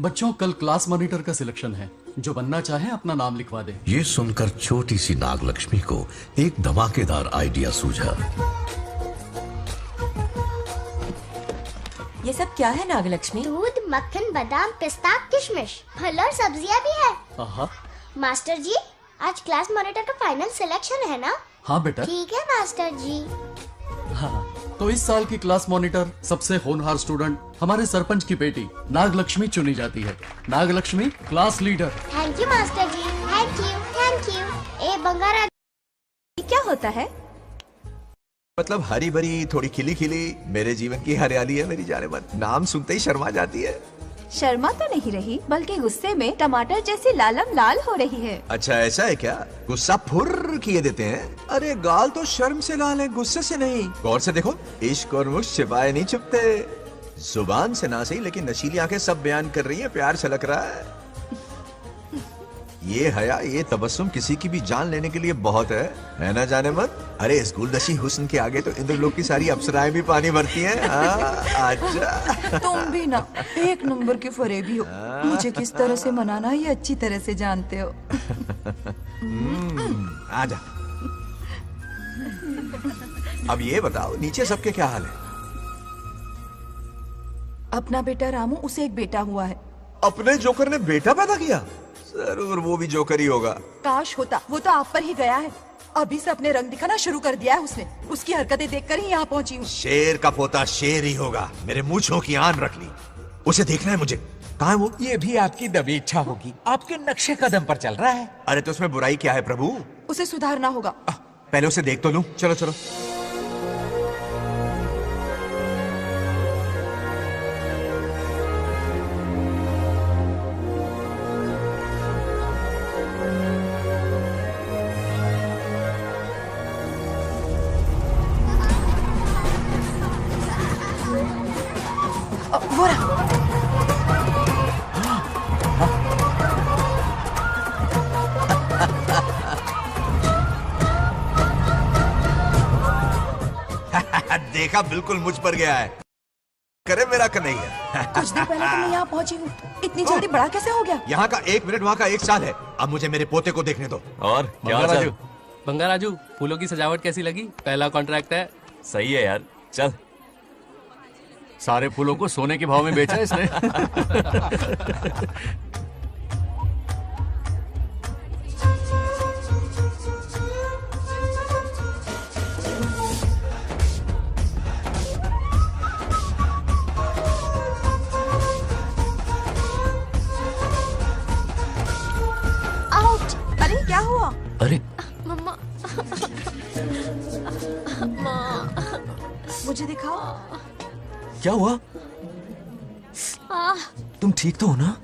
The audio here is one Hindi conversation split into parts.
बच्चों, कल क्लास मॉनिटर का सिलेक्शन है। जो बनना चाहे अपना नाम लिखवा दे। ये सुनकर छोटी सी नागलक्ष्मी को एक धमाकेदार आइडिया सूझा। ये सब क्या है नागलक्ष्मी? दूध, मक्खन, बादाम, पिस्ता, किशमिश, फल और सब्जियां भी है। आहा। मास्टर जी, आज क्लास मॉनिटर का फाइनल सिलेक्शन है ना? हाँ बेटा। ठीक है मास्टर जी। हाँ, तो इस साल की क्लास मॉनिटर सबसे होनहार स्टूडेंट हमारे सरपंच की बेटी नागलक्ष्मी चुनी जाती है। Nagalakshmi class leader. Thank you master ji, thank you, thank you. ए बंगारा, क्या होता है? मतलब हरी भरी, थोड़ी खिली खिली, मेरे जीवन की हरियाली है मेरी जाने मन। नाम सुनते ही शर्मा जाती है। शर्मा तो नहीं रही, बल्कि गुस्से में टमाटर जैसी लालम लाल हो रही है। अच्छा ऐसा है क्या? गुस्सा फुर्र किए देते हैं। अरे गाल तो शर्म से लाल है, गुस्से से नहीं। गौर से देखो, इश्क और मुश्क छिपाए नहीं छुपते। जुबान से ना सही, लेकिन नशीली आंखें सब बयान कर रही हैं, प्यार छलक रहा है। ये हया, ये तबस्सुम किसी की भी जान लेने के लिए बहुत है ना जाने मन? अरे इस गुलदशी हुस्न के आगे तो इंद्रलोक की सारी अप्सराएं भी पानी भरती हैं। अच्छा। तुम भी ना एक नंबर के फरेबी हो। मुझे किस तरह से मनाना ये अच्छी तरह से जानते हो। आजा। अब ये बताओ, नीचे सबके क्या हाल है? अपना बेटा रामू, उसे एक बेटा हुआ है। अपने जोकर ने बेटा पैदा किया? जरूर वो भी जोकर ही होगा। काश होता, वो तो आप पर ही गया है। अभी से अपने रंग दिखाना शुरू कर दिया है उसने। उसकी हरकतें देखकर ही यहाँ पहुँची हूँ। शेर का पोता शेर ही होगा। मेरे मूंछों की आन रख ली। उसे देखना है मुझे। कहाँ है वो? ये भी आपकी दबी इच्छा होगी, आपके नक्शे कदम पर चल रहा है। अरे तो उसमें बुराई क्या है प्रभु? उसे सुधारना होगा। पहले उसे देख तो लूं। चलो चलो। वो रहा। देखा, बिल्कुल मुझ पर गया है। करे मेरा कन्हैया। कुछ देर पहले तो मैं यहाँ पहुँची हूँ। इतनी जल्दी बड़ा कैसे हो गया? यहाँ का 1 मिनट, वहाँ का 1 साल है। अब मुझे मेरे पोते को देखने दो। और क्या राजू, बंगाराजू, फूलों की सजावट कैसी लगी? पहला कॉन्ट्रैक्ट है। सही है यार, चल। सारे फूलों को सोने के भाव में बेचा इसने। आउट। अरे क्या हुआ? अरे मम्मा। मुझे दिखाओ। क्या हुआ? तुम ठीक तो हो ना?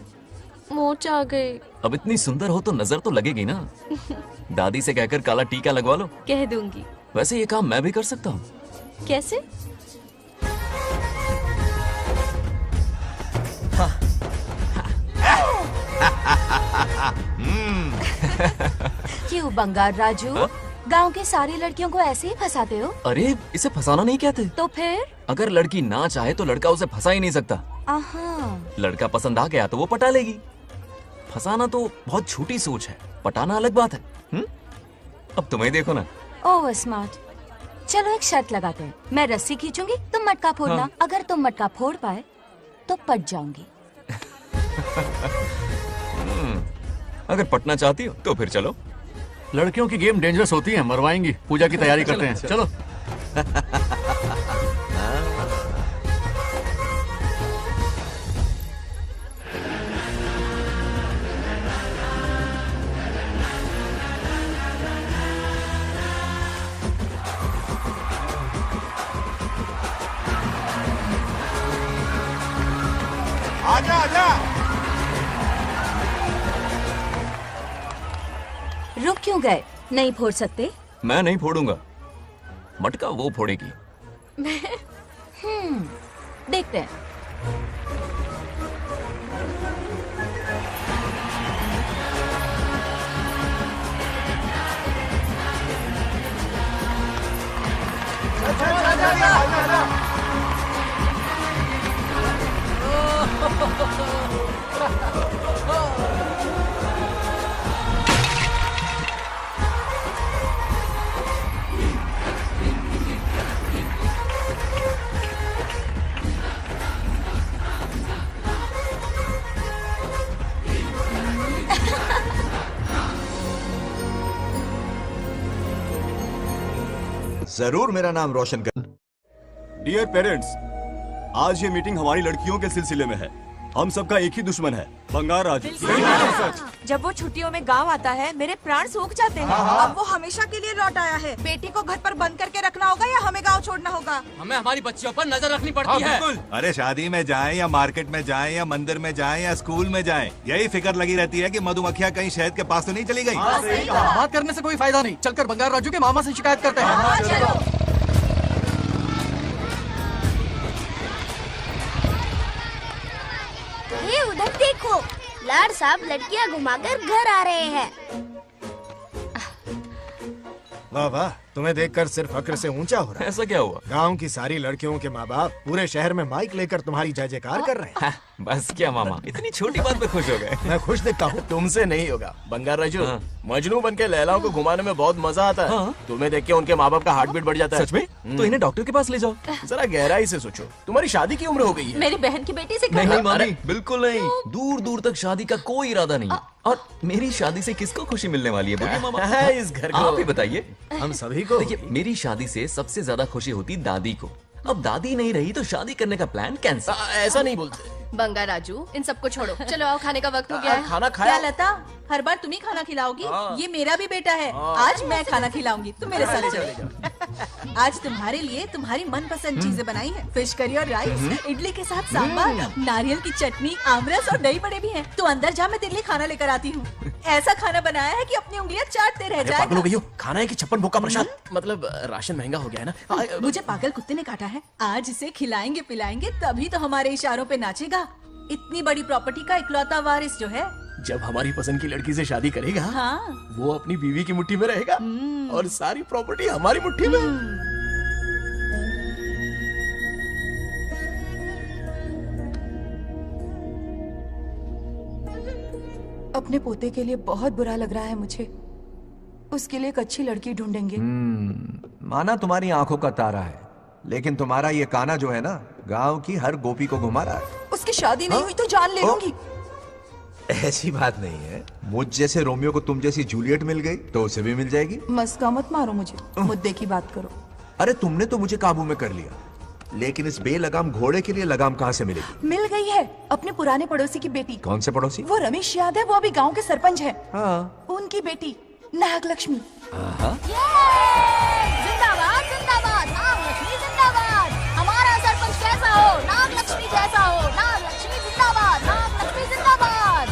मोच आ गई। अब इतनी सुंदर हो तो नजर तो लगेगी ना। दादी से कहकर काला टीका लगवा लो। कह दूंगी। वैसे ये काम मैं भी कर सकता हूँ। कैसे? क्यों बंगार राजू? गांव के सारी लड़कियों को ऐसे ही फंसाते हो? अरे इसे फंसाना नहीं कहते। तो फिर? अगर लड़की ना चाहे तो लड़का उसे फंसा ही नहीं सकता। लड़का पसंद आ गया तो वो पटा लेगी। फंसाना तो बहुत छोटी सोच है, पटाना अलग बात है। अब तुम्हें देखो ना। Over smart. चलो एक शर्त लगाते हैं। मैं रस्सी खींचूंगी, तुम मटका फोड़ना। हाँ। अगर तुम मटका फोड़ पाए तो पट जाऊंगी। अगर पटना चाहती हो तो फिर चलो। लड़कियों की गेम डेंजरस होती है, मरवाएंगी। पूजा की तैयारी करते हैं, चलो। आजा आजा। रुक क्यों गए? नहीं फोड़ सकते? मैं नहीं फोड़ूंगा, मटका वो फोड़ेगी। देखते हैं। जरूर मेरा नाम रोशन कर। डियर पेरेंट्स, आज ये मीटिंग हमारी लड़कियों के सिलसिले में है। हम सबका एक ही दुश्मन है, बंगार राजू। जब वो छुट्टियों में गांव आता है मेरे प्राण सूख जाते हैं। अब वो हमेशा के लिए लौट आया है। बेटी को घर पर बंद करके रखना होगा या हमें गांव छोड़ना होगा? हमें हमारी बच्चियों पर नजर रखनी पड़ती है। अरे शादी में जाएं या मार्केट में जाएं या मंदिर में जाएं या स्कूल में जाएं, यही फिक्र लगी रहती है कि मधुमक्खियां कहीं शहद के पास तो नहीं चली गई। बात करने से कोई फायदा नहीं, चलकर बंगार राजू के मामा से शिकायत करते हैं। ये उधर देखो, लाड साहब लड़कियां घुमाकर घर आ रहे हैं। वाह वाह, तुम्हें देखकर सिर्फ फक्र से ऊंचा हो रहा है। ऐसा क्या हुआ? गांव की सारी लड़कियों के माँ बाप पूरे शहर में माइक लेकर तुम्हारी जय जयकार कर रहे हैं। बस क्या मामा, इतनी छोटी बात पे खुश हो गए। मैं खुश दिखता हूँ। तुमसे नहीं होगा बंगार राजू। हाँ। मजनू बन के लैलाओं को घुमाने में बहुत मजा आता है। हाँ। तुम्हें देख के उनके माँ बाप का हार्ट बीट बढ़ जाता है। सच में? तो इन्हें डॉक्टर के पास ले जाओ। जरा गहराई से सोचो, तुम्हारी शादी की उम्र हो गई है। मेरी बहन की बेटी से नहीं करो। मामी, बिल्कुल नहीं। दूर दूर तक शादी का कोई इरादा नहीं है। और मेरी शादी से किसको खुशी मिलने वाली है बोलिए मामा? इस घर को आप ही बताइए। हम सभी को। देखिए, मेरी शादी से सबसे ज्यादा खुशी होती दादी को। अब दादी नहीं रही तो शादी करने का प्लान कैंसिल। ऐसा नहीं बोलते। बंगार राजू, इन सबको छोड़ो, चलो आओ, खाने का वक्त हो गया है। खाना खाया? क्या लता, हर बार तुम ही खाना खिलाओगी? ये मेरा भी बेटा है। आज मैं खाना खिलाऊंगी, तुम मेरे साथ चलो। आज तुम्हारे लिए तुम्हारी मनपसंद चीजें बनाई है। फिश करी और राइस, इडली के साथ सांभर, नारियल की चटनी, आमरस और दही बड़े भी हैं। तो अंदर जा, मैं तेरे लिए खाना लेकर आती हूँ। ऐसा खाना बनाया है कि अपनी उंगलियां चाटते रह जाएगा। पागल हो गई हो, खाना है कि 56 भोग का प्रसाद। मतलब राशन महंगा हो गया है ना। मुझे पागल कुत्ते ने काटा है। आज इसे खिलाएंगे पिलाएंगे तभी तो हमारे इशारों पे नाचेगा। इतनी बड़ी प्रॉपर्टी का इकलौता वारिस जो है। जब हमारी पसंद की लड़की से शादी करेगा, हाँ। वो अपनी बीवी की मुट्ठी में रहेगा और सारी प्रॉपर्टी हमारी मुट्ठी में। अपने पोते के लिए बहुत बुरा लग रहा है मुझे। उसके लिए एक अच्छी लड़की ढूंढेंगे। माना तुम्हारी आंखों का तारा है, लेकिन तुम्हारा ये काना जो है ना, गांव की हर गोपी को घुमा रहा है। उसकी शादी नहीं हुई तो जान ले लूंगी। ऐसी बात नहीं है। मुझ जैसे रोमियो को तुम जैसी जूलियट मिल गई तो उसे भी मिल जाएगी। मस्का मत मारो मुझे, मुद्दे की बात करो। अरे तुमने तो मुझे काबू में कर लिया, लेकिन इस बेलगाम घोड़े के लिए लगाम कहाँ से मिलेगी? मिल गई है, अपने पुराने पड़ोसी की बेटी। कौन से पड़ोसी? वो रमेश याद है, वो अभी गांव के सरपंच है। हाँ। उनकी बेटी नागलक्ष्मी। जिंदाबाद जिंदाबाद, नागलक्ष्मी जिंदाबाद। हमारा सरपंच कैसा हो? नागलक्ष्मी जैसा हो। नागलक्ष्मी जिंदाबाद, नागलक्ष्मी जिंदाबाद।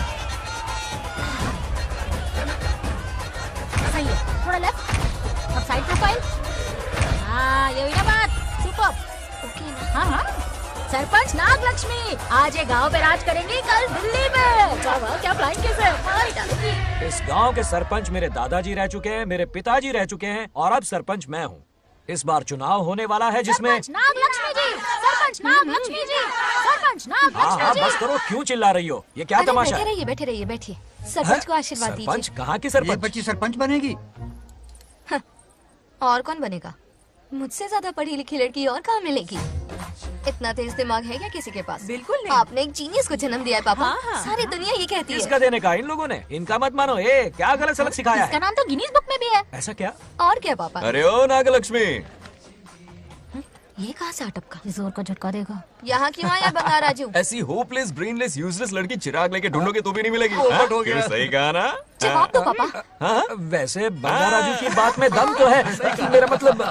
सही है, थोड़ा लेफ्ट, अब साइड प्रोफाइल। हाँ, ये हुई ना बात। सुपर। ओके ना? हाँ हाँ। सरपंच नागलक्ष्मी आज ये गांव पे राज करेंगी, कल दिल्ली में। क्या फ्लाइंग केस है, मार ही डालेंगी। इस गांव के सरपंच मेरे दादाजी रह चुके हैं, मेरे पिताजी रह चुके हैं और अब सरपंच मैं हूँ। इस बार चुनाव होने वाला है जिसमें नागलक्ष्मी जी, सरपंच नागलक्ष्मी जी, सरपंच नागलक्ष्मी जी। बस करो, क्यों चिल्ला रही हो? ये क्या तमाशा है? बैठे रहिए बैठिए। सरपंच को आशीर्वाद दीजिए। सरपंच कहाँ की सरपंच? बच्ची सरपंच बनेगी। और कौन बनेगा? मुझसे ज्यादा पढ़ी लिखी लड़की और कहाँ मिलेगी? इतना तेज दिमाग है क्या किसी के पास? बिल्कुल नहीं। आपने एक जीनियस को जन्म दिया है पापा। हाँ। सारी दुनिया ये कहती किसका है। देने का? इन लोगों ने। इनका मत मानो। क्या गलत सलत सिखाया इसका है? नाम तो गिनीज बुक में भी है। ऐसा क्या? और क्या पापा? अरे ओ नागलक्ष्मी, ये कहाँ से अटपका? जोर का झटका देगा। यहाँ क्यों आया बंगार राजू? ऐसी होपलेस ब्रेनलेस यूजलेस लड़की चिराग लेके ढूंढोगे तो भी नहीं मिलेगी। पोपट हो गया। क्यों, सही कहा ना? जवाब दो पापा। हाँ? वैसे बंगार राजू की बात में दम तो है, लेकिन मेरा मतलब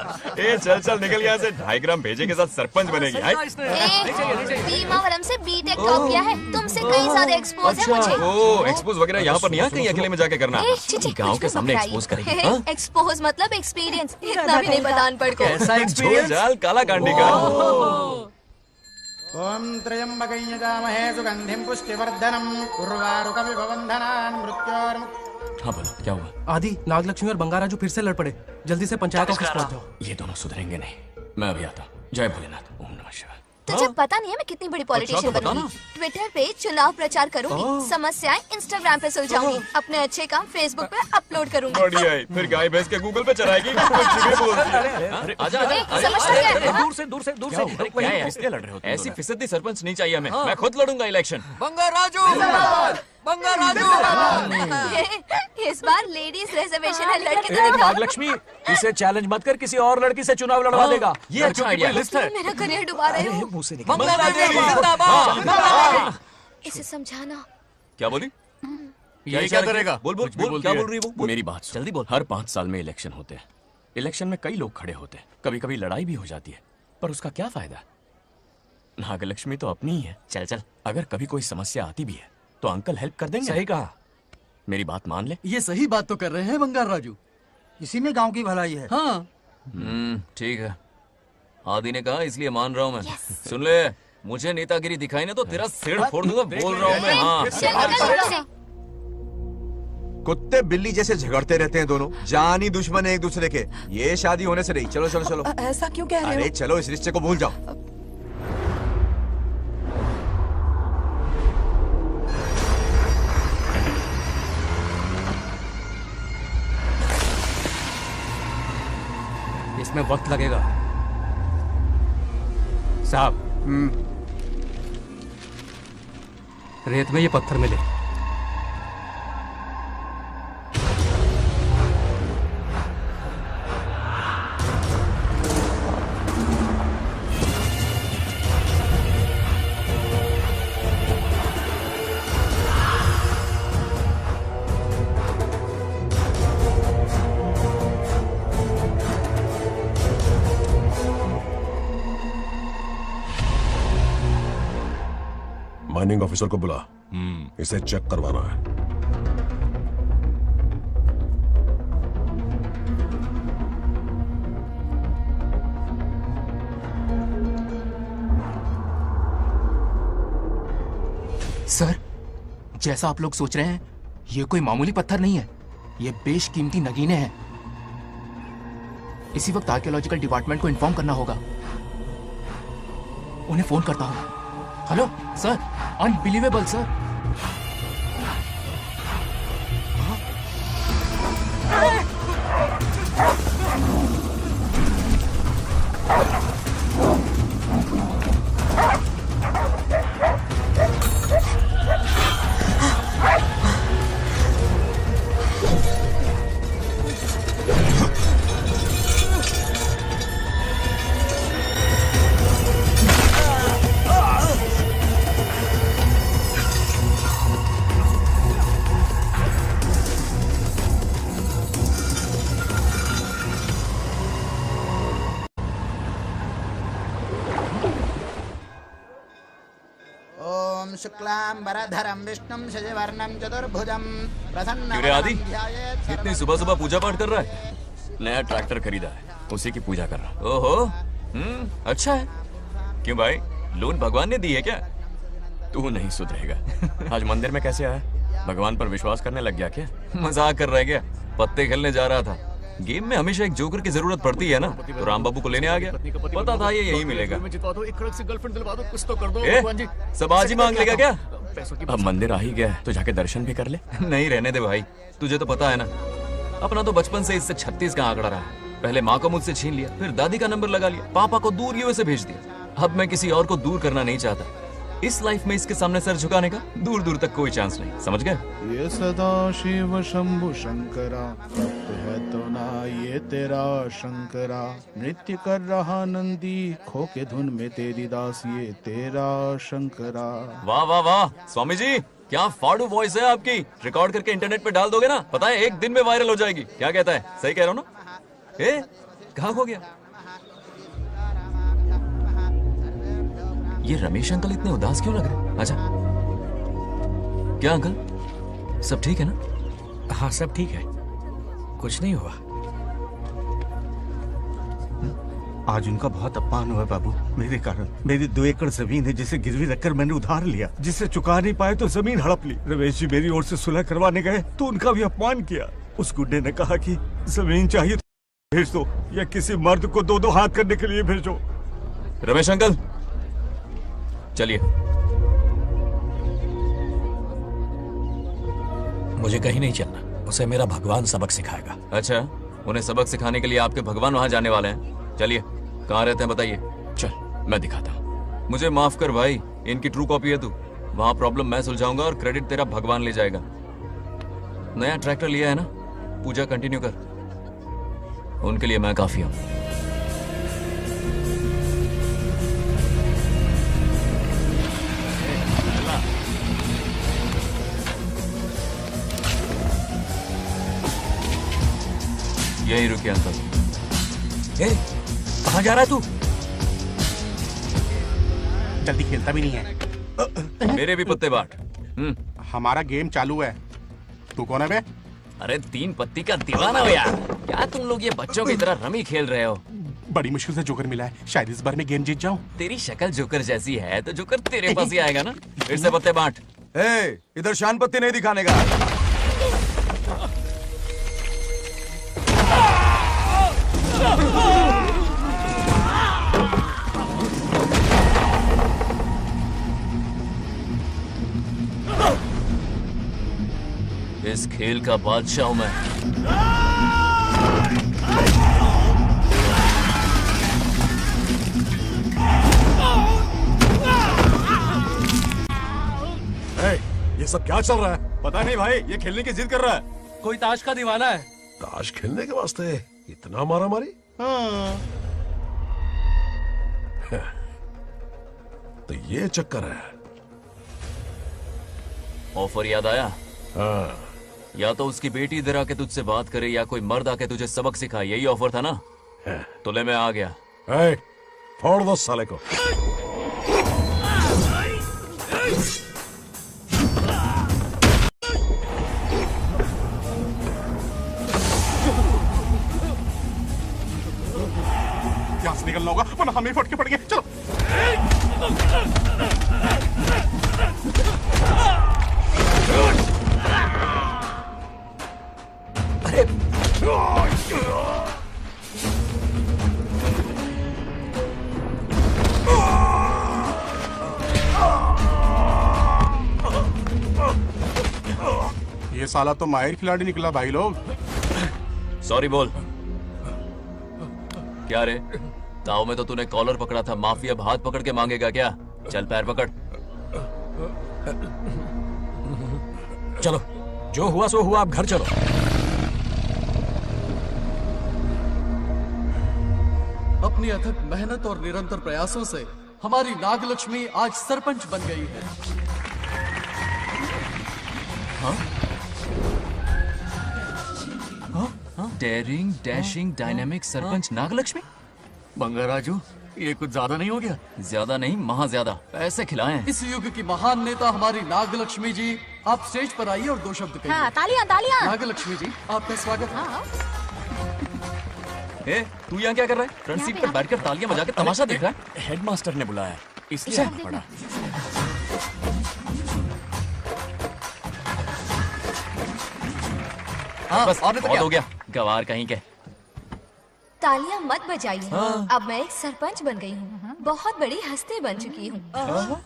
चल निकल यहाँ से। 2.5 ग्राम भेजे के साथ सरपंच बनेगी। बीमावरम से बीटेक टॉप किया है, तुमसे कई सारे एक्सपोज है मुझे। ओ एक्सपोज वगैरह यहाँ पर नहीं है, कहीं अकेले में जाके करना। गाँव के सामने एक्सपोज करेगी। हाँ? एक्सपोज मतलब एक्सपीरियंस, इतना भी नहीं पता अनपढ़ को। ऐसा एक्सपीरियंस। जाल काला कांडी का। ओम त्र्यंबकं यजामहे सुगंधिं पुष्टिवर्धनम् उर्वारुकमिव बन्धनान् मृत्योर्मुक्तिः। हाँ बोलो, क्या हुआ? आदि, नागलक्ष्मी और बंगार राजू फिर से लड़ पड़े। जल्दी से पंचायत ऑफिस पहुंच जाओ। ये दोनों सुधरेंगे नहीं। मैं अभी आता हूँ। जय भोलेनाथ। ओम नमः शिवाय। तुझे पता नहीं है मैं कितनी बड़ी पॉलिटिशियन तो बता बनूंगी। ट्विटर पे चुनाव प्रचार करूंगी, समस्याएं इंस्टाग्राम पे सुलझाऊंगी, अपने अच्छे काम फेसबुक पे अपलोड करूंगी। बढ़िया है, फिर गाय भैंस के गूगल पे चलाएगी। आजा दूर से किससे लड़ रहे हो? ऐसी फिसदी सरपंच नहीं चाहिए हमें। मैं खुद लड़ूंगा इलेक्शन। इस बार लेडीज रिजर्वेशन है, लड़के तो दिखाओ। नागलक्ष्मी, इसे चैलेंज मत कर, किसी और लड़की से चुनाव लड़वा देगा। ये अच्छा आइडिया है। मेरा करियर डुबा रहे हो। मुंह से निकल। इसे समझाना। क्या बोली? ये क्या करेगा? बोल क्या बोल रही है वो? मेरी बात सुन। जल्दी बोल। हर 5 साल में इलेक्शन होते हैं। इलेक्शन में कई लोग खड़े होते हैं, कभी कभी लड़ाई भी हो जाती है, पर उसका क्या फायदा? नागलक्ष्मी तो अपनी ही है। चल अगर कभी कोई समस्या आती भी है तो अंकल हेल्प कर देंगे। सही कहा। मेरी बात मान ले। ये सही बात तो कर रहे हैं बंगाल राजू। इसी में गांव की भलाई है। हाँ ठीक है, आदि ने कहा इसलिए मान रहा हूँ मैं। सुन ले, मुझे नेतागिरी दिखाई ना तो तेरा सिर फोड़ दूंगा। बोल रहा हूँ मैं। हाँ, कुत्ते बिल्ली जैसे झगड़ते रहते हैं दोनों, जानी दुश्मन है एक दूसरे के। ये शादी होने से नहीं। चलो चलो चलो। ऐसा क्यों कह रहे अरे चलो, इस रिश्ते को भूल जाओ। इसमें वक्त लगेगा साहब। रेत में ये पत्थर मिले। माइनिंग ऑफिसर को बुला, इसे चेक करवाना है। सर, जैसा आप लोग सोच रहे हैं, ये कोई मामूली पत्थर नहीं है, ये बेशकीमती नगीने हैं। इसी वक्त आर्कियोलॉजिकल डिपार्टमेंट को इन्फॉर्म करना होगा। उन्हें फोन करता हूं। Hello sir, unbelievable sir. शुक्लांबरधरं विष्णुं शशिवर्णं चतुर्भुजं क्यों रे आदि, इतनी सुबह सुबह पूजा पाठ कर रहा है? नया ट्रैक्टर खरीदा है, उसी की पूजा कर रहा। ओहो, अच्छा है। क्यों भाई, लोन भगवान ने दी है क्या? तू नहीं सुधरेगा। आज मंदिर में कैसे आया? भगवान पर विश्वास करने लग गया क्या? मजाक कर रहा है क्या? पत्ते खेलने जा रहा था। गेम में हमेशा एक जोकर की जरूरत पड़ती है ना, तो राम बाबू को लेने आ गया। पता था ये यही मिलेगा। सब आज ही मांग लेगा क्या? अब मंदिर आ ही गया तो जाके दर्शन भी कर ले। नहीं, रहने दे भाई, तुझे तो पता है ना, अपना तो बचपन से इससे 36 का आंकड़ा रहा है। पहले माँ को मुझसे छीन लिया, फिर दादी का नंबर लगा लिया, पापा को दूर यूएसए भेज दिया। अब मैं किसी और को दूर करना नहीं चाहता। इस लाइफ में इसके सामने सर झुकाने का दूर दूर तक कोई चांस नहीं, समझ गए? ये सदा शिव शंभु शंकरा, भक्त है तो ना ये तेरा शंकरा। नृत्य कर रहा नंदी, खो के धुन में तेरी दास, ये तेरा शंकरा। वाह वाह वाह स्वामी जी, क्या फाड़ू वॉइस है आपकी। रिकॉर्ड करके इंटरनेट पे डाल दोगे ना, पता है 1 दिन में वायरल हो जाएगी। क्या कहता है? सही कह रहा हूँ ना? ए, कहाँ खो गया? ये रमेश अंकल इतने उदास क्यों लग रहे? आजा। क्या अंकल, सब ठीक है ना? हाँ सब ठीक है, कुछ नहीं हुआ। आज उनका बहुत अपमान हुआ बाबू, मेरे कारण। मेरी 2 एकड़ जमीन है जिसे गिरवी रखकर मैंने उधार लिया, जिसे चुका नहीं पाए तो जमीन हड़प ली। रमेश जी मेरी ओर से सुलह करवाने गए तो उनका भी अपमान किया। उस गुड्डे ने कहा कि जमीन चाहिए तो भेज दो, या किसी मर्द को 2-2 हाथ करने के लिए भेजो। रमेश अंकल, चलिए। मुझे कहीं नहीं चलना, उसे मेरा भगवान सबक सिखाएगा। अच्छा, उन्हें सबक सिखाने के लिए आपके भगवान वहां जाने वाले हैं। चलिए, कहाँ रहते हैं बताइए। चल, मैं दिखाता हूँ। मुझे माफ कर भाई, इनकी ट्रू कॉपी है तू। वहां प्रॉब्लम मैं सुलझाऊंगा और क्रेडिट तेरा भगवान ले जाएगा। नया ट्रैक्टर लिया है ना, पूजा कंटिन्यू कर। उनके लिए मैं काफी हूं। यही रुकिए अंकल। कहाँ जा रहा है तू? जल्दी खेलता भी नहीं है। मेरे भी पत्ते बांट। हमारा गेम चालू है। तू कौन है बे? अरे 3 पत्ती का दीवाना हो यार। क्या तुम लोग ये बच्चों की तरह रमी खेल रहे हो? बड़ी मुश्किल से जोकर मिला है, शायद इस बार में गेम जीत जाऊं। तेरी शक्ल जोकर जैसी है तो जोकर तेरे पास ही आएगा ना। फिर से पत्ते बांट। इधर शान पत्ती नहीं दिखाने का। इस खेल का बादशाह हूं मैं। ये सब क्या चल रहा है? पता नहीं भाई, ये खेलने की जिद कर रहा है। कोई ताश का दीवाना है। ताश खेलने के वास्ते इतना मारा मारी? तो ये चक्कर है। ऑफर याद आया? हाँ। या तो उसकी बेटी इधर आके तुझसे बात करे या कोई मर्द आके तुझे सबक सिखाए, यही ऑफर था ना? तो ले, मैं आ गया। फोड़ दो साले को। यहाँ से निकलना होगा वरना हमें फटके पड़ गए। चलो। अरे ये साला तो माहिर खिलाड़ी निकला भाई लोग। सॉरी बोल। क्या रे, ताऊ में तो तूने कॉलर पकड़ा था, माफी अब हाथ पकड़ के मांगेगा क्या? चल पैर पकड़। चलो, जो हुआ सो हुआ, अब घर चलो। अपनी अथक मेहनत और निरंतर प्रयासों से हमारी नागलक्ष्मी आज सरपंच बन गई है। Daring, dashing, dynamic sarpanch Nagalakshmi. Bangaraju, ये कुछ ज्यादा नहीं हो गया? ज्यादा नहीं, महा ज्यादा। पैसे खिलाएं। इस युग की महान नेता हमारी नागलक्ष्मी जी, आप स्टेज पर आइए और 2 शब्द कहिए। हाँ, तालियां तालियां। नागलक्ष्मी जी, आपका स्वागत है। तू यहाँ क्या कर रहा है? फ्रंट सीट पर बैठकर तालियां बजा के तमाशा देख रहा है? हेडमास्टर ने बुलाया, इसलिए आना पड़ा। बस बहुत हो गया, गवार कहीं के। तालियां मत बजाइए। अब मैं एक सरपंच बन गई हूँ, बहुत बड़ी हस्ती बन चुकी हूँ।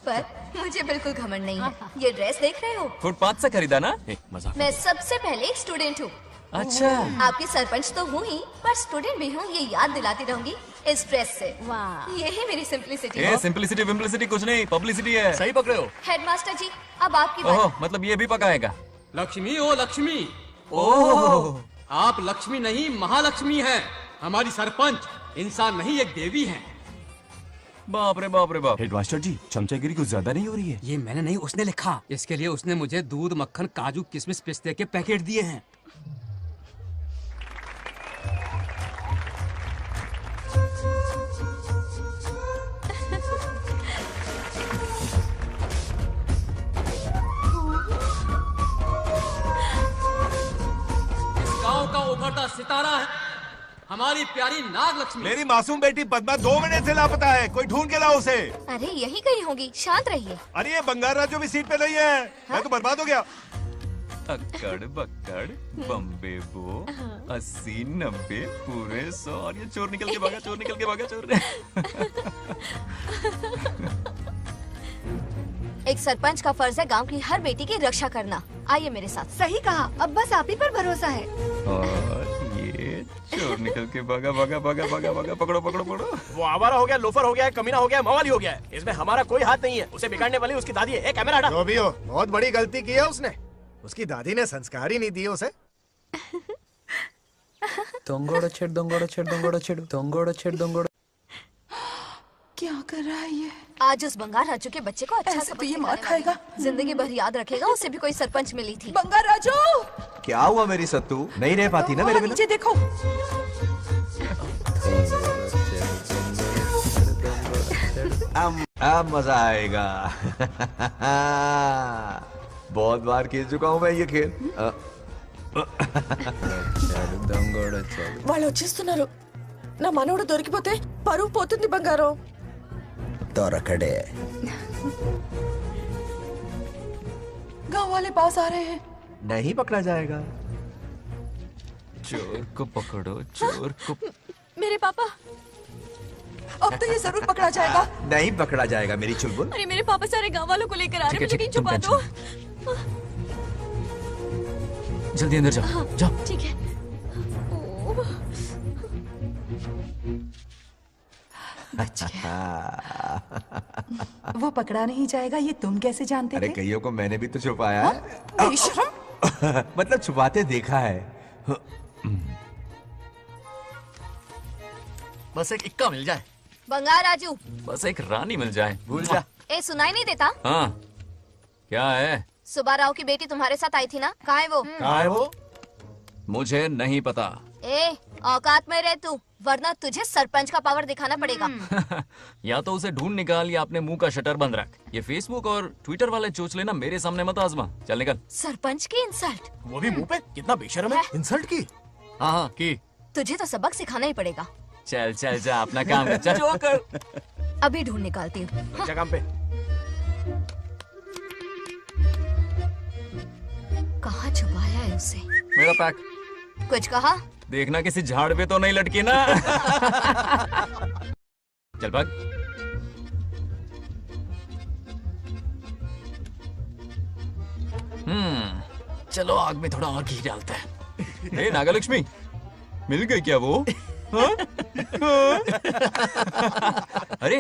पर मुझे बिल्कुल घमंड नहीं है। ये ड्रेस देख रहे हो? फुटपाथ से खरीदा ना? मजाक। मैं सबसे पहले एक स्टूडेंट हूँ। अच्छा। आपकी सरपंच तो हूँ ही, पर स्टूडेंट भी हूँ, ये याद दिलाती रहूंगी इस ड्रेस से। वाह, यही मेरी सिंपलिसिटी है। सिंपलिसिटी विम्पलिसिटी कुछ नहीं, पब्लिसिटी है। सही पकड़े हो। हेडमास्टर जी, अब आपकी बारी। मतलब ये भी पकाएगा? लक्ष्मी ओ लक्ष्मी। ओह, आप लक्ष्मी नहीं महालक्ष्मी हैं। हमारी सरपंच इंसान नहीं, एक देवी हैं। बाप रे बाप रे बाप। हेडमास्टर जी, चमचागिरी कुछ ज्यादा नहीं हो रही है? ये मैंने नहीं, उसने लिखा। इसके लिए उसने मुझे दूध, मक्खन, काजू, किशमिश, पिस्ते के पैकेट दिए हैं। गांव का उभरता सितारा है हमारी प्यारी नागलक्ष्मी। मेरी मासूम बेटी पद्मा 2 महीने से लापता है, कोई ढूंढ के लाओ उसे। अरे यही कहीं होगी, शांत रहिए। अरे ये बंगार राजू भी सीट पे नहीं है। मैं तो बर्बाद हो गया। अक्कड़ बक्कड़ बम्बे बो 80 90 पूरे 100 और ये चोर निकल के भागा, चोर निकल के भागा, चोर। सरपंच का फर्ज है गांव की हर बेटी की रक्षा करना। आइए मेरे साथ। सही कहा, अब बस आप ही पर भरोसा है। और ये चोर निकल के भागा भागा भागा भागा भागा, पकड़ो पकड़ो पकड़ो। वो आवारा हो गया, लोफर हो गया, कमीना हो गया, मवाली हो गया है। इसमें हमारा कोई हाथ नहीं है। उसे बिगाड़ने वाली उसकी दादी है। कैमरा हटा। जो भी हो, बहुत बड़ी गलती की है उसने। उसकी दादी ने संस्कार ही नहीं दिए उसे। दंगोड़ा छेड़ दंगोड़ा छेड़ दंगोड़ा छेड़ दंगोड़ा छेड़ दंगोड़ा। क्या कर रहा है ये? आज उस बंगार राजू के बच्चे को अच्छा ऐसे तो ये मार खाएगा। जिंदगी भर याद रखेगा। उसे भी कोई सरपंच मिली थी। बंगार राजू, क्या हुआ मेरी सत्तू? नहीं रह पाती ना मेरे बिना? नीचे देखो। अब मजा आएगा। बहुत बार खेल चुका हूँ मैं ये खेल। వాళ్ళు వచ్చేస్తున్నారు. నా మనవడు దొరికిపోతే పరువు పోతుంది బంగారం. దొరకడే. गांव वाले पास आ रहे हैं। नहीं पकड़ा जाएगा। चोर को पकड़ो, चोर को। मेरे पापा, अब तो ये जरूर पकड़ा जाएगा। नहीं पकड़ा जाएगा मेरी चुलबुल। अरे मेरे पापा सारे गांव वालों को लेकर आ रहे हैं, मुझे कहीं छुपा दो। जल्दी अंदर जाओ। जाओ। ठीक है। वो पकड़ा नहीं जाएगा, ये तुम कैसे जानते अरे थे? कईयों को मैंने भी तो छुपाया है। मतलब छुपाते देखा है। बस एक इक्का मिल जाए। बंगार राजू, बस एक रानी मिल जाए। भूल जा। ए सुनाई नहीं देता? हाँ, क्या है? सुबह राव की बेटी तुम्हारे साथ आई थी ना? कहाँ है वो? कहाँ है वो? मुझे नहीं पता। ए औकात में रह तू, वरना तुझे सरपंच का पावर दिखाना पड़ेगा। या तो उसे ढूंढ निकाल या अपने मुंह का शटर बंद रख। ये फेसबुक और ट्विटर वाले चोचले ना मेरे सामने मत आजमा। चल निकल। सरपंच की इंसल्ट? वो भी मुंह पे? कितना बेशर्म है। इंसल्ट की? हाँ हाँ की। तुझे तो सबक सिखाना ही पड़ेगा। चल चल जा, अपना काम कर। चल। जो कर। अभी ढूंढ निकालती हूँ। अच्छा काम पे। कहाँ छुपाया है उसे? मेरा पैक। कुछ कहा? देखना किसी झाड़ पे तो नहीं लटकी ना। चल भाग। चलो आग में थोड़ा और घी डालते हैं। ए नागलक्ष्मी, मिल गई क्या वो? हाँ? हाँ? अरे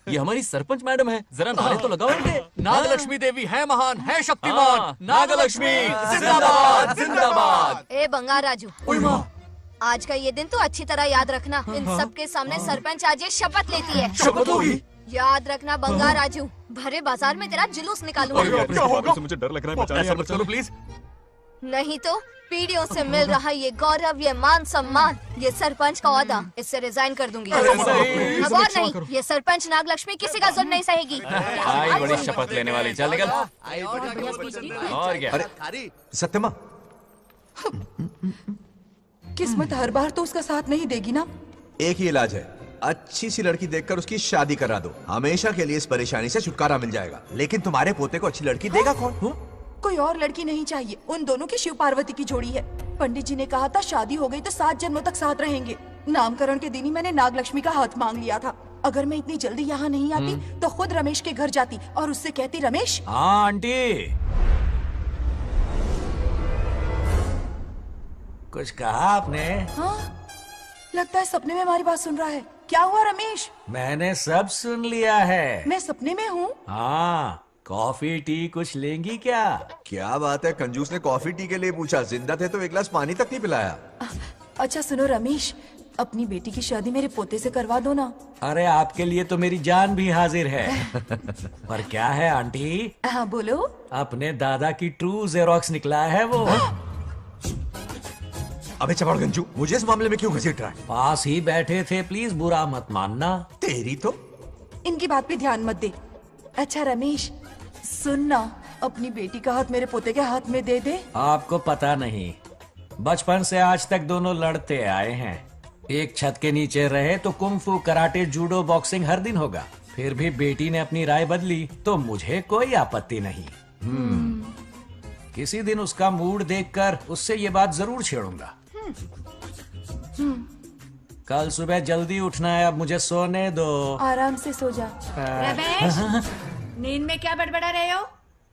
ये हमारी सरपंच मैडम है, जरा नारे तो लगाओ इनके। नागलक्ष्मी देवी है महान, है शक्तिमान। नागलक्ष्मी जिंदाबाद जिंदाबाद। ए बंगार राजू, आज का ये दिन तो अच्छी तरह याद रखना। इन सबके सामने सरपंच आज ये शपथ लेती है। शपथ होगी? याद रखना बंगार राजू, भरे बाजार में तेरा जुलूस निकालूंगा। क्या होगा? मुझे डर लग रहा है। ऐसा मत करो प्लीज। नहीं तो पीढ़ियों से मिल रहा ये गौरव, ये मान सम्मान, ये सरपंच का ओहदा, इससे रिजाइन कर दूंगी। अब और नहीं, ये सरपंच नागलक्ष्मी किसी का जुल्म नहीं सहेगी। आई बड़ी शपथ लेने वाली। चल निकल। और क्या? अरे सत्यमा, किस्मत हर बार तो उसका साथ नहीं देगी ना। एक ही इलाज है, अच्छी सी लड़की देखकर उसकी शादी करा दो। हमेशा के लिए इस परेशानी से छुटकारा मिल जाएगा। लेकिन तुम्हारे पोते को अच्छी लड़की देगा कौन? कोई और लड़की नहीं चाहिए, उन दोनों की शिव पार्वती की जोड़ी है। पंडित जी ने कहा था शादी हो गई तो 7 जन्मों तक साथ रहेंगे। नामकरण के दिन ही मैंने नागलक्ष्मी का हाथ मांग लिया था। अगर मैं इतनी जल्दी यहाँ नहीं आती तो खुद रमेश के घर जाती और उससे कहती, रमेश। हाँ आंटी, कुछ कहा आपने? हाँ, लगता है सपने में हमारी बात सुन रहा है। क्या हुआ रमेश? मैंने सब सुन लिया है। मैं सपने में हूँ? हाँ, कॉफी टी कुछ लेंगी क्या? क्या बात है, कंजूस ने कॉफी टी के लिए पूछा। जिंदा थे तो एक गिलास पानी तक नहीं पिलाया। अच्छा सुनो रमेश, अपनी बेटी की शादी मेरे पोते से करवा दो ना। अरे आपके लिए तो मेरी जान भी हाजिर है। पर क्या है आंटी? हाँ बोलो। अपने दादा की ट्रू जेरोक्स निकला है वो। अबे चपड़गंजू, मुझे इस मामले में क्यों घसीट रहा है? पास ही बैठे थे, प्लीज बुरा मत मानना। तेरी तो। इनकी बात पे ध्यान मत दे। अच्छा रमेश सुन ना, अपनी बेटी का हाथ मेरे पोते के हाथ में दे दे। आपको पता नहीं, बचपन से आज तक दोनों लड़ते आए हैं। एक छत के नीचे रहे तो कुंफू, कराटे, जूडो, बॉक्सिंग हर दिन होगा। फिर भी बेटी ने अपनी राय बदली तो मुझे कोई आपत्ति नहीं। किसी दिन उसका मूड देखकर उससे ये बात जरूर छेड़ूंगा। कल सुबह जल्दी उठना है, अब मुझे सोने दो। आराम से सो जा। रमेश, नींद में क्या बड़बड़ा रहे हो?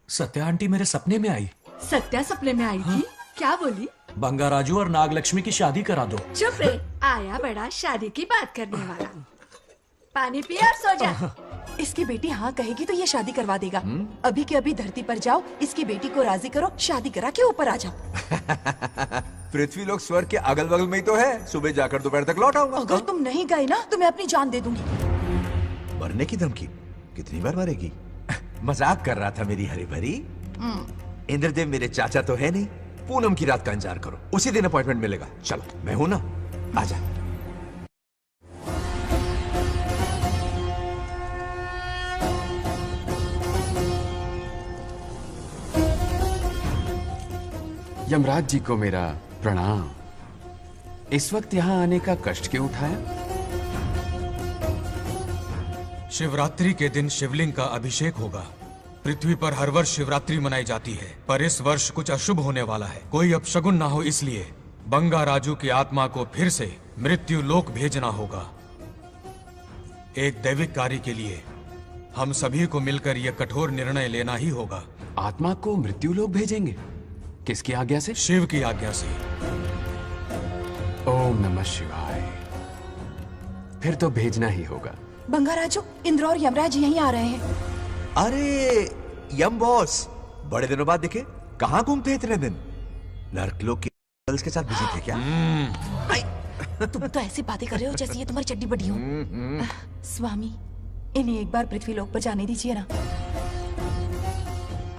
सत्या आंटी मेरे सपने में आई। सत्या सपने में आई थी? क्या बोली? बंगाराजू और नागलक्ष्मी की शादी करा दो। चुप रे, आया बड़ा शादी की बात करने वाला। पानी पिया और सो जा। इसकी बेटी हाँ कहेगी तो ये शादी करवा देगा। अभी के अभी धरती पर जाओ, इसकी बेटी को राजी करो, शादी करा के ऊपर आ जाओ। पृथ्वी लोग स्वर्ग के अगल बगल में ही तो है। सुबह जाकर दोपहर तक लौट आऊंगा। अगर तुम नहीं गए ना तो मैं अपनी जान दे दूंगी। मरने की धमकी? कितनी बार मरेगी? मजाक कर रहा था मेरी हरी भरी। इंद्रदेव मेरे चाचा तो है नहीं। पूनम की रात का इंतजार करो, उसी दिन अपॉइंटमेंट मिलेगा। चलो मैं हूं ना, आजा। यमराज जी को मेरा प्रणाम। इस वक्त यहाँ आने का कष्ट क्यों उठाया? शिवरात्रि के दिन शिवलिंग का अभिषेक होगा। पृथ्वी पर हर वर्ष शिवरात्रि मनाई जाती है, पर इस वर्ष कुछ अशुभ होने वाला है। कोई अपशगुन ना हो, इसलिए बंगाराजू की आत्मा को फिर से मृत्यु लोक भेजना होगा। एक दैविक कार्य के लिए हम सभी को मिलकर यह कठोर निर्णय लेना ही होगा। आत्मा को मृत्यु लोक भेजेंगे? किसकी आज्ञा से? शिव की आज्ञा से। ओम नमः शिवाय। फिर तो भेजना ही होगा। बंगाराजू, इंद्र और यमराज यहीं आ रहे हैं। अरे यम बॉस, बड़े दिनों बाद दिखे। कहाँ घूमते इतने दिन? नर्कलोक के गर्ल्स के साथ बिजी थे क्या? तुम तो ऐसी बातें कर रहे हो जैसे ये तुम्हारी चड्डी बड़ी हो। स्वामी, इन्हें एक बार पृथ्वी लोक पर जाने दीजिए ना।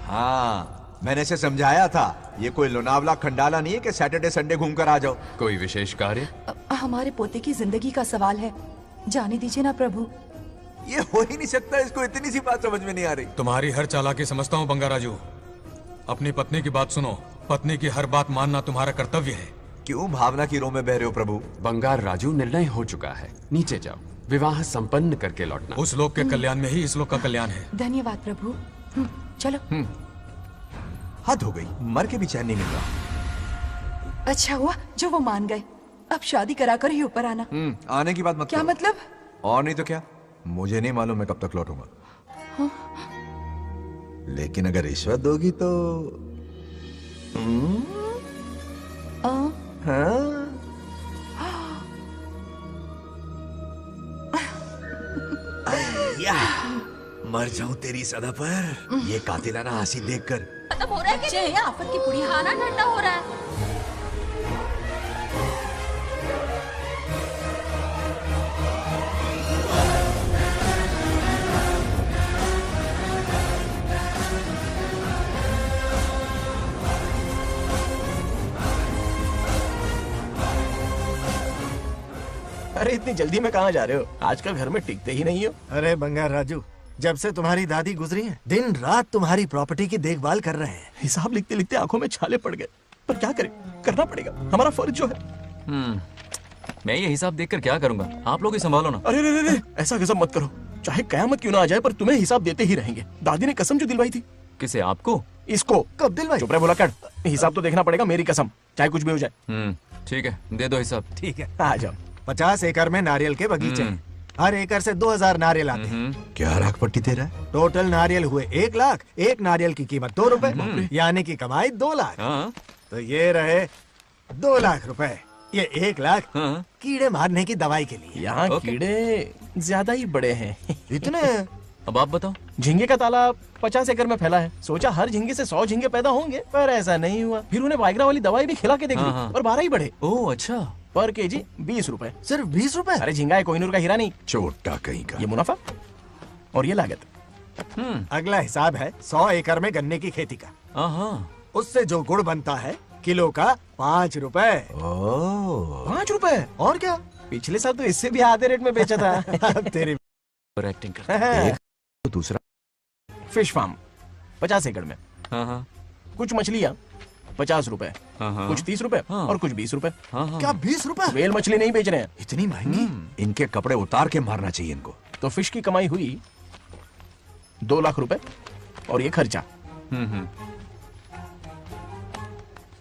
हाँ, मैंने इसे समझाया था। ये कोई लोनावला खंडाला नहीं है कि सैटरडे संडे घूम कर आ जाओ। कोई विशेष कार्य? हमारे पोते की जिंदगी का सवाल है, जाने दीजिए ना प्रभु। ये हो ही नहीं सकता। इसको इतनी सी बात समझ में नहीं आ रही। तुम्हारी हर चालाकी समझता हूँ बंगाराजू। अपनी पत्नी की बात सुनो। पत्नी की हर बात मानना तुम्हारा कर्तव्य है। क्यों भावना की रो में बह रहे हो प्रभु? बंगार राजू, निर्णय हो चुका है। नीचे जाओ, विवाह संपन्न करके लौटना। उस लोक के कल्याण में ही इस लोक का कल्याण है। धन्यवाद प्रभु। चलो। हद हो गई, मर के भी चैन नहीं मिल रहा। अच्छा हुआ जो वो मान गए। अब शादी कराकर ही ऊपर आना। आने की बात मत क्या करो। मतलब? और नहीं तो क्या, मुझे नहीं मालूम मैं कब तक लौटूंगा। हाँ? लेकिन अगर रिश्वत दोगी तो हाँ? या, मर जाऊं तेरी सदा पर ये कातिलाना हंसी देखकर। खत्म हो रहा है कि नहीं? आफत की पुड़ी खाना ठंडा हो रहा है। अरे इतनी जल्दी में कहाँ जा रहे हो? आजकल घर में टिकते ही नहीं हो। अरे बंगार राजू, जब से तुम्हारी दादी गुजरी है, दिन रात तुम्हारी प्रॉपर्टी की देखभाल कर रहे हैं। हिसाब लिखते लिखते आंखों में छाले पड़ गए, पर क्या करें, करना पड़ेगा, हमारा फर्ज जो है। मैं ये हिसाब देखकर क्या करूंगा? आप लोग ही संभालो ना। अरे रे रे, ऐसा कसम मत करो। चाहे कयामत क्यों ना आ जाए, पर तुम्हें हिसाब देते ही रहेंगे। दादी ने कसम जो दिलवाई थी। किसे? आपको? इसको। कब दिलवाई? चुप रहे बोला कर। हिसाब तो देखना पड़ेगा, मेरी कसम, चाहे कुछ भी हो जाए। ठीक है, दे दो हिसाब। ठीक है, आ जाओ। 50 एकड़ में नारियल के बगीचे हैं। हर एकड़ से 2000 नारियल आते हैं। क्या राख पट्टी दे रहा है? टोटल नारियल हुए 1 लाख। एक नारियल की कीमत 2 रुपए, यानी कि कमाई 2 लाख। तो ये रहे 2 लाख रुपए। ये 1 लाख कीड़े मारने की दवाई के लिए। यहाँ कीड़े ज्यादा ही बड़े हैं। इतने? अब आप बताओ। झींगे का तालाब 50 एकड़ में फैला है। सोचा हर झींगे से 100 झींगे पैदा होंगे, पर ऐसा नहीं हुआ। फिर उन्हें वाइग्रा वाली दवाई भी खिला के देख ली और 12 ही बढ़े। ओह अच्छा। पर केजी 20 रुपए। सिर्फ 20 रुपए? अरे झींगा है, कोहिनूर का हीरा नहीं। छोटा कहीं का। ये मुनाफा और ये लागत। अगला हिसाब है 100 एकड़ में गन्ने की खेती का। उससे जो गुड़ बनता है किलो का 5 रुपए। 5 रुपए? और क्या, पिछले साल तो इससे भी आधे रेट में बेचा था। तेरी एक्टिंग कर। दूसरा फिश फार्म 50 एकड़ में। कुछ मछलियाँ 50 रुपए, कुछ 30 रुपए और कुछ 20 रुपए। क्या 20 रुपए? वेल मछली नहीं बेच रहे हैं। इतनी महंगी? इनके कपड़े उतार के मारना चाहिए इनको। तो फिश की कमाई हुई 2 लाख रुपए और ये खर्चा।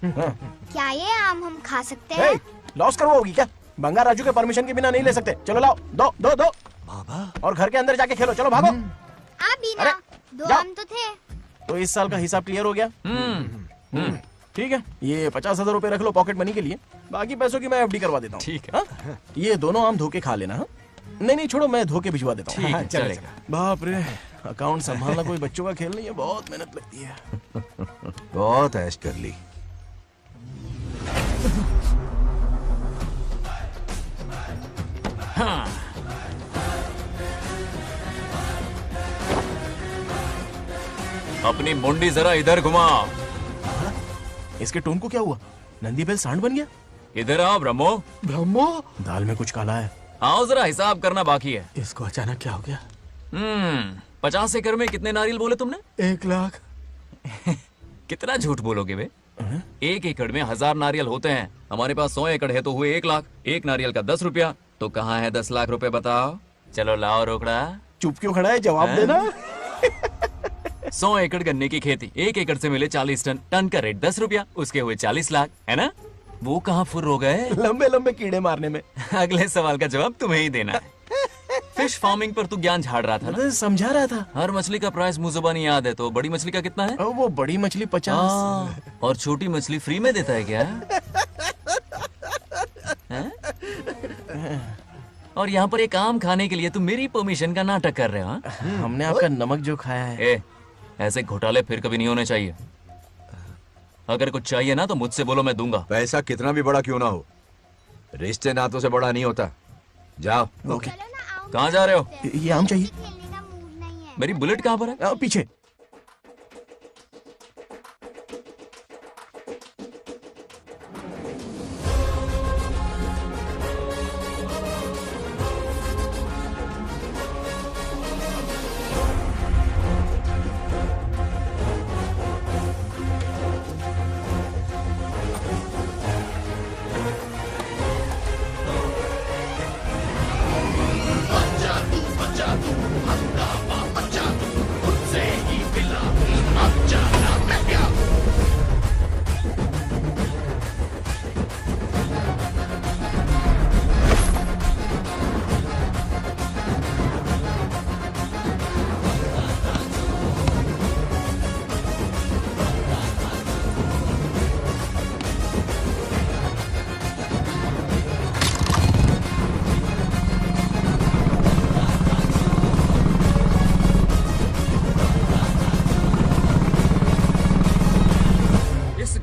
क्या ये आम हम खा सकते हैं? लॉस करवाओगी क्या? बंगार राजू के परमिशन के बिना नहीं ले सकते। चलो लाओ, दो दो दो। बाबा। और घर के अंदर जाके खेलो। चलो भागो। आप भी ना। 2 जाओ। आम तो थे। तो इस साल का हिसाब क्लियर हो गया? ठीक है, ये 50,000 रुपए रख लो पॉकेट मनी के लिए, बाकी पैसों की मैं एफडी करवा देता हूँ। ठीक है। ये दोनों आम धोके खा लेना। हाँ? नहीं छोड़ो, मैं धोके भिजवा देता हूँ। ठीक है, चलेगा। चलेगा। बाप रे, अकाउंट संभालना कोई बच्चों का खेल नहीं है, बहुत मेहनत लगती है। बहुत ऐश कर ली। हाँ। अपनी मुंडी जरा इधर घुमा। इसके टोन को क्या हुआ? नंदी बैल सांड बन गया? इधर आओ ब्रह्मो। ब्रह्मो, दाल में कुछ काला है। आओ जरा, हिसाब करना बाकी है। इसको अचानक क्या हो गया? 50 एकड़ में कितने नारियल बोले तुमने? 1 लाख। कितना झूठ बोलोगे बे? 1 एकड़ में 1000 नारियल होते हैं। हमारे पास 100 एकड़ है तो हुए 1 लाख। एक नारियल का 10 रुपया, तो कहाँ है 10 लाख रुपए बताओ? चलो लाओ रोकड़ा। चुप क्यों खड़ा है, जवाब देना। 100 एकड़ गन्ने की खेती, 1 एकड़ से मिले 40 टन, टन का रेट 10 रुपया, उसके हुए 40 लाख, है ना? वो कहाँ फुर हो गए? लंबे लंबे कीड़े मारने में। अगले सवाल का जवाब तुम्हें ही देना है। फिश फार्मिंग पर तू ज्ञान झाड़ रहा था ना? समझा रहा था। हर मछली का प्राइस मुंह जुबानी याद है, तो बड़ी मछली का कितना है? वो बड़ी मछली 50। और छोटी मछली फ्री में देता है क्या? और यहाँ पर एक आम खाने के लिए तुम मेरी परमिशन का नाटक कर रहे हो? हमने आपका नमक जो खाया है। ऐसे घोटाले फिर कभी नहीं होने चाहिए। अगर कुछ चाहिए ना तो मुझसे बोलो, मैं दूंगा। पैसा कितना भी बड़ा क्यों ना हो, रिश्ते नातों से बड़ा नहीं होता। जाओ। ओके। कहाँ जा रहे हो? ये आम चाहिए। मेरी बुलेट कहाँ पर है? पीछे।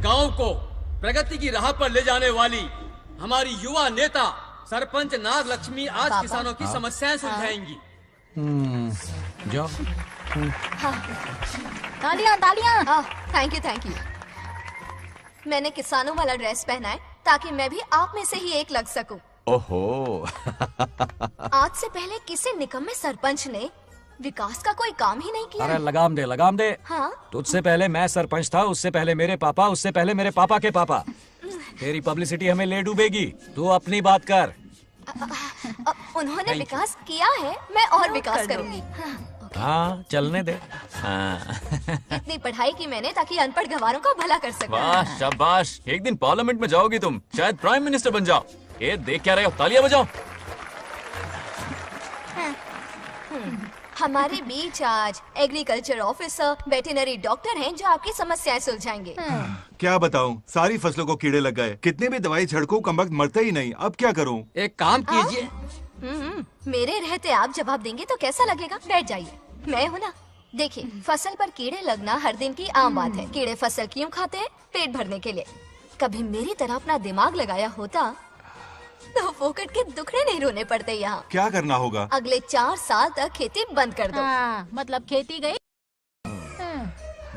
गांव को प्रगति की राह पर ले जाने वाली हमारी युवा नेता सरपंच नाग लक्ष्मी आज किसानों की समस्याएं सुलझाएंगी। जाओ। तालियां तालियां। Thank you. मैंने किसानों वाला ड्रेस पहना है ताकि मैं भी आप में से ही एक लग सकूं। ओहो। आज से पहले किसी निकम्मे सरपंच ने विकास का कोई काम ही नहीं किया। अरे लगाम दे। हाँ? तुझसे पहले मैं सरपंच था, उससे पहले मेरे पापा, उससे पहले मेरे पापा के पापा। तेरी पब्लिसिटी हमें ले डूबेगी, तू अपनी बात कर। उन्होंने विकास किया है, मैं और विकास करूंगी। हाँ, चलने दे। इतनी पढ़ाई की मैंने ताकि अनपढ़ गंवारों का भला कर सकूं। वाह शाबाश, एक दिन पार्लियामेंट में जाओगी तुम, शायद प्राइम मिनिस्टर बन जाओ। ये देख क्या रहे हो, तालियां बजाओ। हमारे बीच आज एग्रीकल्चर ऑफिसर, वेटरनरी डॉक्टर हैं जो आपकी समस्याएं सुलझाएंगे। क्या बताऊं, सारी फसलों को कीड़े लग गए। कितने भी दवाई छिड़को, कम वक्त मरते ही नहीं। अब क्या करूं? एक काम कीजिए। मेरे रहते आप जवाब देंगे तो कैसा लगेगा? बैठ जाइए, मैं हूँ ना। देखिए, फसल पर कीड़े लगना हर दिन की आम बात है। कीड़े फसल क्यों खाते हैं? पेट भरने के लिए। कभी मेरी तरह अपना दिमाग लगाया होता तो फोकट के दुखड़े नहीं रोने पड़ते यहाँ। क्या करना होगा? अगले 4 साल तक खेती बंद कर दो। मतलब खेती गई।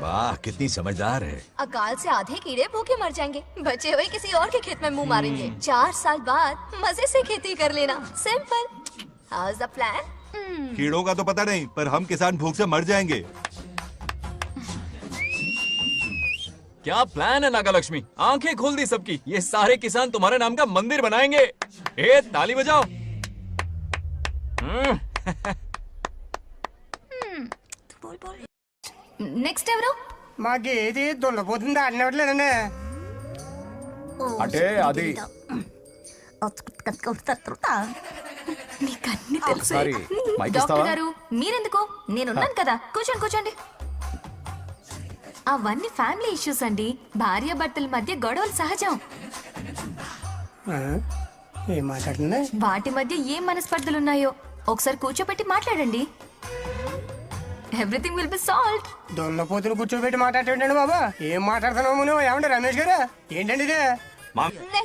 वाह, कितनी समझदार है। अकाल से आधे कीड़े भूखे मर जाएंगे, बचे हुए किसी और के खेत में मुंह मारेंगे। 4 साल बाद मजे से खेती कर लेना। Simple. How is the plan? कीड़ों का तो पता नहीं, पर हम किसान भूख से मर जाएंगे। क्या प्लान है नागा लक्ष्मी? आंखें खोल दी सबकी। ये सारे किसान तुम्हारे नाम का मंदिर बनाएंगे। ताली बजाओ। నెక్స్ట్ ఎవరు? మాకు ఏది దున్నపోతుంది ఆడినట్లేదండి. అంటే అది నీకన్ని తెలుసు డాక్టర్ గారు మీరెందుకు నేనున్నాను కదా, కూర్చోండి కూర్చోండి. అవన్నీ ఫ్యామిలీ ఇష్యూస్ అండి. భార్య భర్తల మధ్య గొడవలు సహజం. ఏం మాట్లాడుతుంది? వాటి మధ్య ఏం మనస్పర్ధలున్నాయో ఒకసారి కూర్చోబెట్టి మాట్లాడండి. Everything will be solved. దొన్నపోతులు కూర్చోబెట్టి మాట్లాడేటండి బాబా. ఏం మాట్లాడుతున్నావు నువ్వు? ఏమండి రమేష్ గారు, ఏంటండి ఇదే?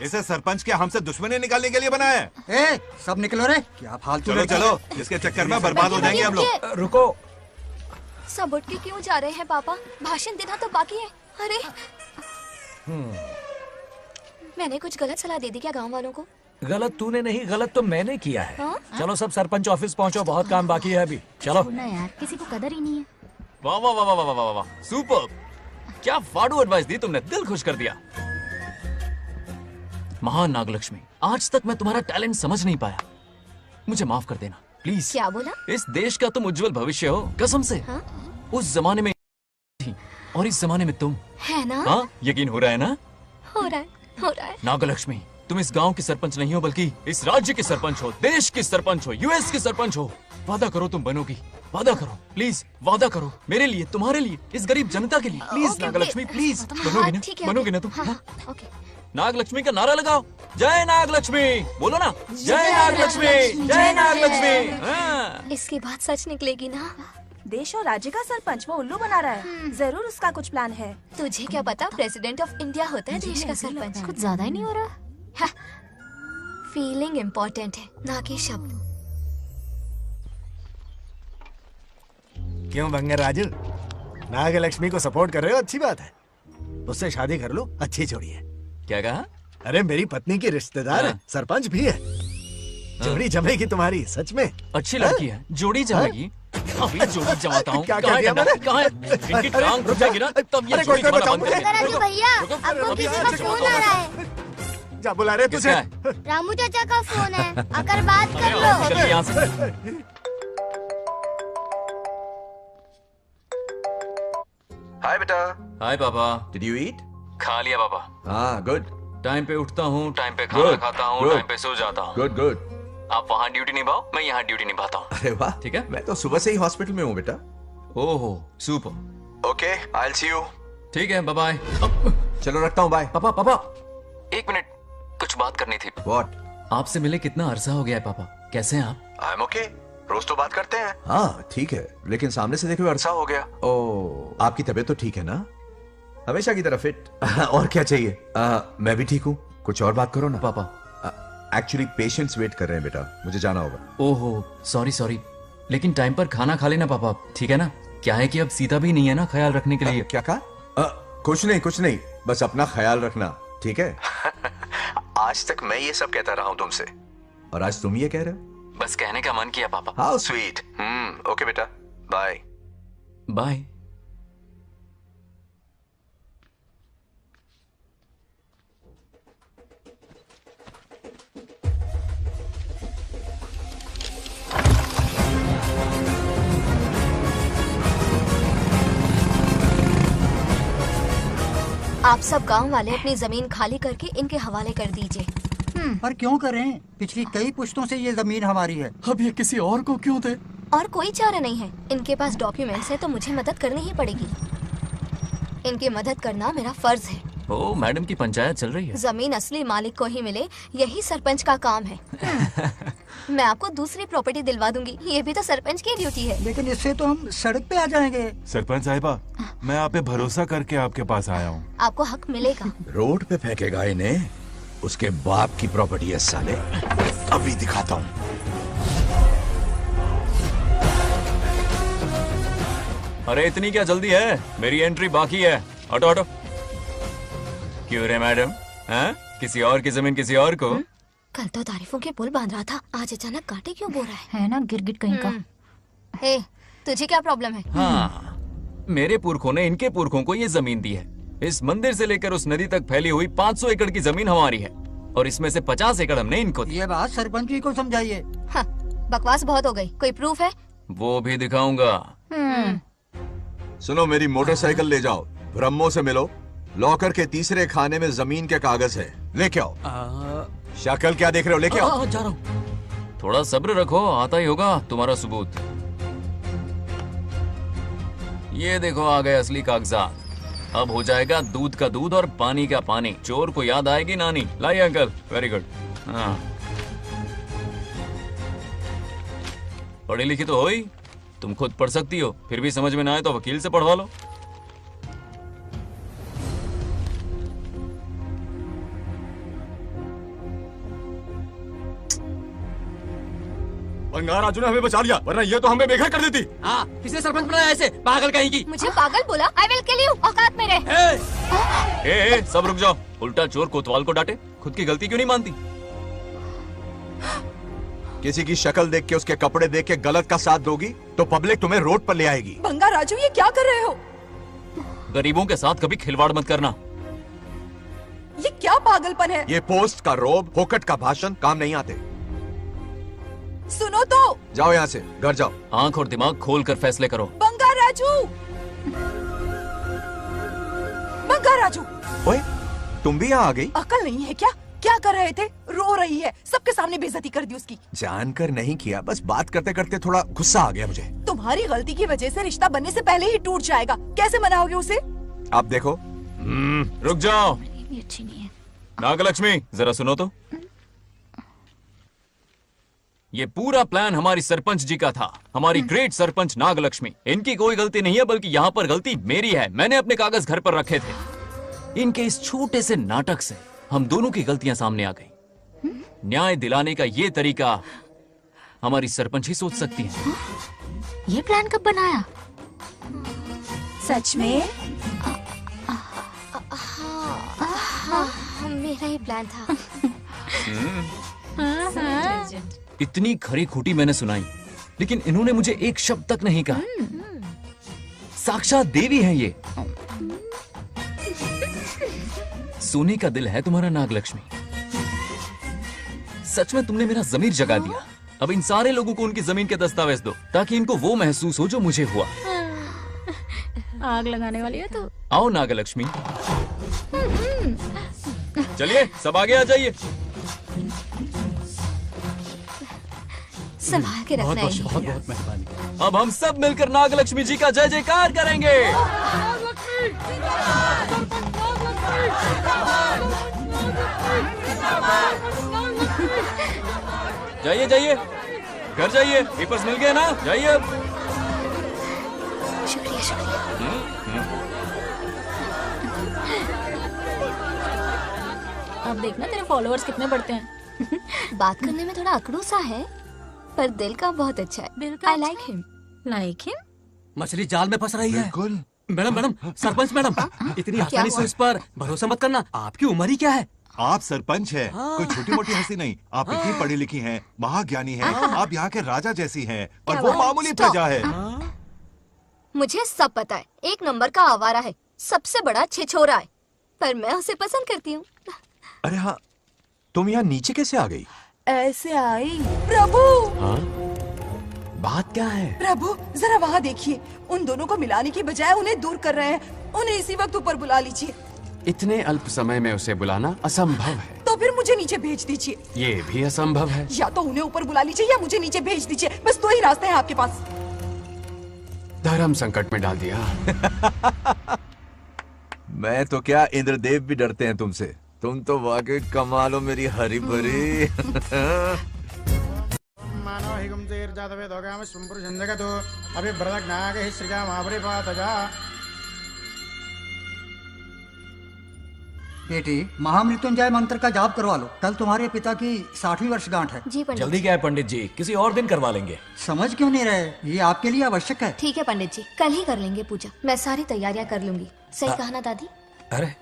इसे सरपंच के हमसे दुश्मनी निकालने के लिए बनाया है। सब निकलो रे, क्या फालतू। चलो चलो, इसके चक्कर में बर्बाद हो जाएंगे हम लोग। रुको, सब उठ के क्यों जा रहे हैं पापा? भाषण देना तो बाकी है। अरे मैंने कुछ गलत सलाह दे दी क्या गांव वालों को? गलत तूने नहीं, गलत तो मैंने किया है। हाँ? चलो सब सरपंच ऑफिस पहुंचो, बहुत काम बाकी है अभी। चलो ना यार, किसी को कदर ही नहीं है। वाह वाह वाह वाह वाह वाह, सुपर! क्या फाड़ू एडवाइस दी तुमने, दिल खुश कर दिया। महान नागलक्ष्मी, आज तक मैं तुम्हारा टैलेंट समझ नहीं पाया, मुझे माफ कर देना प्लीज। क्या बोला? इस देश का तुम उज्जवल भविष्य हो, कसम से। हाँ? उस जमाने में थी और इस जमाने में तुम, है ना? हाँ यकीन हो रहा है ना? हो रहा है। नागलक्ष्मी, तुम इस गांव की सरपंच नहीं हो बल्कि इस राज्य की सरपंच हो, देश की सरपंच हो, यूएस की सरपंच हो। वादा करो तुम बनोगी, वादा करो प्लीज, वादा करो मेरे लिए, तुम्हारे लिए, इस गरीब जनता के लिए, प्लीज नागलक्ष्मी प्लीज। बनोगी ना? बनोगी ना तुम? ओके। नागलक्ष्मी का नारा लगाओ, जय नागलक्ष्मी बोलो ना, जय नागलक्ष्मी, जय नागलक्ष्मी। हाँ। इसकी बात सच निकलेगी ना? देश और राज्य का सरपंच वो उल्लू बना रहा है, जरूर उसका कुछ प्लान है। तुझे क्या पता, प्रेसिडेंट ऑफ इंडिया होता है देश का सरपंच। कुछ ज्यादा ही नहीं हो रहा? फीलिंग इम्पोर्टेंट है, ना कि शब्द। क्यों बंगर राजू, नागलक्ष्मी को सपोर्ट कर रहे हो? अच्छी बात है, उससे शादी कर लो, अच्छी जोड़ी है। क्या कहा? अरे मेरी पत्नी की रिश्तेदार है, सरपंच भी है, जोड़ी जमेगी तुम्हारी, सच में। अच्छी लड़की है, जोड़ी जमेगी। अभी जोड़ी जमाता हूँ। क्या कह दिया मैंने? कहाँ है? इनकी टांग रुक जाएगी ना, तब ये जोड़ी जमाना बंद कर देंगे। भैया, आपको किसी का फोन आ रहा है। जा बुला रहे तुझे। रामू चाचा का फोन है, आकर बात कर लो। चल यहाँ से। हाय बेटा। हाय पापा। Did you eat? खा लिया पापा। हाँ गुड। टाइम पे उठता हूँ, टाइम पे खाना खाता हूँ, टाइम पे सो जाता हूँ। Good good. आप वहाँ ड्यूटी निभाओ, मैं यहाँ ड्यूटी निभाता हूँ। अरे वाह, ठीक है। मैं तो सुबह से ही हॉस्पिटल में हूँ बेटा। ओहो super. Okay, I will see you. ठीक है, बाय बाय। चलो रखता हूँ, बाय। पापा पापा, एक मिनट, कुछ बात करनी थी। व्हाट? आपसे मिले कितना अरसा हो गया है पापा, कैसे हैं आप? आई एम ओके, रोज तो बात करते हैं। हाँ ठीक है, लेकिन सामने से देखे हुए अरसा हो गया। ओ, आपकी तबीयत तो ठीक है ना? हमेशा की तरह फिट। और क्या चाहिए? मैं भी ठीक हूँ, कुछ और बात करो ना। पापा एक्चुअली पेशेंट्स वेट कर रहे हैं बेटा, मुझे जाना होगा। ओहो सॉरी सॉरी, लेकिन टाइम पर खाना खा लेना पापा, ठीक है ना? क्या है कि अब सीता भी नहीं है ना ख्याल रखने के लिए। क्या कहा? कुछ नहीं, बस अपना ख्याल रखना, ठीक है? आज तक मैं ये सब कहता रहा हूँ तुमसे, और आज तुम ये कह रहे हो। बस कहने का मन किया पापा। How sweet. ओके बेटा, बाय बाय। आप सब गांव वाले अपनी जमीन खाली करके इनके हवाले कर दीजिए। पर क्यों करें? पिछली कई पुश्तों से ये जमीन हमारी है। अब ये किसी और को क्यों दे? और कोई चारा नहीं है, इनके पास डॉक्यूमेंट्स है तो मुझे मदद करनी ही पड़ेगी। इनकी मदद करना मेरा फर्ज है। ओ मैडम की पंचायत चल रही है। जमीन असली मालिक को ही मिले, यही सरपंच का काम है। मैं आपको दूसरी प्रॉपर्टी दिलवा दूंगी, ये भी तो सरपंच की ड्यूटी है। लेकिन इससे तो हम सड़क पे आ जाएंगे। सरपंच साहिबा, मैं आप पे भरोसा करके आपके पास आया हूँ। आपको हक मिलेगा। रोड पे फेंकेगा इन्हें, उसके बाप की प्रॉपर्टी है साले, अभी दिखाता हूँ। अरे इतनी क्या जल्दी है, मेरी एंट्री बाकी है। हटो हटो। क्यों रे मैडम, हैं? किसी और की जमीन किसी और को? कल तो तारीफों के पुल बांध रहा था, आज अचानक कांटे क्यों बो रहा है ना गिरगिट कहीं का। हे, तुझे क्या प्रॉब्लम है? हाँ, मेरे पुरखों ने इनके पुरखों को ये जमीन दी है। इस मंदिर से लेकर उस नदी तक फैली हुई 500 एकड़ की जमीन हमारी है, और इसमें से 50 एकड़ हमने इनको दी। ये बात सरपंच जी को समझाइए। हाँ, बकवास बहुत हो गई, कोई प्रूफ है? वो भी दिखाऊंगा। सुनो, मेरी मोटरसाइकिल ले जाओ, ब्रह्मो से मिलो, लॉकर के तीसरे खाने में जमीन के कागज है, लेके आओ। शक्ल क्या देख रहे हो, लेके आओ। जा रहा हूँ। थोड़ा सब्र रखो, आता ही होगा तुम्हारा सबूत। ये देखो आ गए असली कागजात। अब हो जाएगा दूध का दूध और पानी का पानी। चोर को याद आएगी नानी। लाइए अंकल, वेरी गुड। हाँ, पढ़ी लिखी तो हो ही, तुम खुद पढ़ सकती हो, फिर भी समझ में ना आए तो वकील से पढ़वा लो। बंगार राजू ने हमें बचा लिया, वरना ये तो हमें बेघर कर देती। हाँ, किसने सरपंच बनाया ऐसे पागल कहीं की? मुझे पागल बोला? आई विल किल यू, औकात में रह। ए, सब रुक जाओ। उल्टा चोर कोतवाल को डांटे, खुद की गलती क्यों नहीं मानती? किसी की शक्ल देख के, उसके कपड़े देख के गलत का साथ दोगी तो पब्लिक तुम्हें रोड पर ले आएगी। बंगा राजू, ये क्या कर रहे हो? गरीबों के साथ कभी खिलवाड़ मत करना। ये क्या पागलपन है? ये पोस्ट का रोब, फोकट का भाषण काम नहीं आते। सुनो तो। जाओ यहाँ से, घर जाओ। आंख और दिमाग खोल कर फैसले करो। बंगा राजू, बंगा राजू। ओए, तुम भी यहाँ आ गई? अकल नहीं है क्या? क्या कर रहे थे? रो रही है, सबके सामने बेइज्जती कर दी उसकी। जानकर नहीं किया, बस बात करते करते थोड़ा गुस्सा आ गया मुझे। तुम्हारी गलती की वजह से रिश्ता बनने से पहले ही टूट जाएगा। कैसे मनाओगे उसे? आप देखो। रुक जाओ। भी अच्छी नहीं है। नागलक्ष्मी, जरा सुनो तो। ये पूरा प्लान हमारी सरपंच जी का था, हमारी ग्रेट सरपंच नागलक्ष्मी। इनकी कोई गलती नहीं है, बल्कि यहाँ पर गलती मेरी है। मैंने अपने कागज घर पर रखे थे। इनके इस छोटे से नाटक से हम दोनों की गलतियां सामने आ गई। न्याय दिलाने का ये तरीका हमारी सरपंच ही सोच सकती है। ये प्लान कब बनाया? सच में? हाँ, मेरा ही प्लान था। इतनी खरी खोटी मैंने सुनाई, लेकिन इन्होंने मुझे एक शब्द तक नहीं कहा। साक्षात देवी है ये। सोने का दिल है तुम्हारा नागलक्ष्मी। सच में तुमने मेरा ज़मीर जगा दिया। अब इन सारे लोगों को उनकी जमीन के दस्तावेज दो, ताकि इनको वो महसूस हो जो मुझे हुआ। आग लगाने वाली है तो। आओ नागलक्ष्मी, चलिए सब आगे आ जाइए। संभाल के रखना है। बहुत बहुत मेहरबानी। अब हम सब मिलकर नागलक्ष्मी जी का जय जयकार करेंगे। जाइए जाइए, घर जाइए। पेपर्स मिल गए ना? जाइए अब। शुक्रिया शुक्रिया। अब देखना तेरे फॉलोअर्स कितने बढ़ते हैं। बात करने में थोड़ा अकड़ू सा है, पर दिल का बहुत अच्छा है। I like him. Like him? मछली जाल में फंस रही है। बिल्कुल। मैडम मैडम, सरपंच मैडम, इतनी आसानी से उस पर भरोसा मत करना। आपकी उम्र ही क्या है? आप सरपंच हैं, कोई छोटी मोटी हंसी नहीं। आप इतनी पढ़ी लिखी हैं, महाज्ञानी हैं, आप यहाँ के राजा जैसी हैं, और वो मामूली प्रजा है। मुझे सब पता है, एक नंबर का आवारा है, सबसे बड़ा छिछोरा है, पर मैं उसे पसंद करती हूँ। अरे हाँ, तुम यहाँ नीचे कैसे आ गई? ऐसे आई। प्रभु, हाँ? बात क्या है? प्रभु जरा वहाँ देखिए, उन दोनों को मिलाने की बजाय उन्हें दूर कर रहे हैं। उन्हें इसी वक्त ऊपर बुला लीजिए। इतने अल्प समय में उसे बुलाना असंभव है। तो फिर मुझे नीचे भेज दीजिए। ये भी असंभव है। या तो उन्हें ऊपर बुला लीजिए या मुझे नीचे भेज दीजिए। बस दो ही रास्ते हैं आपके पास। धर्म संकट में डाल दिया। मैं तो क्या, इंद्रदेव भी डरते हैं तुमसे। तुम तो वाकई कमाल हो मेरी हरी भरी। मानव हिगम तेर जातवे दोगाम संपुर जंजगतो अभी ब्रदक नागे श्रीगा महाबरी पातजा। बेटी, महामृत्युंजय मंत्र का जाप करवा लो। कल तुम्हारे पिता की 60वीं वर्षगांठ है। जी पंडित। जल्दी क्या है पंडित जी, किसी और दिन करवा लेंगे। समझ क्यों नहीं रहे? ये आपके लिए आवश्यक है। ठीक है पंडित जी, कल ही कर लेंगे पूजा। मैं सारी तैयारियां कर लूंगी। सही कहा ना दादी? अरे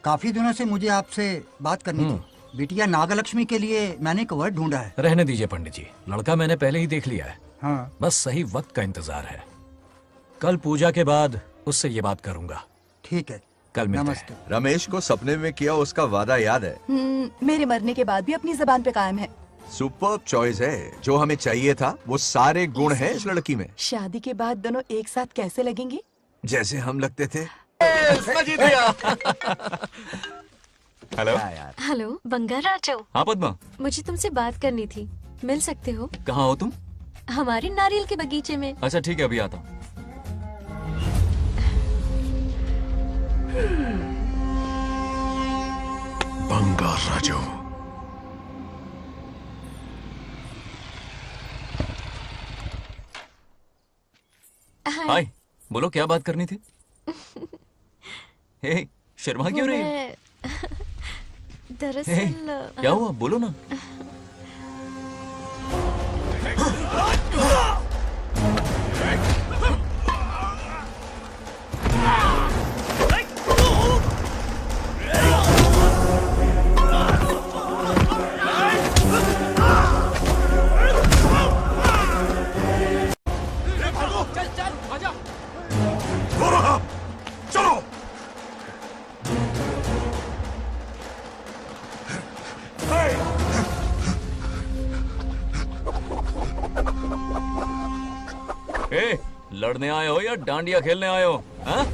काफी दिनों से मुझे आपसे बात करनी थी। बिटिया नागलक्ष्मी के लिए मैंने एक वर्ड ढूंढा है। रहने दीजिए पंडित जी, लड़का मैंने पहले ही देख लिया है। हाँ। बस सही वक्त का इंतजार है। कल पूजा के बाद उससे ये बात करूंगा। ठीक है, कल मिलते नमस्ते। रमेश को सपने में किया उसका वादा याद है? मेरे मरने के बाद भी अपनी जबान पे कायम है। सुपर्ब चॉइस है। जो हमें चाहिए था वो सारे गुण हैं इस लड़की में। शादी के बाद दोनों एक साथ कैसे लगेंगे? जैसे हम लगते थे। हेलो। हेलो बंगार राजू। हाँ पद्मा, मुझे तुमसे बात करनी थी। मिल सकते हो। कहाँ हो तुम? हमारे नारियल के बगीचे में। अच्छा ठीक है, अभी आता हूँ। बंगार राजू। हाय, बोलो क्या बात करनी थी? हे, शर्मा क्यों रही है? दरअसल क्या हुआ, बोलो ना। लड़ने आए हो या डांडिया खेलने आए हो? हाँ?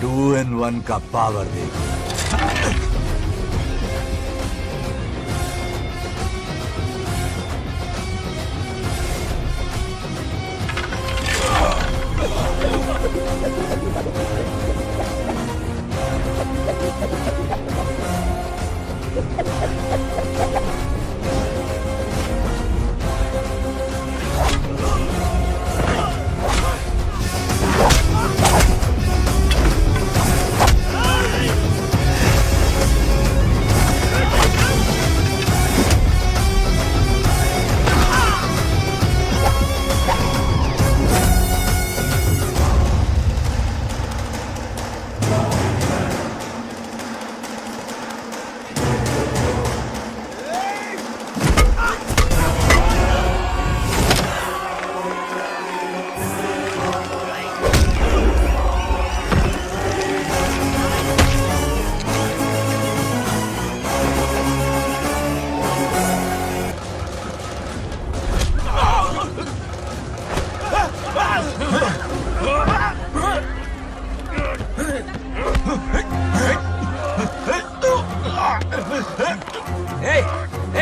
टू इन वन का पावर देखो।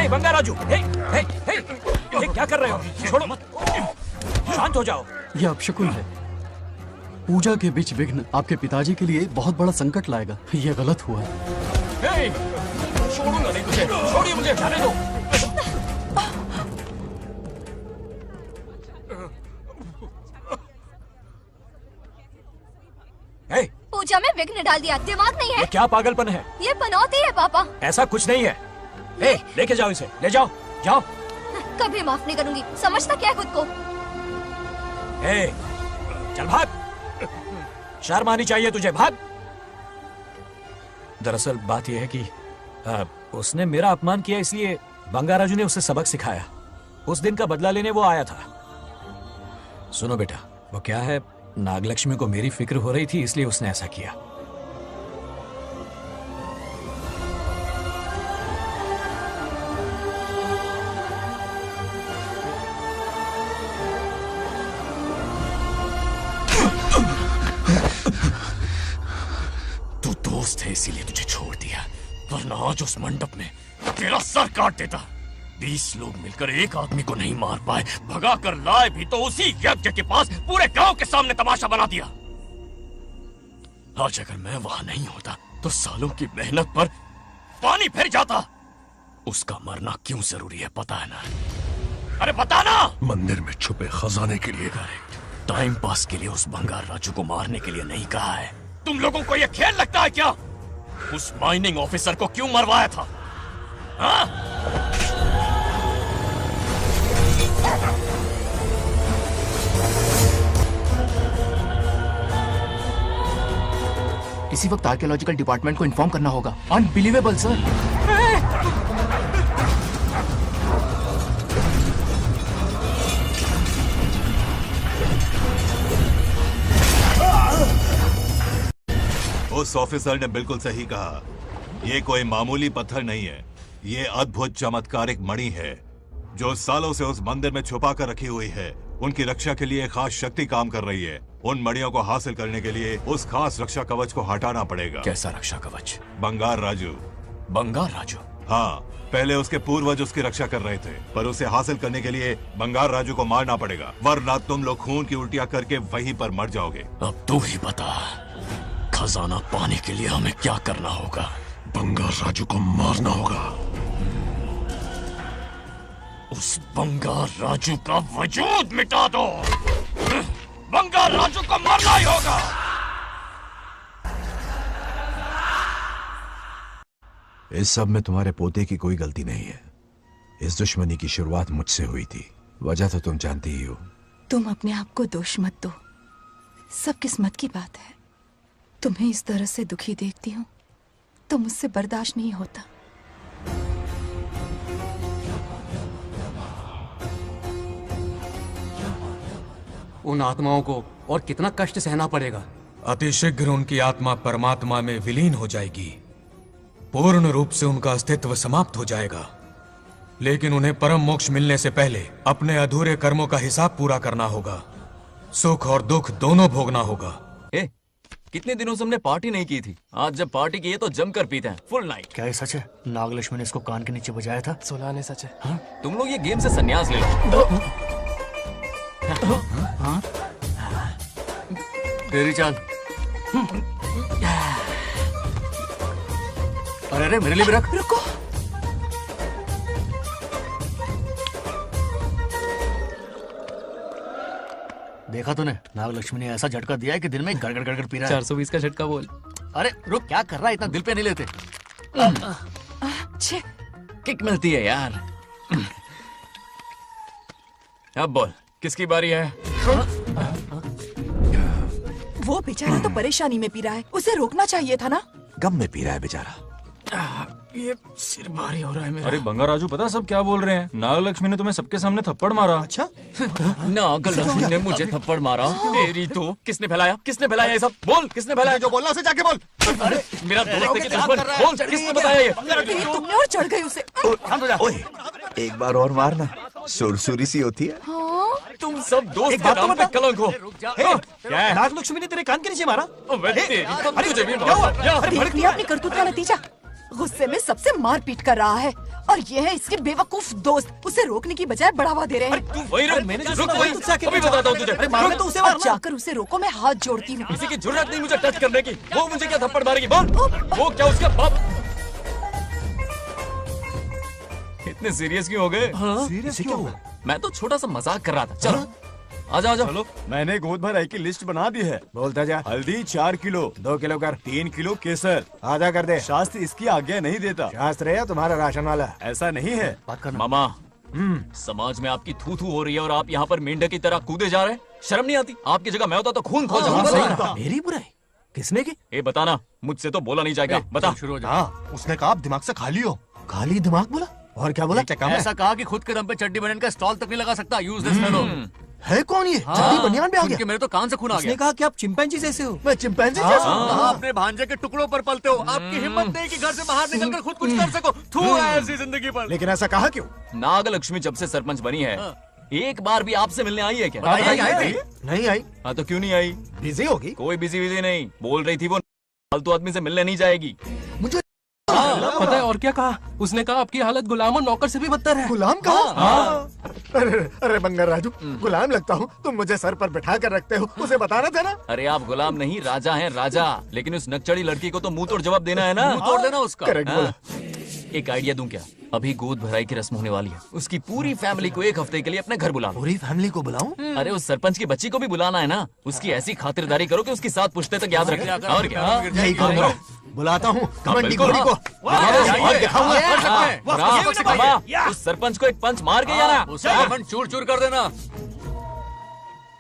बंगा राजू, ये क्या कर रहे हो? छोड़ो मत, शांत हो जाओ। ये अपशकुन है। पूजा के बीच विघ्न आपके पिताजी के लिए बहुत बड़ा संकट लाएगा। ये गलत हुआ। छोड़ूंगा नहीं तुझे, छोड़िए मुझे, जाने दो। पूजा में विघ्न डाल दिया, दिमाग नहीं है? ये क्या पागलपन है? ये बनौती है पापा। ऐसा कुछ नहीं है। लेके जाओ इसे, ले जाओ, जाओ। कभी माफ नहीं करूंगी, समझता क्या है खुद को? चल भाग, शर्म आनी चाहिए तुझे, भाग। दरअसल बात यह है कि उसने मेरा अपमान किया, इसलिए बंगाराजू ने उसे सबक सिखाया। उस दिन का बदला लेने वो आया था। सुनो बेटा, वो क्या है, नागलक्ष्मी को मेरी फिक्र हो रही थी, इसलिए उसने ऐसा किया। तू दोस्त है इसीलिए तुझे छोड़ दिया, वरना आज उस मंडप में तेरा सर काट देता। 20 लोग मिलकर एक आदमी को नहीं मार पाए, भगा कर लाए भी तो उसी यज्ञ के पास पूरे गांव के सामने तमाशा बना दिया। आज अगर मैं वहां नहीं होता तो सालों की मेहनत पर पानी फिर जाता। उसका मरना क्यों जरूरी है पता है ना? अरे बता ना। मंदिर में छुपे खजाने के लिए। टाइम पास के लिए उस बंगार राजू को मारने के लिए नहीं कहा है। तुम लोगों को यह खेल लगता है क्या? उस माइनिंग ऑफिसर को क्यों मरवाया था? हाँ? इसी वक्त आर्कियोलॉजिकल डिपार्टमेंट को इन्फॉर्म करना होगा। Unbelievable sir. उस ऑफिसर ने बिल्कुल सही कहा। ये कोई मामूली पत्थर नहीं है, ये अद्भुत चमत्कारिक मणि है जो सालों से उस मंदिर में छुपा कर रखी हुई है। उनकी रक्षा के लिए एक खास शक्ति काम कर रही है। उन मणियों को हासिल करने के लिए उस खास रक्षा कवच को हटाना पड़ेगा। कैसा रक्षा कवच? बंगार राजू। बंगार राजू? हाँ, पहले उसके पूर्वज उसकी रक्षा कर रहे थे, पर उसे हासिल करने के लिए बंगार राजू को मारना पड़ेगा, वरना तुम लोग खून की उल्टियां करके वहीं पर मर जाओगे। अब तू ही बता, खजाना पाने के लिए हमें क्या करना होगा? बंगार राजू को मारना होगा। उस बंगार राजू का वजूद मिटा दो। बंगार राजू को मारना ही होगा। इस सब में तुम्हारे पोते की कोई गलती नहीं है। इस दुश्मनी की शुरुआत मुझसे हुई थी, वजह तो तुम जानती ही हो। तुम अपने आप को दोष मत दो, सब किस्मत की बात है। तुम्हें इस तरह से दुखी देखती हूँ तो मुझसे बर्दाश्त नहीं होता। उन आत्माओं को और कितना कष्ट सहना पड़ेगा। अतिशीघ्र उनकी आत्मा परमात्मा में विलीन हो जाएगी, पूर्ण रूप से उनका अस्तित्व समाप्त हो जाएगा। लेकिन उन्हें परम मोक्ष मिलने से पहले अपने अधूरे कर्मों का हिसाब पूरा करना होगा। सुख और दुख दोनों भोगना होगा। कितने दिनों से हमने पार्टी नहीं की थी, आज जब पार्टी की है तो जमकर पीते हैं, फुल नाइट। क्या ये सच है? नागलक्ष्मी ने इसको कान के नीचे बजाया था। सुलह ने सच है। हाँ? तुम लोग ये गेम से संन्यास ले लो। हाँ? तेरी चाल। अरे अरे मेरे लिए भी रख। रुको, देखा तूने? नागलक्ष्मी ने ऐसा झटका दिया है कि दिन में गड़गड़ गड़गड़ पी रहा है। 420 का झटका बोल। अरे रुक, क्या कर रहा है? इतना दिल पे नहीं लेते। किक मिलती है यार। अब बोल, किसकी बारी है? वो बेचारा तो परेशानी में पी रहा है, उसे रोकना चाहिए था ना। गम में पी रहा है बेचारा। ये सिर भारी हो रहा है मेरा। अरे बंगार राजू, पता सब क्या बोल रहे हैं? नागलक्ष्मी ने तुम्हें सबके सामने थप्पड़ मारा। अच्छा? नागलक्ष्मी ने मुझे थप्पड़ मारा? तेरी तो किसने फैलाया? किसने फैलाया ये सब? बोल, किसने फैलाया? जो बोलना उसे जाके बोल। अरे मेरा दोस्त के दुश्मन, बोल किसने बताया ये? तुमने और चढ़ गई उसे। ओए, एक बार और मारना, सुरसुरी सी होती है। तुम सब दोस्त के नाम पे कलंक हो। क्या है? नागलक्ष्मी ने तेरे कान के नीचे मारा? तुझे भी मारा। देख लिया अपनी करतूत का नतीजा। गुस्से में सबसे मार पीट कर रहा है और ये है इसके बेवकूफ दोस्त, उसे रोकने की बजाय बढ़ावा दे रहे हैं। वही अभी बताता हूँ तुझे। जाकर उसे रोको, मैं हाथ जोड़ती हूँ। किसी की जुर्रत नहीं मुझे टच करने की। वो मुझे क्या थप्पड़ मारेगी? बोल, वो क्या उसका बाप? इतने सीरियस क्यों हो गए? सीरियस क्यों हुआ? मैं तो छोटा सा मजाक कर रहा था। चलो आजा आजा। चलो, मैंने गोद भराई की लिस्ट बना दी है। बोलता जा। हल्दी 4 किलो, 2 किलो कर। 3 किलो केसर। आधा कर दे। शास्त्र इसकी आज्ञा नहीं देता। शास्त्र है या तुम्हारा राशन वाला? ऐसा नहीं है। मामा, समाज में आपकी थू थू हो रही है और आप यहाँ पर मेंढक की तरह कूदे जा रहे हैं। शर्म नहीं आती? आपकी जगह मैं होता तो खून खौल जाता। मेरी बुराई किसने की? ए बताना, मुझसे तो बोला नहीं जाएगा। बता। हाँ, उसने कहा आप दिमाग से खाली हो। खाली दिमाग बोला? और क्या बोला? ऐसा कहा कि खुद के दम पे चड्डी बनियान का स्टॉल तक नहीं लगा सकता। Useless fellow. है कौन ये? चड्डी बनियान पे आ गया? मेरे तो कान से खून आ गया। उसने कहा कि आप चिंपैंजी जैसे हो। मैं चिंपैंजी जैसा हूँ? हाँ, अपने भांजे के टुकड़ों पर पलते हो। आपकी हिम्मत नहीं कि घर से बाहर निकलकर खुद कुछ कर सको। थू है ऐसी जिंदगी पर। लेकिन ऐसा कहा क्यों? नागलक्ष्मी जब से सरपंच बनी है, एक बार भी आपसे मिलने आई है क्या? नहीं आई। हाँ तो क्यों नहीं आई? बिजी होगी। कोई बिजी नहीं, बोल रही थी वो फालतू आदमी से मिलने नहीं जाएगी। मुझे पता है और क्या कहा? उसने कहा आपकी हालत गुलाम और नौकर से भी बदतर है। गुलाम कहा? अरे बंगार राजू, गुलाम लगता हूँ? तुम मुझे सर पर बिठा कर रखते हो, उसे बताना था ना। अरे आप गुलाम नहीं, राजा हैं राजा। लेकिन उस नकचड़ी लड़की को तो मुंह तोड़ जवाब देना है ना। मुंह तोड़ देना उसका। करेक्ट बोला। एक आइडिया दूं क्या? अभी गोद भराई की रस्म होने वाली है, उसकी पूरी फैमिली को 1 हफ्ते के लिए अपने घर बुला। पूरी फैमिली को बुलाऊं? अरे उस सरपंच की बच्ची को भी बुलाना है ना। उसकी ऐसी खातिरदारी करो कि उसकी 7 पुश्ते तक याद रखे। और क्या? यही करूंगा। बुलाता हूँ कमंडी घोड़ी को। उस सरपंच को एक पंच मार के जाना, उसका चूर चूर कर देना।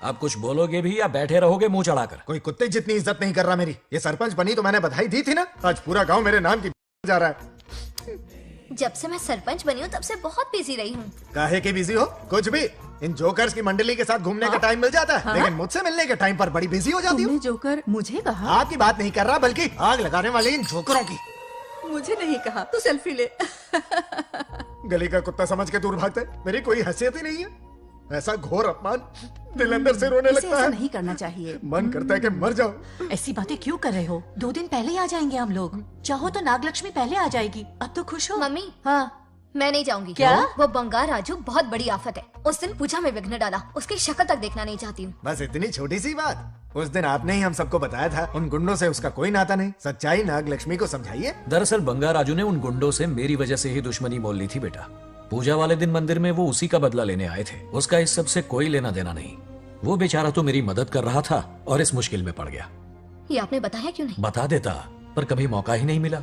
अब कुछ बोलोगे भी या बैठे रहोगे मुंह चढ़ाकर? कोई कुत्ते जितनी इज्जत नहीं कर रहा मेरी। ये सरपंच बनी तो मैंने बधाई दी थी ना। आज पूरा गांव मेरे नाम की जा रहा है। जब से मैं सरपंच बनी हूँ तब से बहुत बिजी रही हूँ। काहे के बिजी हो? कुछ भी। इन जोकर्स की मंडली के साथ घूमने का टाइम मिल जाता है, लेकिन मुझसे मिलने के टाइम पर बड़ी बिजी हो जाती हूँ। जोकर मुझे कहा? आपकी बात नहीं कर रहा, बल्कि आग लगाने वाले इन जोकरों की। मुझे नहीं कहा तो सेल्फी ले। गली का कुत्ता समझ के दूर भागते, मेरी कोई हैसियत ही नहीं है। ऐसा घोर अपमान, दिल अंदर से रोने इसे लगता ऐसा है। नहीं करना चाहिए। मन करता है कि मर जाओ। ऐसी बातें क्यों कर रहे हो? 2 दिन पहले ही आ जाएंगे हम लोग। चाहो तो नागलक्ष्मी पहले आ जाएगी। अब तो खुश हो? मम्मी, हाँ, मैं नहीं जाऊंगी। क्या? वो बंगार राजू बहुत बड़ी आफत है। उस दिन पूजा में विघ्न डाला, उसकी शक्ल तक देखना नहीं चाहती हूँ। बस इतनी छोटी सी बात। उस दिन आपने ही हम सबको बताया था उन गुंडों से उसका कोई नाता नहीं। सच्चाई नागलक्ष्मी को समझाइए। दरअसल बंगार राजू ने उन गुंडों से मेरी वजह से ही दुश्मनी मोल ली थी बेटा। पूजा वाले दिन मंदिर में वो उसी का बदला लेने आए थे। उसका इस सब से कोई लेना देना नहीं। वो बेचारा तो मेरी मदद कर रहा था और इस मुश्किल में पड़ गया। ये आपने बताया क्यों नहीं? बता देता, पर कभी मौका ही नहीं मिला।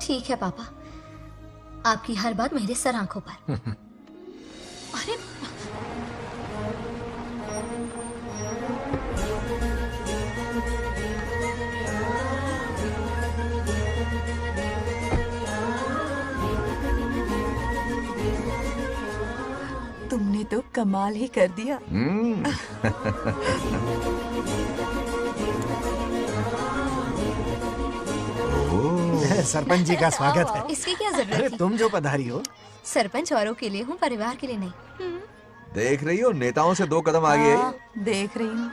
ठीक है पापा, आपकी हर बात मेरे सर आंखों पर। अरे तुमने तो कमाल ही कर दिया। सरपंच जी का स्वागत है। इसकी क्या जरूरत अरे थी? तुम जो पधारी हो। सरपंच औरों के लिए हूँ, परिवार के लिए नहीं। देख रही हो, नेताओं से 2 कदम आगे है। देख रही हूँ।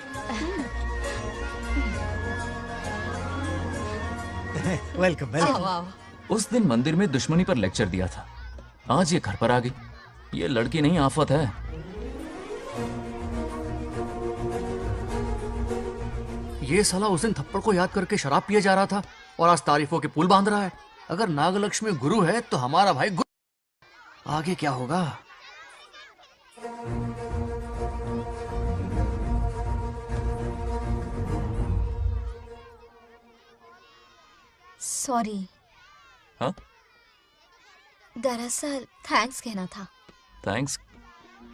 Welcome welcome. आओ। उस दिन मंदिर में दुश्मनी पर लेक्चर दिया था, आज ये घर पर आ गई। ये लड़की नहीं, आफत है। ये साला उस दिन थप्पड़ को याद करके शराब पिए जा रहा था और आज तारीफों के पुल बांध रहा है। अगर नागलक्ष्मी गुरु है तो हमारा भाई गुरु। आगे क्या होगा? सॉरी। हाँ? दरअसल थैंक्स कहना था। थैंक्स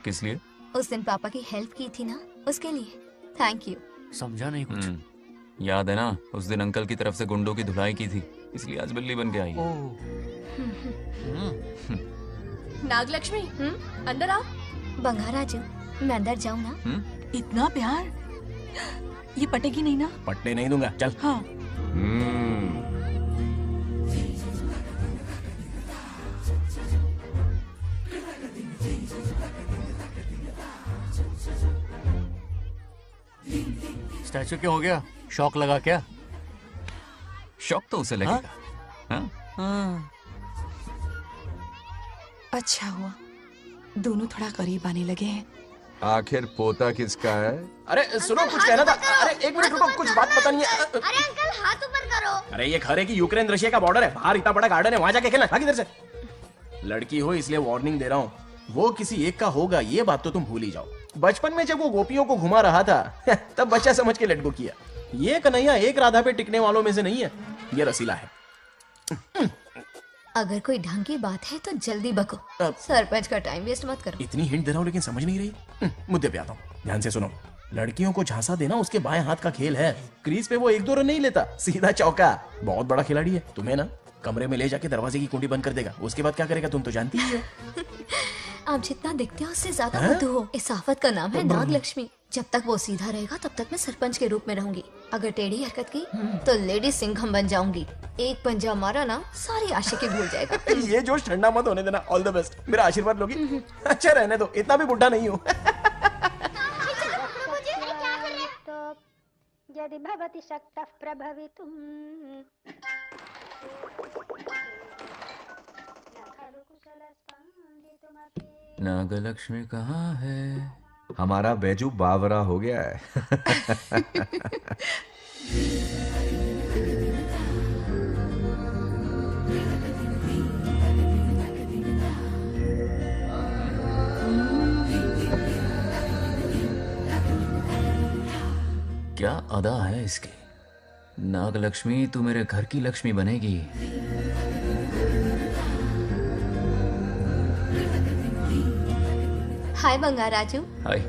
किस लिए? उस दिन पापा की हेल्प की थी ना, उसके लिए थैंक यू। समझा नहीं कुछ। याद है ना, उस दिन अंकल की तरफ से गुंडों की धुलाई की थी, इसलिए आज बिल्ली बन के आई है। नागलक्ष्मी, अंदर आओ। बंगार राजू, मैं अंदर जाऊँ ना? इतना प्यार, ये पटेगी नहीं ना? पटने नहीं दूंगा, चल। हाँ। स्टैचू क्यों हो गया? शौक लगा क्या? शौक तो उसे लगेगा। हाँ? हाँ। अच्छा हुआ, दोनों थोड़ा करीब आने लगे हैं। आखिर पोता किसका है? अरे सुनो, कुछ कहना था। अरे 1 मिनट रुको, कुछ बात बतानी है। अरे अंकल, हाथ ऊपर करो। अरे ये घर है कि यूक्रेन रशिया का बॉर्डर है? बाहर इतना बड़ा गार्डन है, वहां जाके खेलना। भाग इधर से। लड़की हो इसलिए वार्निंग दे रहा हूँ, वो किसी एक का होगा ये बात तो तुम भूल ही जाओ। बचपन में जब वो गोपियों को घुमा रहा था तब बच्चा समझ के लटको किया। ये कन्हैया एक राधा पे टिकने वालों में से नहीं है, ये रसीला है। अगर कोई ढंग की बात है तो जल्दी बको। सरपंच का टाइम वेस्ट मत करो। इतनी हिंट दे रहा हूँ लेकिन समझ नहीं रही। मुद्दे पे आता हूँ, ध्यान से सुनो। लड़कियों को झांसा देना उसके बाएं हाथ का खेल है। क्रीज पे वो 1-2 रन नहीं लेता, सीधा चौका। बहुत बड़ा खिलाड़ी है। तुम्हें ना कमरे में ले जाके दरवाजे की कुंडी बंद कर देगा, उसके बाद क्या करेगा तुम तो जानती ही हो। आप जितना दिखते हो उससे ज्यादा बुद्धू हो। इस आफत का नाम है नागलक्ष्मी। जब तक वो सीधा रहेगा तब तक मैं सरपंच के रूप में रहूंगी। अगर टेढ़ी हरकत की तो लेडी सिंघम बन जाऊंगी। एक पंजा मारा ना, सारी आशिकी भूल जाएगा। ये जोश ठंडा मत होने देना। All the best. मेरा आशीर्वाद लोगी? अच्छा रहने दो, इतना भी बुढ़ा नहीं हूँ। यदि भवति शक्तः प्रभवितुम्। नागलक्ष्मी कहाँ है? हमारा बैजू बावरा हो गया है। क्या अदा है इसकी। नागलक्ष्मी, तू मेरे घर की लक्ष्मी बनेगी। हाय बंगार राजू। हाय।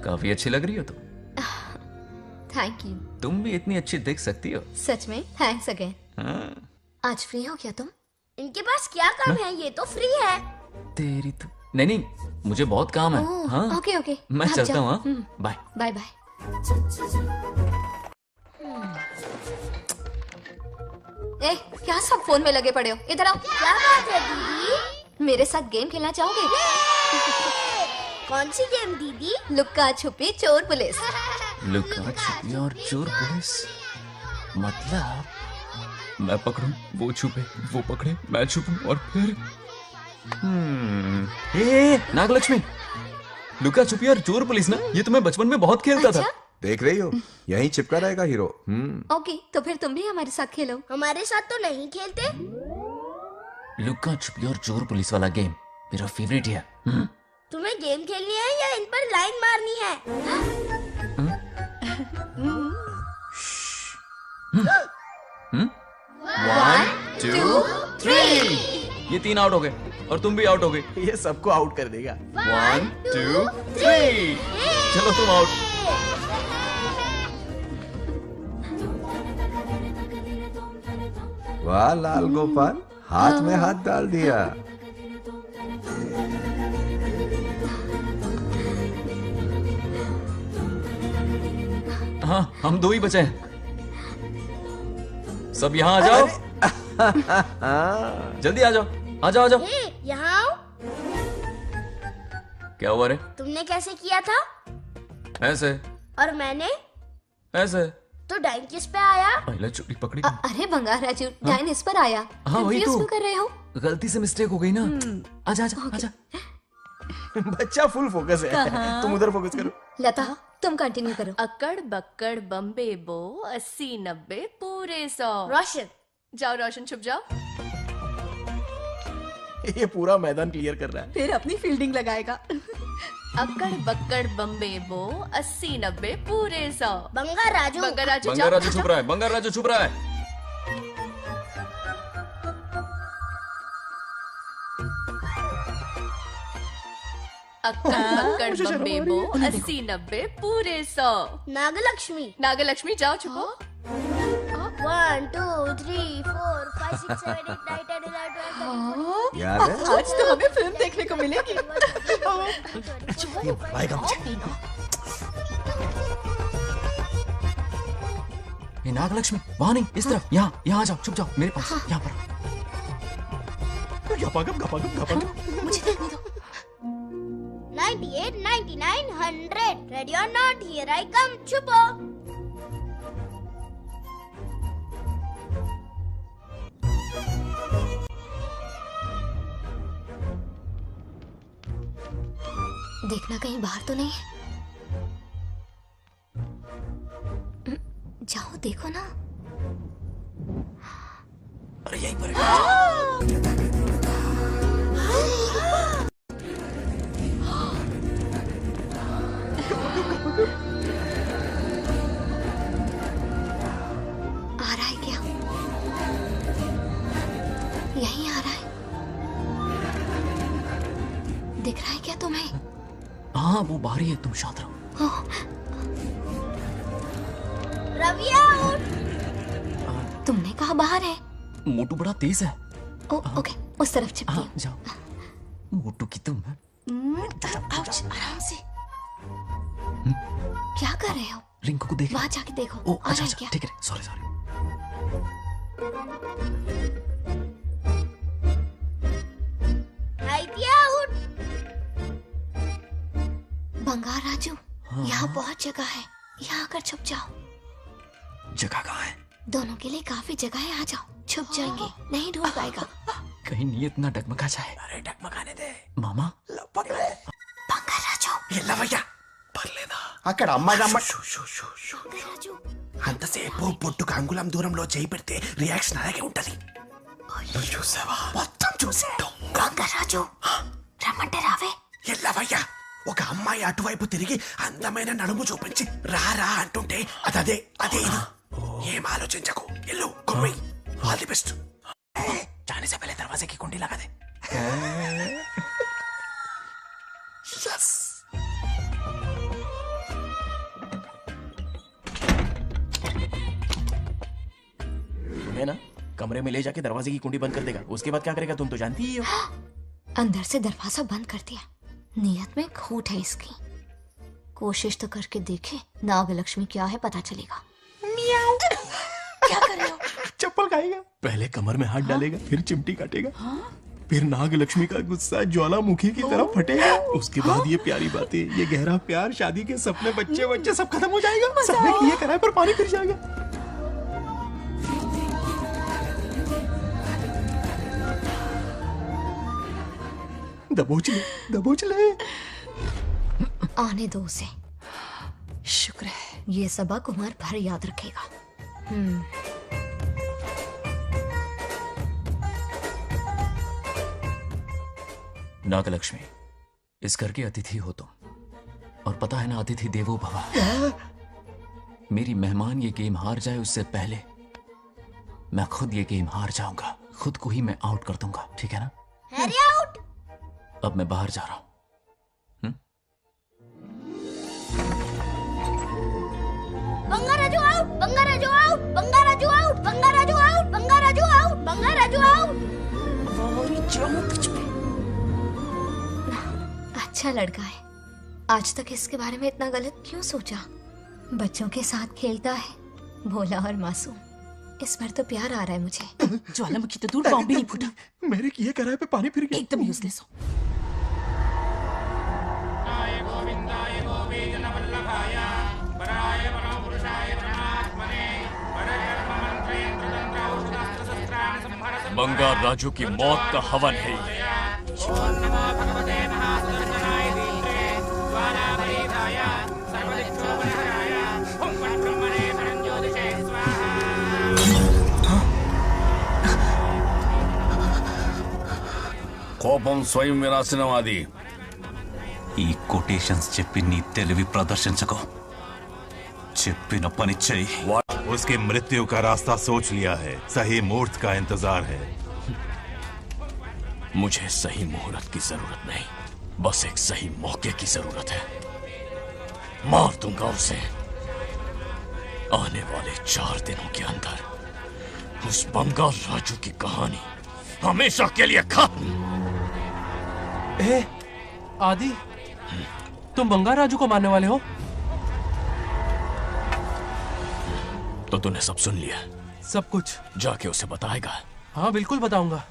काफी अच्छी लग रही हो तुम। Thank you. तुम भी इतनी अच्छी दिख सकती हो। सच में थैंक्स अगेन। आज फ्री हो क्या तुम? इनके पास क्या काम है, ये तो फ्री है। तेरी तो नहीं, मुझे बहुत काम है। हाँ? ओके ओके, मैं चलता हूँ। Bye bye bye. ए, क्या सब फोन में लगे पड़े हो? इधर आओ। क्या बात है दीदी? मेरे साथ गेम खेलना चाहोगे? कौन सी गेम दीदी? लुक्का छुपी चोर पुलिस। लुका छुपी और चोर पुलिस, मतलब मैं पकड़ूं, वो छुपे, वो पकड़े, मैं छुपूं और फिर नागलक्ष्मी, लुका छुपी और चोर पुलिस ना, ये तो मैं बचपन में बहुत खेलता था। देख रही हो, यहीं चिपका रहेगा हीरो। ओके, तो फिर तुम भी हमारे साथ खेलो। हमारे साथ तो नहीं खेलते। लुका छुपी और चोर पुलिस वाला गेम मेरा फेवरेट है। तुम्हें गेम खेलनी है या इन पर लाइन मारनी है? 1 2 3। ये 3 आउट हो गए और तुम भी आउट हो गए। ये सबको आउट कर देगा। 1 2 3। चलो तुम आउट। वाह लाल गोपाल, हाथ में हाथ डाल दिया। हाँ, हम 2 ही बचे हैं। सब यहाँ आ जाओ। जल्दी आ जाओ, आ जाओ, आ जाओ। यहाँ आओ। क्या हुआ रे? तुमने कैसे किया था? ऐसे। और मैंने? ऐसे। तो डाइन किस पे आया? पहले चोरी पकड़ी। अरे बंगार राजू, डाइन इस पर आया। हाँ वही Confuse तो। क्यों कर रहे हो? गलती से मिस्टेक हो गई ना। आजा आजा आजा। बच्चा फुल फोकस है। कहाँ? तुम उधर फोकस करो। लता, तुम कंटिन्यू करो। अक्कड़ बक्कड़ बम्बे बो 80 90 पूरे 100। रोशन, जाओ रोशन, छुप जाओ। ये पूरा मैदान क्लियर कर रहा है। फिर अपनी फील्डिंग लगाएगा। अक्कड़ बक्कड़ बम्बे बो 80 90 पूरे 100। बंगार राजू। बंगार राजू, बंगार राजू छुप रहा है, बंगार राजू छुप रहा है। अक्कड़ बक्कड़ बम्बे बो 80 90 पूरे 100। नागलक्ष्मी। नागलक्ष्मी जाओ छुपो। 1 2 3 4 5 6 7 8 9 10 11 12 याद है? आज तो हमें फिल्म देखने को मिलेगी। आएगा मुझे। ये नागलक्ष्मी वहां नहीं, इस तरफ, यहाँ यहाँ आ जाओ, छुप जाओ मेरे पास, यहाँ पर। मुझे देखने दो। 98 99 100 ready or not, here I come, छुपो। देखना कहीं बाहर तो नहीं है। जाओ देखो ना। अरे यहीं पर आ रहा है क्या? यहीं आ रहा है। दिख रहा है क्या तुम्हें? हाँ वो बाहर ही है, तुम शांत रहो। रवि आउट। तुमने कहा बाहर है? मोटू बड़ा तेज है। ओके, उस तरफ छिपती हूँ। जाओ। मोटू की तुम है। आउच, आराम से। क्या कर रहे हो? रिंकू को देख। वहां जाके देखो। ओ आ अच्छा रहा है अच्छा, क्या? ठीक है, सॉरी सॉरी। आउट। बंगार राजू, यहाँ बहुत जगह है, यहाँ आकर छुप जाओ। जगह कहाँ है? दोनों के लिए काफी जगह है, आ जाओ, छुप जाएंगे, नहीं ढूंढ पाएगा। कहीं नीयत ना डगमगा जाए। अरे डगमगाने दे मामा। बंगार राजू, ये लवయ్య పర్లేదా? అక్కడ అమ్మాయి అంతసేపు పొట్టుకు అంగుళం దూరంలో చేయి పెడితే రియాక్షన్ అలాగే ఉంటది. నువ్వు చూసావా? మొత్తం చూసా. బొంగార్ రాజు, రమ్మంటే రావే. ఎల్లవయ్య, ఒక అమ్మాయి అటువైపు తిరిగి అందమైన నడుము చూపించి రారా అంటుంటే అదే అదే ఇది. ఏం ఆలోచించకు, ఎల్లు కొమ్మి. All the best. जाने से पहले दरवाजे की कुंडी लगा दे. यस. तुम्हें ना कमरे में ले जाके दरवाजे की कुंडी बंद कर देगा. उसके बाद क्या करेगा तुम तो जानती ही हो. अंदर से दरवाजा बंद कर दिया. नियत में खोट है इसकी. कोशिश तो करके देखे, नागलक्ष्मी क्या है पता चलेगा. क्या कर रहे हो? चप्पल खाएगा. पहले कमर में हाथ डालेगा, फिर चिमटी काटेगा, फिर नाग लक्ष्मी का गुस्सा ज्वालामुखी की तरह फटेगा। उसके बाद ये प्यारी बातें, ये गहरा प्यार, शादी के सपने, बच्चे बच्चे सब खत्म हो जाएगा। सबने किए कराए पर पानी फिर जाएगा। दबोच ले, दबोच ले। आने दो उसे। शुक्र है। ये सबक उम्र भर याद रखेगा। नागलक्ष्मी, इस घर की अतिथि हो तुम, और पता है ना, अतिथि देवो भव। मेरी मेहमान ये गेम हार जाए उससे पहले मैं खुद ये गेम हार जाऊंगा। खुद को ही मैं आउट कर दूंगा, ठीक है ना? Harry out. अब मैं बाहर जा रहा हूं। Bangaraju out, Bangaraju out, Bangaraju out, Bangaraju out, Bangaraju out, Bangaraju out. अच्छा लड़का है। आज तक इसके बारे में इतना गलत क्यों सोचा? बच्चों के साथ खेलता है, भोला और मासूम। इस बार तो प्यार आ रहा है मुझे। ज्वालामुखी तो दूर, बॉम्ब भी नहीं फूटा। मेरे किए कराए पे पानी फिर गया। एकदम यूजलेस हो। बंगार राजू की मौत का हवन है ये। కోపం స్వయం వినాశనవాది. ఈ కొటేషన్స్ చెప్పి నీ తెలివి ప్రదర్శించకు. చెప్పిన పని చెయ్యి. उसकी मृत्यु का रास्ता सोच लिया है, सही मुहूर्त का इंतजार है। मुझे सही मुहूर्त की जरूरत नहीं, बस एक सही मौके की जरूरत है। मार दूंगा उसे। आने वाले 4 दिनों के अंदर उस बंगाल राजू की कहानी हमेशा के लिए खत्म। आदि, तुम बंगाल राजू को मारने वाले हो? तो तूने सब सुन लिया? सब कुछ जाके उसे बताएगा? हाँ बिल्कुल बताऊंगा।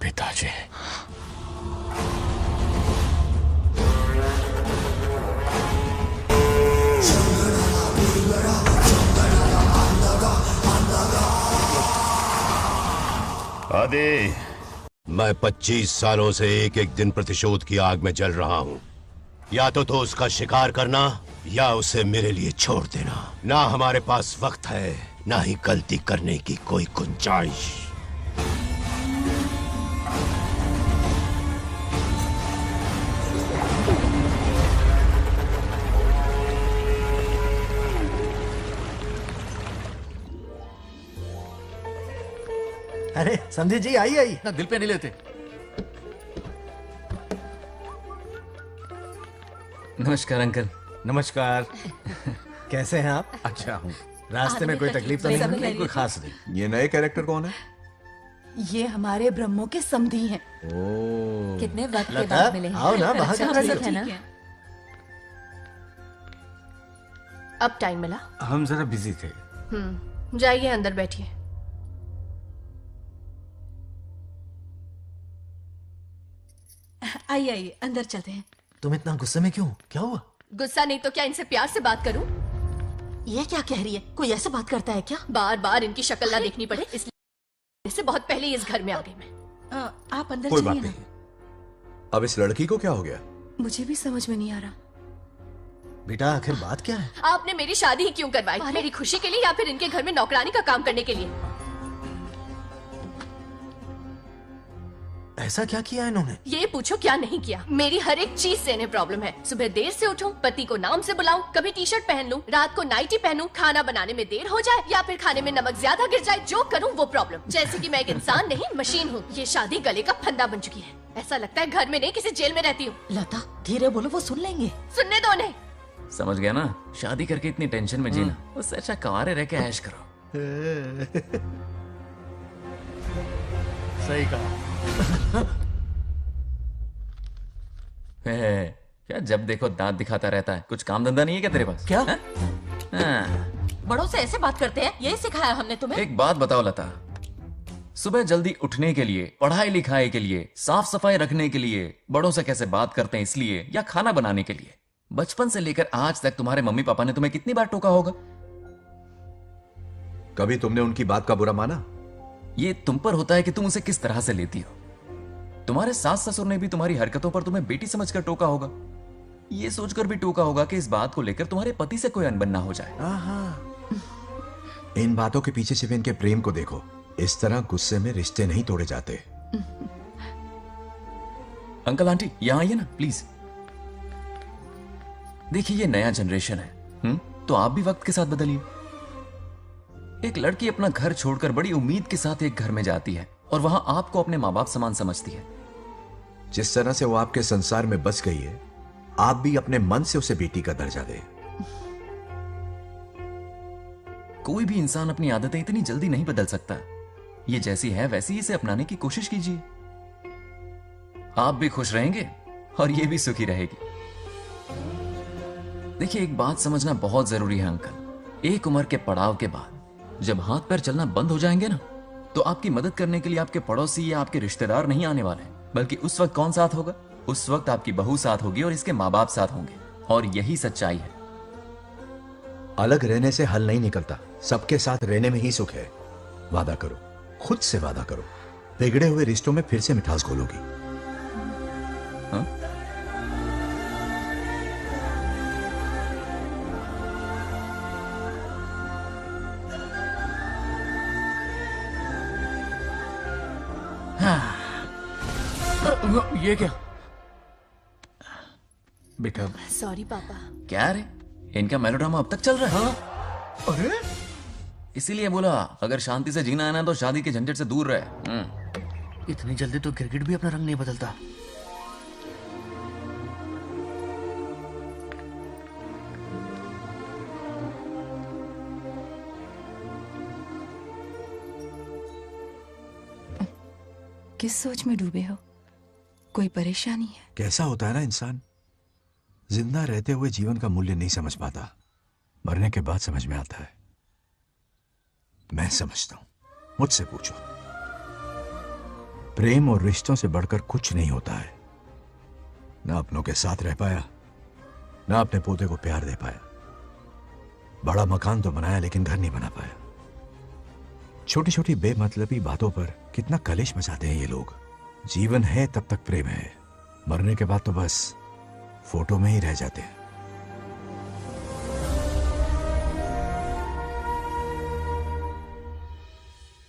पिताजी, आदि, मैं 25 सालों से एक एक दिन प्रतिशोध की आग में जल रहा हूँ। या तो उसका शिकार करना या उसे मेरे लिए छोड़ देना। ना हमारे पास वक्त है, ना ही गलती करने की कोई गुंजाइश। अरे संधि जी, आई आई ना, दिल पे नहीं लेते। नमस्कार अंकल। नमस्कार। कैसे हैं आप? अच्छा हूँ। रास्ते में कोई तकलीफ तो नहीं? कोई खास नहीं। ये नए कैरेक्टर कौन है? ये हमारे ब्रह्मों के समधी हैं। ओह, कितने वक्त के बाद मिले हैं। आओ ना, बाहर अच्छा, बैठिए। है ना? अब टाइम मिला? हम जरा बिजी थे। जाइए अंदर बैठिए। आइए आइए, अंदर चलते हैं। तुम इतना गुस्से में क्यों? क्या हुआ? गुस्सा नहीं तो क्या इनसे प्यार से बात करूं? ये क्या कह रही है? कोई ऐसे बात करता है क्या? बार बार इनकी शक्ल ना देखनी पड़े इसलिए से बहुत पहले इस घर में आ गई मैं। आप अंदर कोई बात चलिए ना। नहीं। अब इस लड़की को क्या हो गया? मुझे भी समझ में नहीं आ रहा। बेटा आखिर बात क्या है? आपने मेरी शादी ही क्यों करवाई? मेरी खुशी के लिए या फिर इनके घर में नौकरानी का काम करने के लिए? ऐसा क्या किया इन्होंने? ये पूछो क्या नहीं किया। मेरी हर एक चीज से इन्हें प्रॉब्लम है। सुबह देर से उठूं, पति को नाम से बुलाऊं, कभी टी शर्ट पहन लूं, रात को नाइटी पहनूं, खाना बनाने में देर हो जाए या फिर खाने में नमक ज्यादा गिर जाए, जो करूं वो प्रॉब्लम। जैसे कि मैं एक इंसान नहीं मशीन हूँ। ये शादी गले का फंदा बन चुकी है। ऐसा लगता है घर में नहीं किसी जेल में रहती हूँ। लता धीरे बोलो, वो सुन लेंगे। सुनने दो उन्हें। समझ गया ना, शादी करके इतनी टेंशन में जीना, उससे अच्छा कुंवारे रह के ऐश करो। सही कहा। क्या जब देखो दांत दिखाता रहता है, कुछ काम धंधा नहीं है क्या तेरे पास? क्या? हाँ। बड़ों से ऐसे बात करते हैं, यही सिखाया हमने तुम्हें। एक बात बताओ लता, सुबह जल्दी उठने के लिए, पढ़ाई लिखाई के लिए, साफ सफाई रखने के लिए बड़ों से कैसे बात करते हैं इसलिए, या खाना बनाने के लिए? बचपन से लेकर आज तक तुम्हारे मम्मी पापा ने तुम्हें कितनी बार टोका होगा? कभी तुमने उनकी बात का बुरा माना? ये तुम पर होता है कि तुम उसे किस तरह से लेती हो। तुम्हारे सास ससुर ने भी तुम्हारी हरकतों पर तुम्हें बेटी समझकर टोका होगा। ये सोचकर भी टोका होगा कि इस बात को लेकर तुम्हारे पति से कोई अनबन ना हो जाए। इन बातों के पीछे सिर्फ इनके प्रेम को देखो। इस तरह गुस्से में रिश्ते नहीं तोड़े जाते। अंकल आंटी यहां आइए ना प्लीज। देखिए ये नया जनरेशन है, तो आप भी वक्त के साथ बदलिए। एक लड़की अपना घर छोड़कर बड़ी उम्मीद के साथ एक घर में जाती है और वहां आपको अपने माँ बाप समान समझती है। जिस तरह से वो आपके संसार में बस गई है, आप भी अपने मन से उसे बेटी का दर्जा दें। कोई भी इंसान अपनी आदतें इतनी जल्दी नहीं बदल सकता। ये जैसी है वैसी ही इसे अपनाने की कोशिश कीजिए। आप भी खुश रहेंगे और ये भी सुखी रहेगी। देखिए एक बात समझना बहुत जरूरी है अंकल, एक उम्र के पड़ाव के बाद जब हाथ पैर चलना बंद हो जाएंगे ना, तो आपकी मदद करने के लिए आपके पड़ोसी या आपके रिश्तेदार नहीं आने वाले, बल्कि उस वक्त कौन साथ होगा? उस वक्त आपकी बहू साथ होगी और इसके माँ बाप साथ होंगे। और यही सच्चाई है। अलग रहने से हल नहीं निकलता, सबके साथ रहने में ही सुख है। वादा करो, खुद से वादा करो, बिगड़े हुए रिश्तों में फिर से मिठास घोलोगी। हाँ? ये क्या बेटा? सॉरी पापा। क्या रे, इनका मेलोड्रामा अब तक चल रहा है? अरे इसीलिए बोला अगर शांति से जीना है ना तो शादी के झंझट से दूर रहे। इतनी जल्दी तो गिरगिट भी अपना रंग नहीं बदलता। किस सोच में डूबे हो? कोई परेशानी है? कैसा होता है ना इंसान, जिंदा रहते हुए जीवन का मूल्य नहीं समझ पाता, मरने के बाद समझ में आता है। मैं समझता हूं, मुझसे पूछो। प्रेम और रिश्तों से बढ़कर कुछ नहीं होता है। ना अपनों के साथ रह पाया, ना अपने पोते को प्यार दे पाया। बड़ा मकान तो बनाया लेकिन घर नहीं बना पाया। छोटी छोटी बेमतलबी बातों पर कितना कलेश मचाते हैं ये लोग। जीवन है तब तक प्रेम है, मरने के बाद तो बस फोटो में ही रह जाते हैं।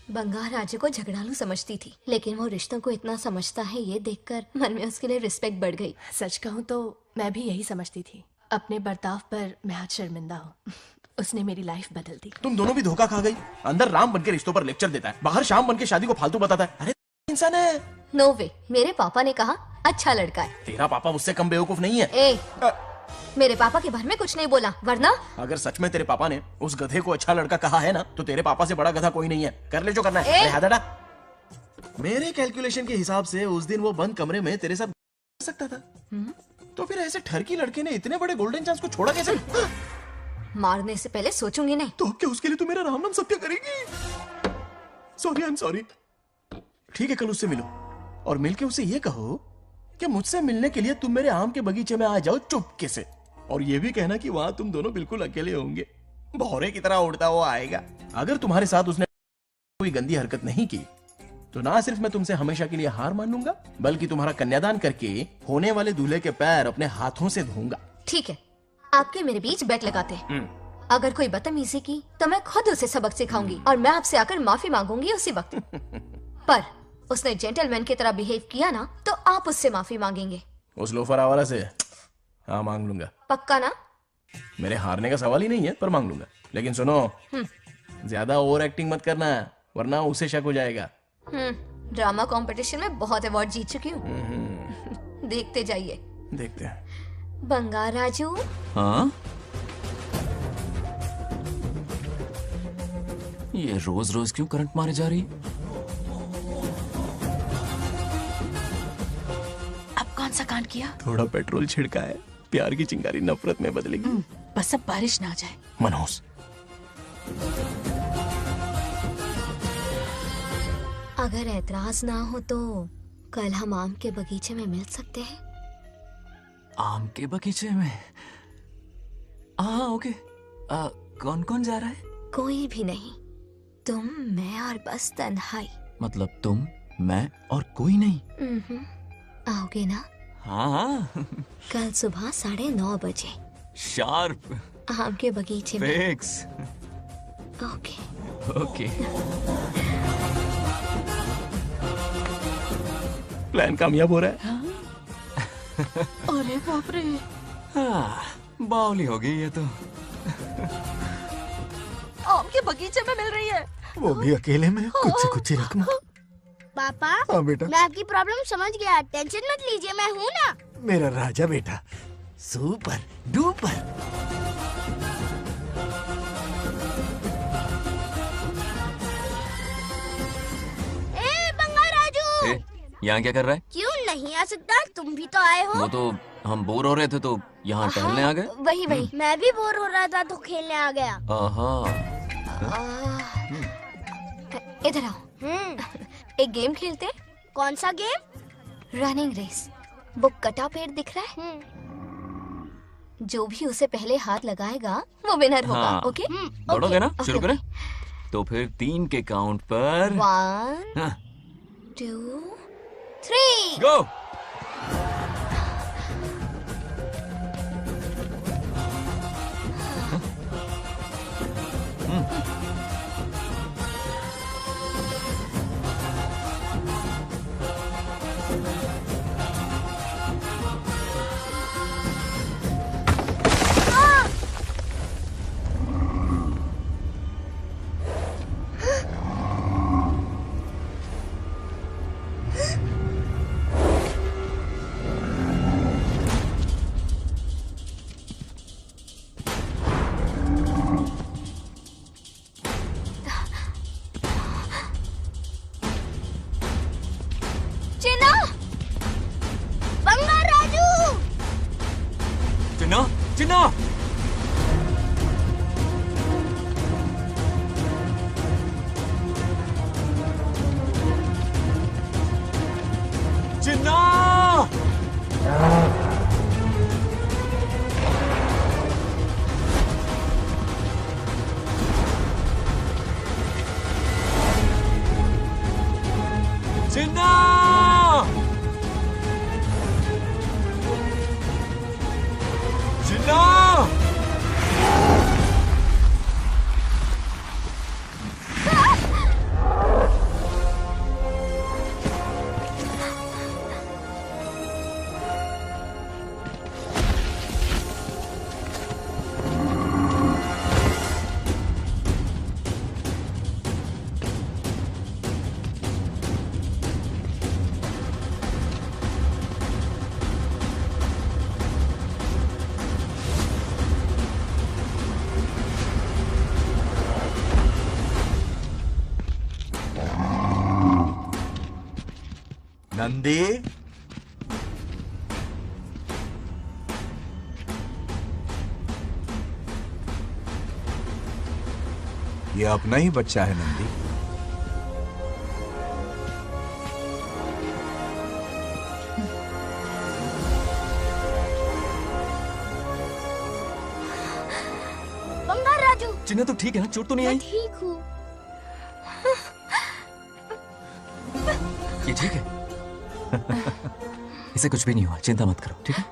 बंगार राजे को झगड़ालू समझती थी, लेकिन वो रिश्तों को इतना समझता है ये देखकर मन में उसके लिए रिस्पेक्ट बढ़ गई। सच कहूँ तो मैं भी यही समझती थी। अपने बर्ताव पर मैं आज शर्मिंदा हूँ। उसने मेरी लाइफ बदल दी। तुम दोनों भी धोखा खा गई। अंदर राम बनके रिश्तों पर लेक्चर देता है, बाहर शाम बनके शादी को फालतू बताता है। अरे इंसान है। नो वे, मेरे पापा ने कहा अच्छा लड़का है। तेरा पापा मुझसे कम बेवकूफ नहीं है। मेरे पापा के बारे में कुछ नहीं बोला, वरना अगर सच में तेरे पापा ने उस गधे को अच्छा लड़का कहा है ना, तो तेरे पापा से बड़ा गधा कोई नहीं है। कर ले जो करना है। मेरे कैलकुलेशन के हिसाब से उस दिन वो बंद कमरे में तेरे साथ कर सकता था। तो फिर ऐसे ठरकी लड़के ने इतने बड़े गोल्डन चांस को छोड़ा कैसे? मारने से पहले सोचूंगी नहीं। तो क्या उसके लिए तू मेरा राम नाम सत्य करेगी? Sorry, I am sorry. ठीक है, कल उससे मिलो और मिलके उसे ये कहो कि मुझसे मिलने के लिए तुम मेरे आम के बगीचे में आ जाओ चुपके से। और ये भी कहना कि वहां तुम दोनों बिल्कुल अकेले होंगे। भौरे की तरह उड़ता हुआ आएगा। अगर तुम्हारे साथ उसने कोई गंदी हरकत नहीं की तो ना सिर्फ मैं तुमसे हमेशा के लिए हार मान लूंगा, बल्कि तुम्हारा कन्यादान करके होने वाले दूल्हे के पैर अपने हाथों से धोऊंगा। ठीक है, आपके मेरे बीच बेट लगाते हैं। अगर कोई बदतमीजी की तो मैं खुद उसे सबक सिखाऊंगी और मैं आपसे आकर माफी मांगूंगी उसी वक्त। पर उसने जेंटलमैन की तरह बिहेव किया ना तो आप उससे माफी मांगेंगे। उस लोफर आवारा से हाँ मांग लूंगा। पक्का ना? मेरे हारने का सवाल ही नहीं है, पर मांग लूंगा। लेकिन सुनो, ज्यादा ओवर एक्टिंग मत करना, वरना उसे शक हो जाएगा। ड्रामा कंपटीशन में बहुत अवार्ड जीत चुकी हूँ। देखते जाइए। देखते हैं। बंगार राजू। हाँ? ये रोज रोज क्यों करंट मारे जा रही? अब कौन सा कांड किया? थोड़ा पेट्रोल छिड़का है, प्यार की चिंगारी नफरत में बदलेगी। बस अब बारिश ना आ जाए। मनोज, अगर ऐतराज ना हो तो कल हम आम के बगीचे में मिल सकते हैं। आम के बगीचे में? हाँ ओके। कौन कौन जा रहा है? कोई भी नहीं, तुम, मैं और बस तन्हाई। मतलब तुम, मैं और कोई नहीं? आओगे ना? हाँ हाँ। कल सुबह 9:30 बजे शार्प। आम के बगीचे में। फिक्स। Okay okay. प्लान कामयाब हो रहा है। अरे बाप रे। हाँ, बावली हो गई ये तो। आम के बगीचे में मिल रही है, वो भी अकेले में, कुछ से कुछ ही रखना। पापा, हाँ बेटा। मैं आपकी प्रॉब्लम समझ गया, टेंशन मत लीजिए, मैं हूँ ना। मेरा राजा बेटा, सुपर डुपर। ए बंगा राजू, यहाँ क्या कर रहा है? क्यों नहीं आ सकता? तुम भी तो आए हो। वो तो हम बोर हो रहे थे तो यहाँ टहलने आ गए। वही वही। मैं भी बोर हो रहा था तो खेलने आ गया। इधर आओ। एक गेम खेलते हैं। कौन सा गेम? Running race. वो कटा पेड़ दिख रहा है? जो भी उसे पहले हाथ लगाएगा वो विनर होगा। हाँ। ओके? दौड़ोगे ना? शुरू करें? तो फिर 3 के काउंट पर 1 2 3 गो। चिन्ना! चिन्ना! चिन्ना! चिन्ना! नंदी, ये अपना ही बच्चा है नंदी। बंगार राजू। चिन्ना तो ठीक है ना? चोट तो नहीं आई? ठीक हूँ। ये ठीक है। इसे कुछ भी नहीं हुआ, चिंता मत करो, ठीक है?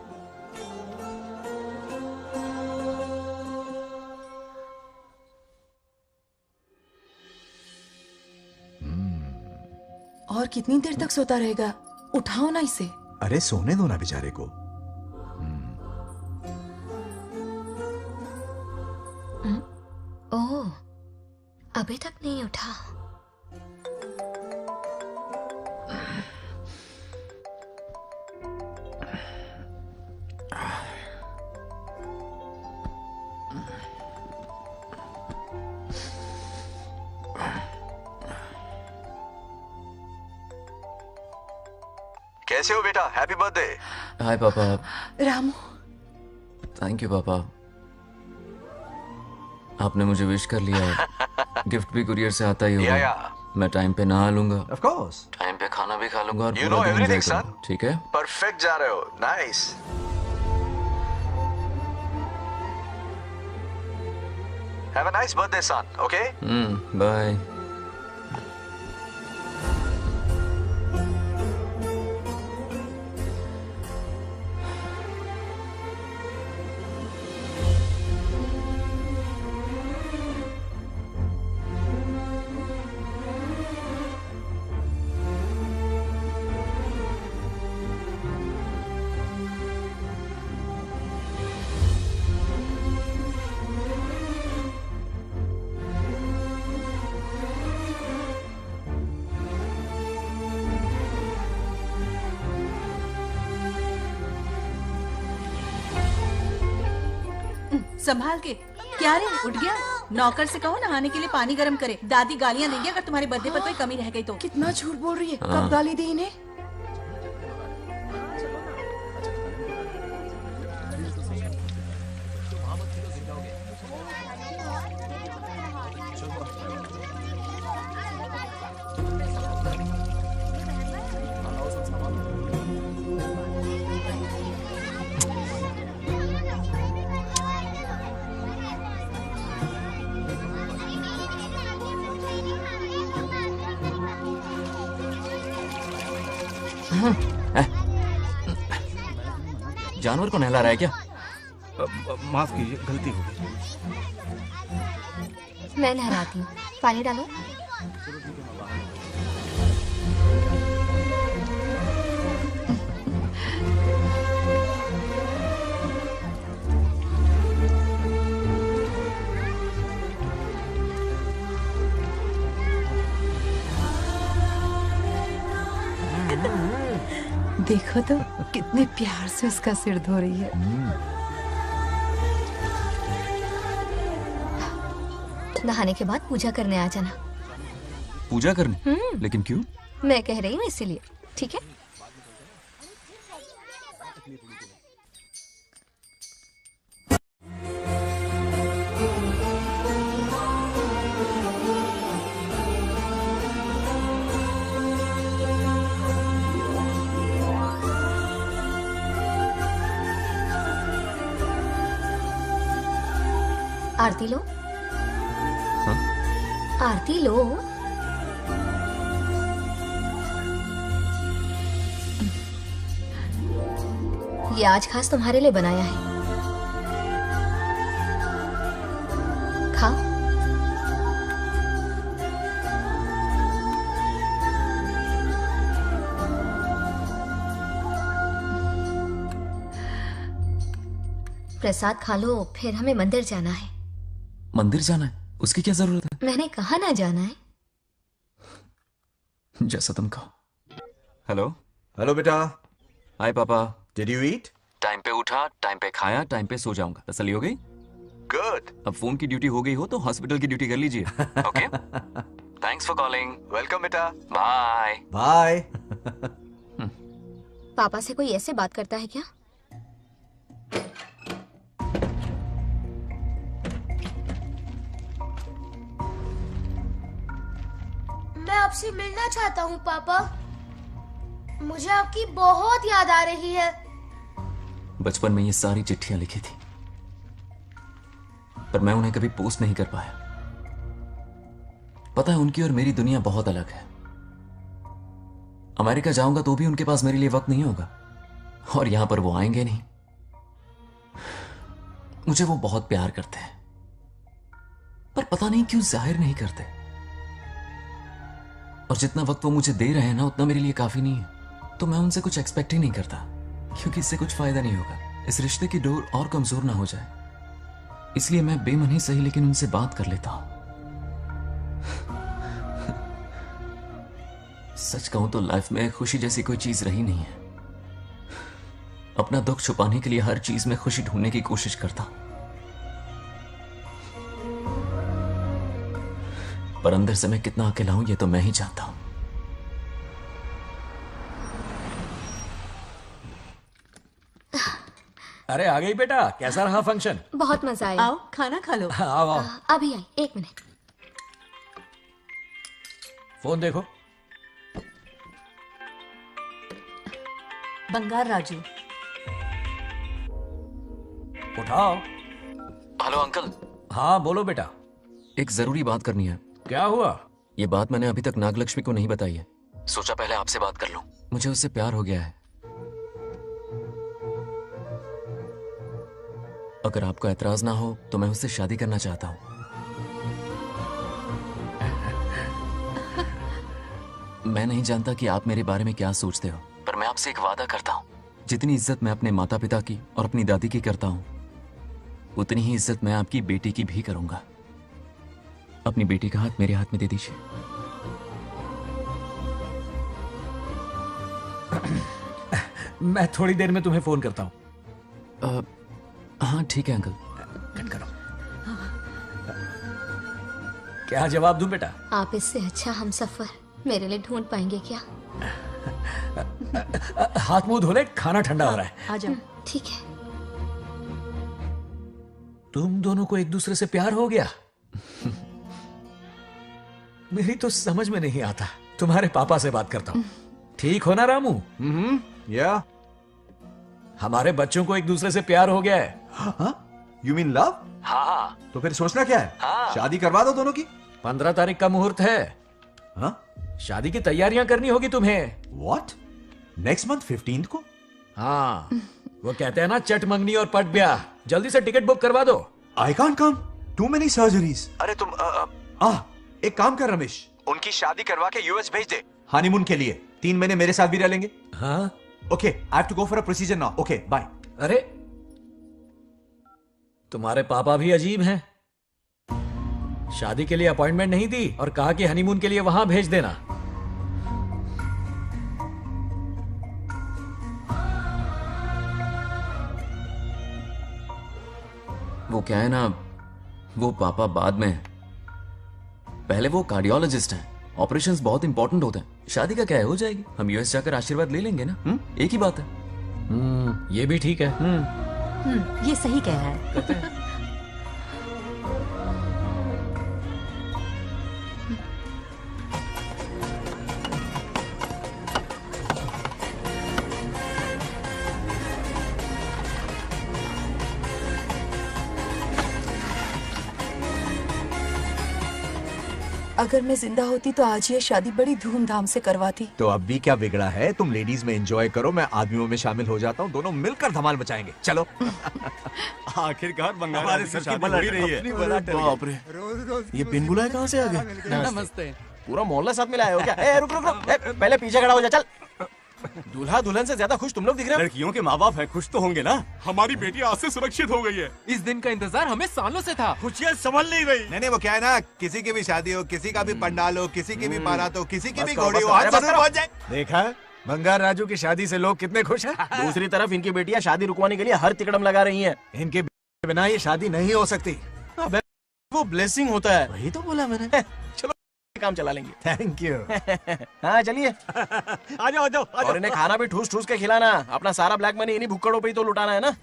और कितनी देर तक सोता रहेगा? उठाओ ना इसे। अरे सोने दो ना बेचारे को। ओह, अभी तक नहीं उठा। कैसे हो बेटा? Happy birthday. हाय पापा। रामू, थैंक यू पापा, आपने मुझे विश कर लिया। गिफ्ट भी कुरियर से आता ही होगा। मैं टाइम पे नहा लूंगा, ऑफ कोर्स टाइम पे खाना भी खा लूंगा और You पूरा know दिन everything, enjoy करूंगा, ठीक है? परफेक्ट जा रहे हो। Nice. Have a nice birthday son, okay? Bye. संभाल के। क्या रे, उठ गया? नौकर से कहो नहाने के लिए पानी गर्म करे। दादी गालियां देंगे अगर तुम्हारे बर्थडे पर कोई कमी रह गई तो। कितना झूठ बोल रही है। हाँ। कब गाली दी इन्हें? जानवर को नहला रहा है क्या? माफ कीजिए, गलती हो गई। मैं नहलाती हूँ, पानी डालो। देखो तो कितने प्यार से उसका सिर धो रही है। नहाने के बाद पूजा करने आ जाना। पूजा करने? लेकिन क्यों? मैं कह रही हूँ इसीलिए, ठीक है? आरती लो। हाँ? आरती लो। ये आज खास तुम्हारे लिए बनाया है, खाओ। प्रसाद खा लो, फिर हमें मंदिर जाना है। मंदिर जाना है? उसकी क्या जरूरत है? मैंने कहा ना जाना है। जैसा तुम कहो। हेलो। हेलो बेटा। हाय पापा। Did you eat? टाइम पे उठा, टाइम पे खाया, टाइम पे सो जाऊंगा। तसल्ली हो गई? गुड। अब फोन की ड्यूटी हो गई हो तो हॉस्पिटल की ड्यूटी कर लीजिए। Okay? Thanks for calling. Welcome बेटा। Bye bye. पापा से कोई ऐसे बात करता है क्या? मैं आपसे मिलना चाहता हूँ पापा। मुझे आपकी बहुत याद आ रही है। बचपन में ये सारी चिट्ठियां लिखी थी, पर मैं उन्हें कभी पोस्ट नहीं कर पाया। पता है, उनकी और मेरी दुनिया बहुत अलग है। अमेरिका जाऊंगा तो भी उनके पास मेरे लिए वक्त नहीं होगा, और यहां पर वो आएंगे नहीं। मुझे वो बहुत प्यार करते हैं, पर पता नहीं क्यों जाहिर नहीं करते। और जितना वक्त वो मुझे दे रहे हैं ना उतना मेरे लिए काफी नहीं है, तो मैं उनसे कुछ एक्सपेक्ट ही नहीं करता, क्योंकि इससे कुछ फायदा नहीं होगा, इस रिश्ते की डोर और कमजोर ना हो जाए। इसलिए मैं बेमन ही सही लेकिन उनसे बात कर लेता हूं। सच कहूं तो लाइफ में खुशी जैसी कोई चीज रही नहीं है। अपना दुख छुपाने के लिए हर चीज में खुशी ढूंढने की कोशिश करता हूं, पर अंदर से मैं कितना अकेला हूं ये तो मैं ही जानता हूं। अरे आ गई बेटा, कैसा रहा फंक्शन? बहुत मजा आया। आओ खाना खा लो। आओ आओ। अभी आई, 1 मिनट। फोन देखो। बंगार राजू। उठाओ। Hello uncle. हाँ बोलो बेटा। एक जरूरी बात करनी है। क्या हुआ? ये बात मैंने अभी तक नागलक्ष्मी को नहीं बताई है, सोचा पहले आपसे बात कर लूं। मुझे उससे प्यार हो गया है। अगर आपको ऐतराज ना हो तो मैं उससे शादी करना चाहता हूं। मैं नहीं जानता कि आप मेरे बारे में क्या सोचते हो, पर मैं आपसे एक वादा करता हूं, जितनी इज्जत मैं अपने माता पिता की और अपनी दादी की करता हूं, उतनी ही इज्जत मैं आपकी बेटी की भी करूंगा। अपनी बेटी का हाथ मेरे हाथ में दे दीजिए। मैं थोड़ी देर में तुम्हें फोन करता हूं। हाँ ठीक है अंकल। कट करो। क्या जवाब दूं बेटा? आप इससे अच्छा हम सफर मेरे लिए ढूंढ पाएंगे क्या? हाथ मुंह धो ले, खाना ठंडा हो रहा है। आ जाओ। ठीक है। तुम दोनों को एक दूसरे से प्यार हो गया? मेरी तो समझ में नहीं आता। तुम्हारे पापा से बात करता हूं। ठीक हो ना रामू? या हमारे बच्चों को एक दूसरे से प्यार हो गया है। You mean love? हाँ। तो फिर सोचना क्या है? हाँ। शादी करवा दो दोनों की। 15 तारीख का मुहूर्त है। हाँ? शादी की तैयारियां करनी होगी तुम्हें। What? नेक्स्ट मंथ 15 को? हाँ, वो कहते हैं ना चट मंगनी और पट ब्याह। जल्दी से टिकट बुक करवा दो। I can't come. Too many surgeries. अरे तुम एक काम कर रमेश, उनकी शादी करवा के यूएस भेज दे हनीमून के लिए। 3 महीने मेरे साथ भी रह लेंगे। हाँ? Okay, I have to go for a procedure now. Okay, bye. अरे तुम्हारे पापा भी अजीब हैं। शादी के लिए अपॉइंटमेंट नहीं दी और कहा कि हनीमून के लिए वहां भेज देना। वो क्या है ना, वो पापा बाद में, पहले वो कार्डियोलॉजिस्ट हैं। ऑपरेशंस बहुत इंपॉर्टेंट होते हैं। शादी का क्या है, हो जाएगी। हम यूएस जाकर आशीर्वाद ले लेंगे ना। एक ही बात है। ये भी ठीक है। ये सही कह रहा है। अगर मैं जिंदा होती तो आज ये शादी बड़ी धूमधाम से करवाती। तो अब भी क्या बिगड़ा है? तुम लेडीज में एंजॉय करो, मैं आदमियों में शामिल हो जाता हूँ। दोनों मिलकर धमाल मचाएंगे। चलो। आखिरकार बंगाल हमारे की सर की शादी बला हो ही रही है। बाप रे, ये पिन बुलाए कहाँ से आ गए? नमस्ते। पूरा मोहल्ला साथ में लाए हो क्या? ए, रुक रुक रुक, ए, पहले पीछे खड़ा हो जा। चल। दूल्हा दुल्हन से ज्यादा खुश तुम लोग दिख रहे हो। लड़कियों के माँ बाप है, खुश तो होंगे ना। हमारी बेटी आज से सुरक्षित हो गई है। इस दिन का इंतजार हमें सालों से था। खुशियाँ संभल नहीं रही। नहीं वो क्या है ना, किसी की भी शादी हो, किसी का भी पंडाल हो, किसी की भी बारात हो, किसी की भी बस घोड़ी हो, करो, आज बस जरूर करो। पहुंच जाए। देखा, बंगार राजू की शादी से लोग कितने खुश हैं। दूसरी तरफ इनकी बेटियां शादी रुकवाने के लिए हर तिकड़म लगा रही हैं। इनके बिना ये शादी नहीं हो सकती। अबे, वो ब्लेसिंग होता है। वही तो बोला मैंने। चलो काम चला लेंगे। Thank you. हाँ चलिए। आ जाओ आ जाओ। और इन्हें खाना भी ठूस ठूस के खिलाना। अपना सारा ब्लैक मनी इन्हीं भुक्कड़ों पे ही तो लुटाना है ना।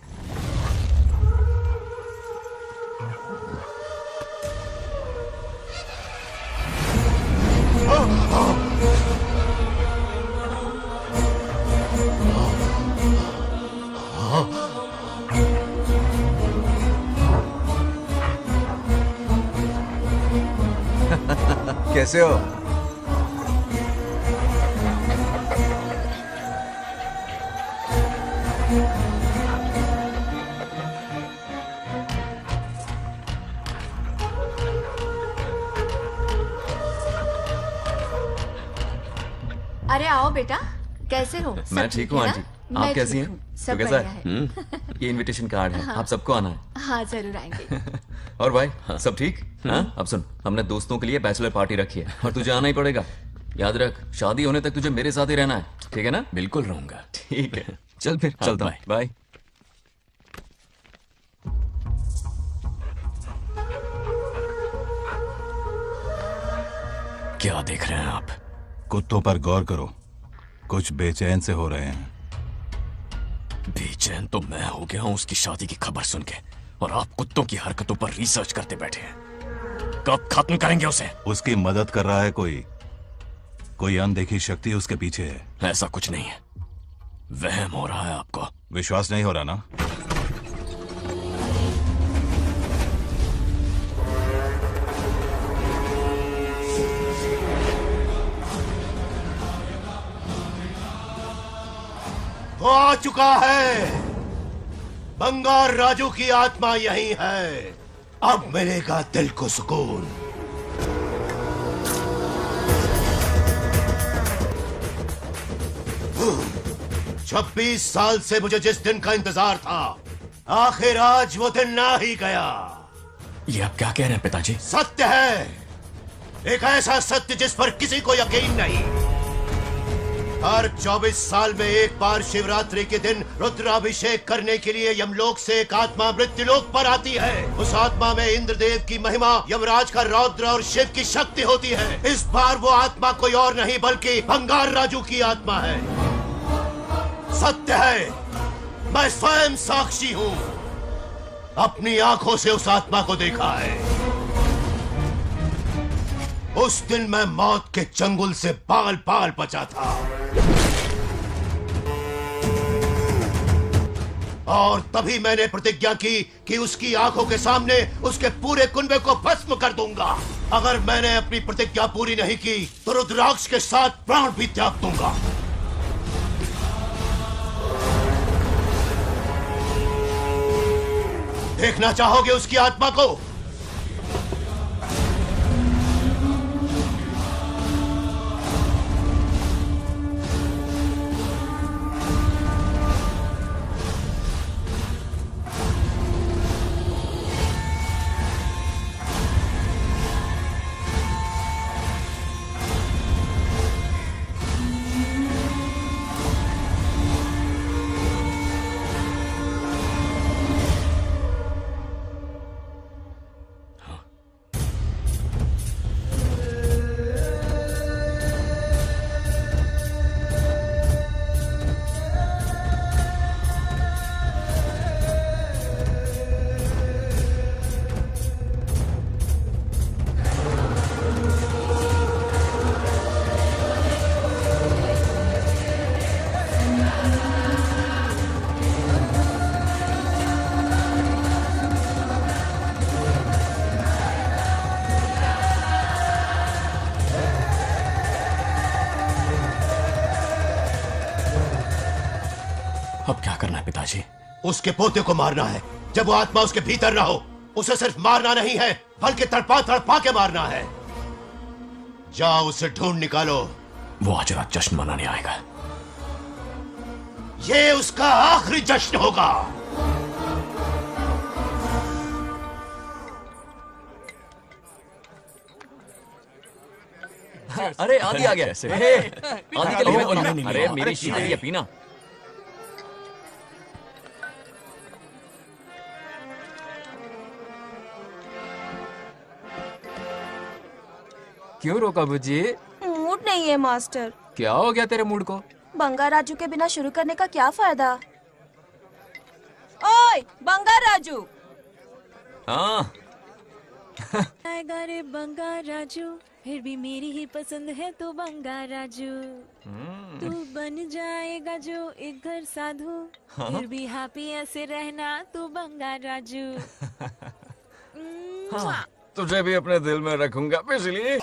कैसे हो? अरे आओ बेटा, कैसे हो? मैं ठीक हूँ आंटी, आप कैसी हैं? सब तो कैसा बढ़िया है? ये इनविटेशन कार्ड है, हाँ। आप सबको आना है। हाँ जरूर आएंगे। और भाई सब ठीक? हाँ? अब सुन, हमने दोस्तों के लिए बैचलर पार्टी रखी है और तुझे आना ही पड़ेगा। याद रख, शादी होने तक तुझे मेरे साथ ही रहना है, ठीक है ना? बिल्कुल रहूंगा। ठीक है, चल फिर हाँ, चलता हूँ। बाय। क्या देख रहे हैं आप? कुत्तों पर गौर करो, कुछ बेचैन से हो रहे हैं। बेचैन तो मैं हो गया हूं उसकी शादी की खबर सुन के, और आप कुत्तों की हरकतों पर रिसर्च करते बैठे हैं। कब खत्म करेंगे उसे? उसकी मदद कर रहा है कोई अनदेखी शक्ति उसके पीछे है। ऐसा कुछ नहीं है, वहम हो रहा है आपको। विश्वास नहीं हो रहा ना? वो आ चुका है। बंगार राजू की आत्मा यही है। अब मिलेगा दिल को सुकून। छब्बीस साल से मुझे जिस दिन का इंतजार था, आखिर आज वो दिन ना ही गया। ये आप क्या कह रहे हैं पिताजी? सत्य है, एक ऐसा सत्य जिस पर किसी को यकीन नहीं। हर 24 साल में एक बार शिवरात्रि के दिन रुद्राभिषेक करने के लिए यमलोक से एक आत्मा मृत्युलोक पर आती है। उस आत्मा में इंद्रदेव की महिमा, यमराज का रौद्र और शिव की शक्ति होती है। इस बार वो आत्मा कोई और नहीं बल्कि बंगार राजू की आत्मा है। सत्य है, मैं स्वयं साक्षी हूँ, अपनी आंखों से उस आत्मा को देखा है। उस दिन मैं मौत के चंगुल से बाल बाल बचा था, और तभी मैंने प्रतिज्ञा की कि उसकी आंखों के सामने उसके पूरे कुनबे को भस्म कर दूंगा। अगर मैंने अपनी प्रतिज्ञा पूरी नहीं की तो रुद्राक्ष के साथ प्राण भी त्याग दूंगा। देखना चाहोगे उसकी आत्मा को? अब क्या करना है पिताजी? उसके पोते को मारना है। जब वो आत्मा उसके भीतर ना हो, उसे सिर्फ मारना नहीं है बल्कि तड़पा तड़पा के मारना है। जाओ उसे ढूंढ निकालो। वो आज रात जश्न मनाने आएगा। ये उसका आखिरी जश्न होगा। अरे आदि आ गया। कैसे? आदि के लिए नहीं, नहीं, अरे नहीं, मेरी शीतल ये पीना। क्यों रोका बुजी? मूड नहीं है मास्टर। क्या हो गया तेरे मूड को? बंगार राजू के बिना शुरू करने का क्या फायदा? ओए बंगार राजू। हाँ आएगा रे बंगार राजू, फिर भी मेरी ही पसंद है तो बंगार राजू। तू बन जाएगा जो एक घर साधु, हाँ? फिर भी हैप्पी ऐसे रहना तू बंगार राजू। हाँ, तुझे भी अपने दिल में रखूंगा बिजली।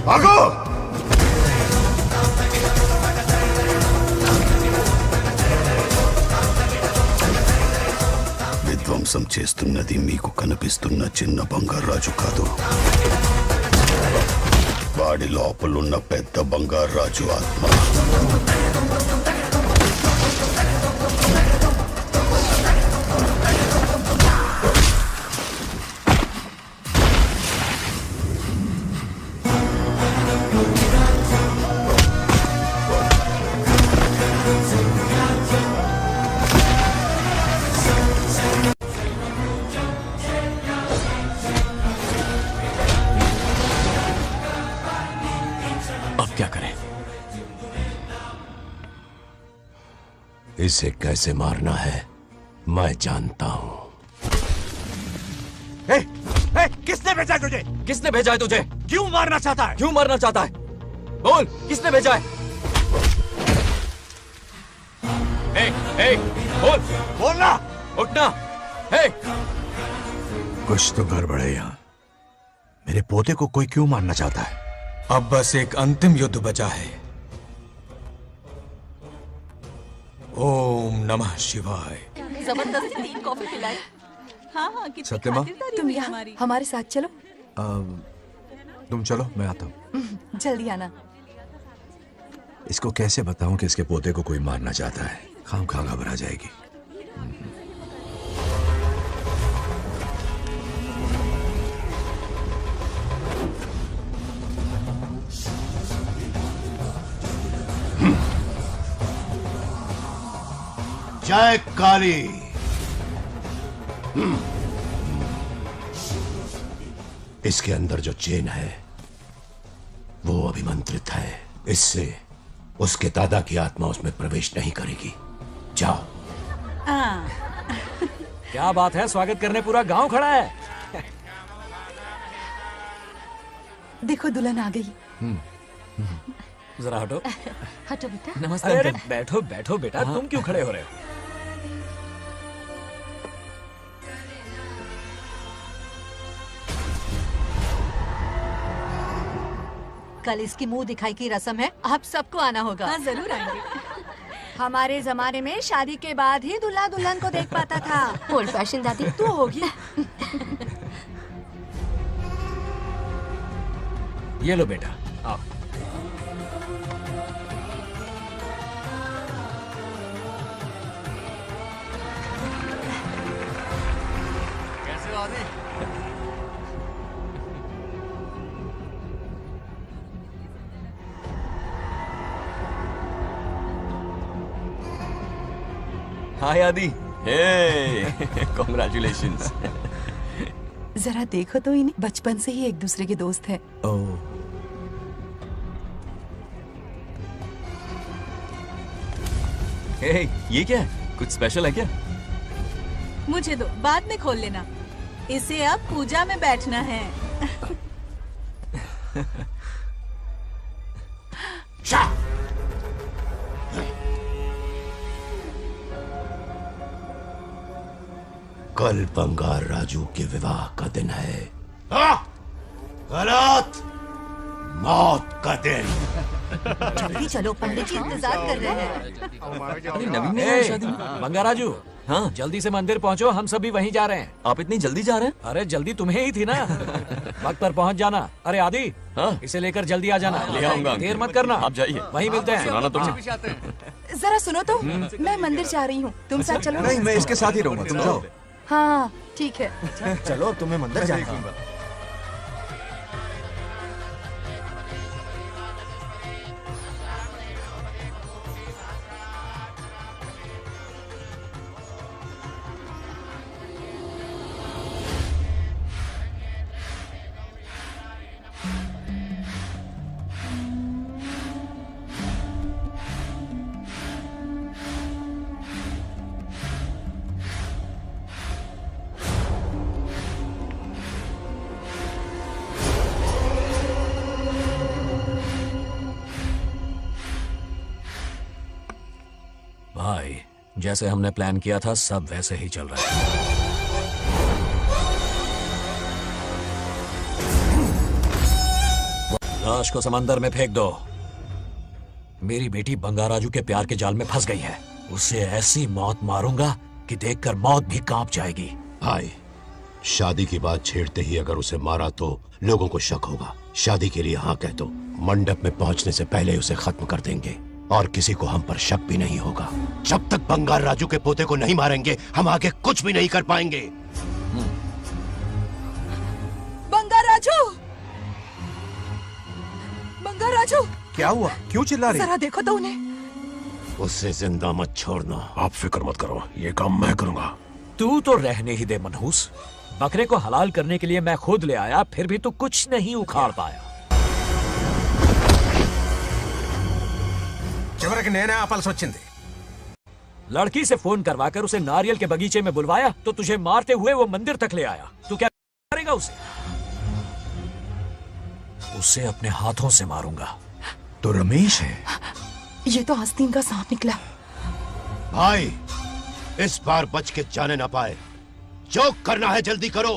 भागो। విధ్వంసం చేస్తున్నది మీకు కనిపిస్తున్న చిన్న బంగారాజు కాదు, వాడి లోపలున్న పెద్ద బంగారాజు ఆత్మ. अब क्या करें? इसे कैसे मारना है मैं जानता हूं। किसने भेजा है तुझे? किसने भेजा है तुझे? क्यों मारना चाहता है? क्यों मारना चाहता है? बोल, किसने भेजा है? बोल, बोलना, उठना। कुछ तो गड़बड़ है यहाँ। मेरे पोते को कोई क्यों मारना चाहता है? अब बस एक अंतिम युद्ध बचा है। ओम नमः शिवाय। जबरदस्ती 3 कॉफी पिलाई। हाँ कितनी सत्यमा? खातिरदारी तुम हुई यहाँ हमारी। हमारे साथ चलो। तुम चलो, मैं आता हूँ। जल्दी आना। इसको कैसे बताऊं कि इसके पोते को कोई मारना चाहता है? खामखा घबरा जाएगी। जय काली। इसके अंदर जो चेन है वो अभिमंत्रित है, इससे उसके दादा की आत्मा उसमें प्रवेश नहीं करेगी। जाओ। क्या बात है, स्वागत करने पूरा गांव खड़ा है। देखो दुल्हन आ गई। जरा हटो। हटो बेटा। नमस्ते अंकल। बैठो बैठो बेटा, तुम क्यों खड़े हो रहे हो? कल इसकी मुंह दिखाई की रस्म है, आप सबको आना होगा। हाँ जरूर आएंगे। हमारे जमाने में शादी के बाद ही दूल्हा दुल्हन को देख पाता था। ओल्ड फैशन दादी। तू होगी। ये लो बेटा, आओ। कैसे हो आदि? हाय आदि। कॉन्ग्रेचुलेशंस। जरा देखो तो इन्हें, बचपन से ही एक दूसरे के दोस्त हैं। ये क्या है? कुछ स्पेशल है क्या? मुझे दो, बाद में खोल लेना। इसे अब पूजा में बैठना है। कल बंगार राजू के विवाह का दिन है। गलत, मौत का दिन। जल्दी चलो, पंडित जी इंतजार कर रहे हैं। अरे नवीन ने आया शादी में। बंगाराजू, हाँ जल्दी से मंदिर पहुंचो, हम सभी वहीं जा रहे हैं। आप इतनी जल्दी जा रहे हैं? अरे जल्दी तुम्हें ही थी ना। वक्त पर पहुंच जाना। अरे आदि, इसे लेकर जल्दी आ जाना। ले आऊंगा। देर मत करना। आप जाइए, वहीं मिलते हैं। सुनाना तुम। जरा सुनो तो, मैं मंदिर जा रही हूँ, तुम साथ चलो। नहीं, मैं इसके साथ ही रहूंगा, तुम जाओ। हाँ ठीक है। चलो, तुम्हें मंदिर जाना है। भाई, जैसे हमने प्लान किया था सब वैसे ही चल रहा है। लाश को समंदर में फेंक दो। मेरी बेटी बंगाराजू के प्यार के जाल में फंस गई है। उसे ऐसी मौत मारूंगा कि देखकर मौत भी कांप जाएगी। भाई, शादी की बात छेड़ते ही अगर उसे मारा तो लोगों को शक होगा। शादी के लिए हाँ कह दो, मंडप में पहुंचने से पहले उसे खत्म कर देंगे और किसी को हम पर शक भी नहीं होगा। जब तक बंगार राजू के पोते को नहीं मारेंगे हम आगे कुछ भी नहीं कर पाएंगे। बंगार राजू, बंगार राजू, क्या हुआ? क्यों चिल्ला रही? जरा देखो तो उन्हें। उसे जिंदा मत छोड़ना। आप फिक्र मत करो, ये काम मैं करूंगा। तू तो रहने ही दे मनहूस। बकरे को हलाल करने के लिए मैं खुद ले आया, फिर भी तू कुछ नहीं उखाड़ पाया। చివరికి నేనే ఆపాల్సి వచ్చింది। लड़की से फोन करवाकर उसे नारियल के बगीचे में बुलवाया तो तुझे मारते हुए वो मंदिर तक ले आया। तू क्या करेगा उसे? उसे अपने हाथों से मारूंगा। तो रमेश है। ये तो आस्तीन का सांप निकला। भाई, इस बार बच के जाने ना पाए। जो करना है जल्दी करो।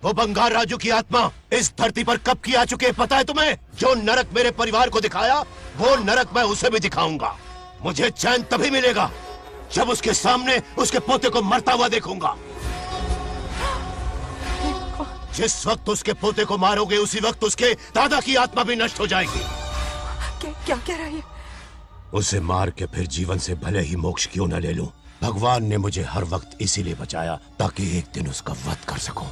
वो बंगार राजू की आत्मा इस धरती पर कब की आ चुकी है पता है तुम्हें? जो नरक मेरे परिवार को दिखाया वो नरक मैं उसे भी दिखाऊंगा। मुझे चैन तभी मिलेगा जब उसके सामने उसके पोते को मरता हुआ देखूंगा। जिस वक्त उसके पोते को मारोगे उसी वक्त उसके दादा की आत्मा भी नष्ट हो जाएगी। क्या कह रहा है? उसे मार के फिर जीवन से भले ही मोक्ष क्यों न ले लूं, भगवान ने मुझे हर वक्त इसीलिए बचाया ताकि एक दिन उसका वध कर सकूं।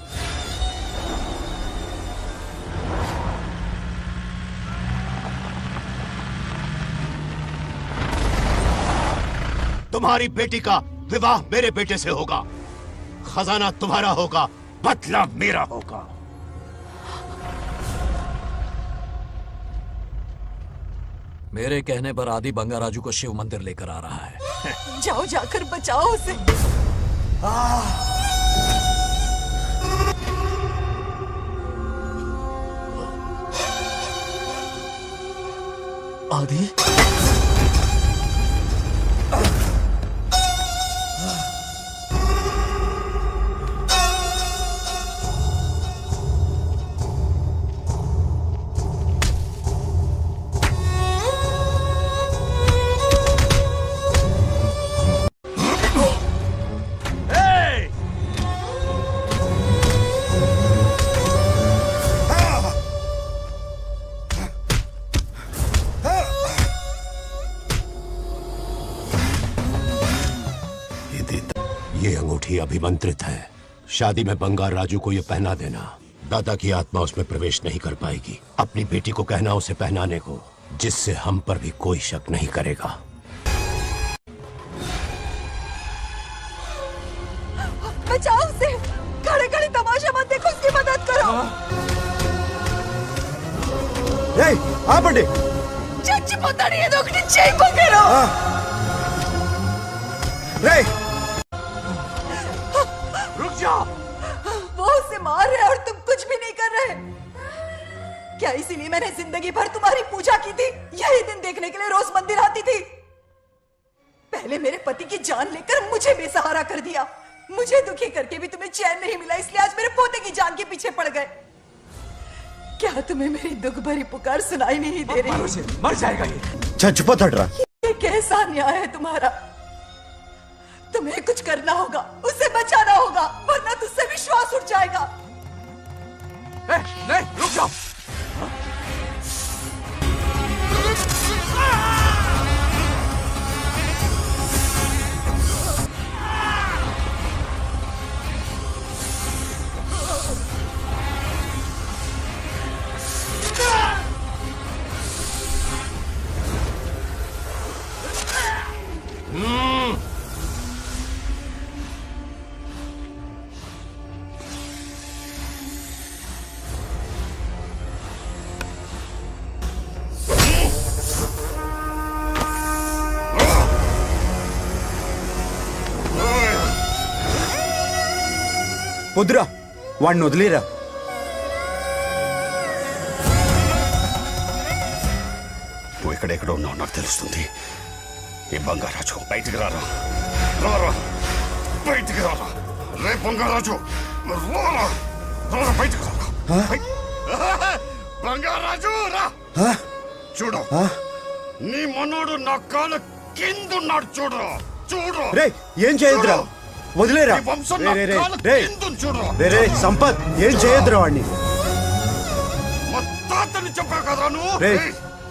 तुम्हारी बेटी का विवाह मेरे बेटे से होगा। खजाना तुम्हारा होगा, बदला मेरा होगा। मेरे कहने पर आदि बंगाराजू को शिव मंदिर लेकर आ रहा है। जाओ, जाकर बचाओ उसे। आदि, ये अंगूठी अभिमंत्रित है। शादी में बंगार राजू को ये पहना देना। दादा की आत्मा उसमें प्रवेश नहीं कर पाएगी। अपनी बेटी को कहना उसे पहनाने को, जिससे हम पर भी कोई शक नहीं करेगा। बचाओ उसे। खड़े खड़े तमाशा मत देखो, उसकी मदद करो। ఆపండి। చచ్చిపోతాడు ఏదో ఒకటి చేయబోగరు। रुक जाओ। वो उसे मार रहे और तुम कुछ भी नहीं कर रहे। क्या इसीलिए मैंने जिंदगी भर तुम्हारी पूजा की थी? यही दिन देखने के लिए रोज मंदिर आती थी। पहले मेरे पति की जान लेकर मुझे बेसहारा कर दिया। मुझे दुखी करके भी तुम्हें चैन नहीं मिला, इसलिए आज मेरे पोते की जान के पीछे पड़ गए। क्या तुम्हें मेरी दुख भरी पुकार सुनाई नहीं दे रही? मर जाएगा ये। చచ్చిపోతాడురా। ये कैसा न्याय है तुम्हारा? तुम्हें कुछ करना होगा, उसे बचाना होगा, वरना तुझसे विश्वास उठ जाएगा। नहीं, रुक जाओ। వద్దురా, వాడిని వదిలేరా। నువ్వు ఎక్కడెక్కడ ఉన్నావు నాకు తెలుస్తుంది। ఈ బంగారాజు బయటికి రారా, రారా బయటికి రారా। రే బంగారాజు, రారా రారా బయటికి రారా। బంగారాజు రా చూడు నీ మనోడు నా కాళ్ళ కిందున్నాడు చూడు చూడు రే ఏం చేయొద్దురా వదిలేరా నీ వంశం రే, నా రే, రే, కాళ్ళ రే. కిందుంది చూడు రే రే సంపత్ ఏం చేయొద్దురా వాడిని మా తాతని చెప్పావు కదరా నువ్వు రే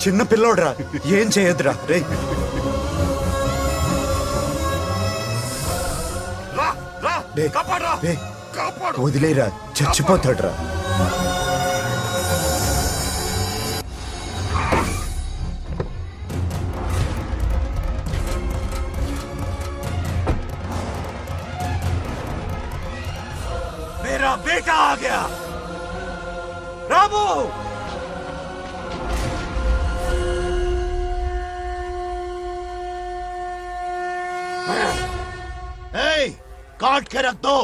చిన్న పిల్లోడ్రా ఏం చేయొద్దురా రే రా రా రే, కాపాడరా రే. కాపాడు వదిలేరా చచ్చిపోతాడ్రా मेरा बेटा आ गया रामू ए, काट के रख दो।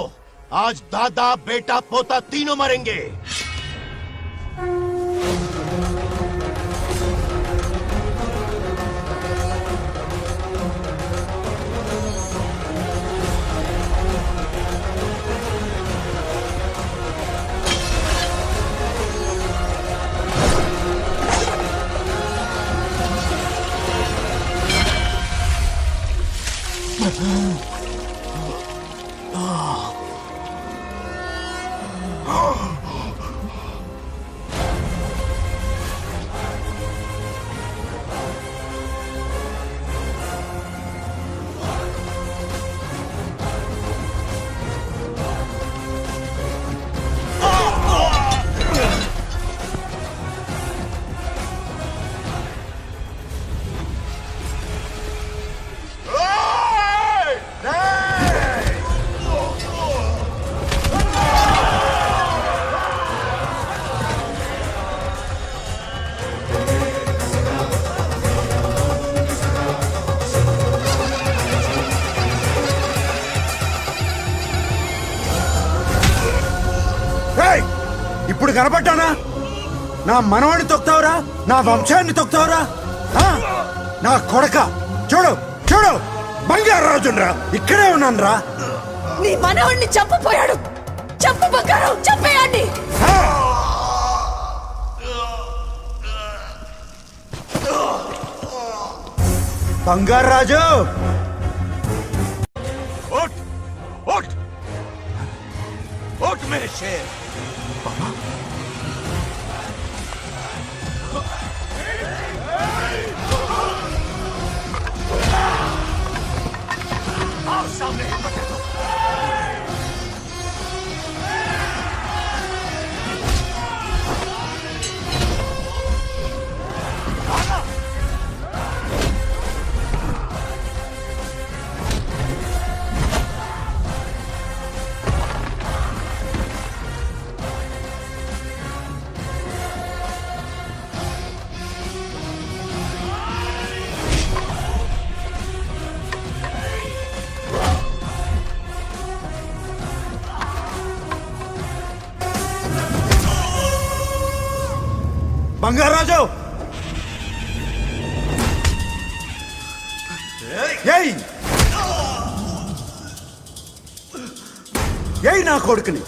आज दादा बेटा पोता तीनों मरेंगे। ఇప్పుడు కనపడ్డానా నా మనవాడిని తొక్తావురా నా వంశాన్ని తొక్తావురా ఆ? నా కొడక చూడు చూడు బంగారాజునరా ఇక్కడే ఉన్నాను రా నీ మనవణ్ణి చంపపోయాడు చంపు బంగారం చంపేయండి బంగారాజు उठ उठ उठ मेरे शेर आओ सामने हिम्मत है तो బంగారాజు ఏయ్ ఏయ్ నా కొడుకుని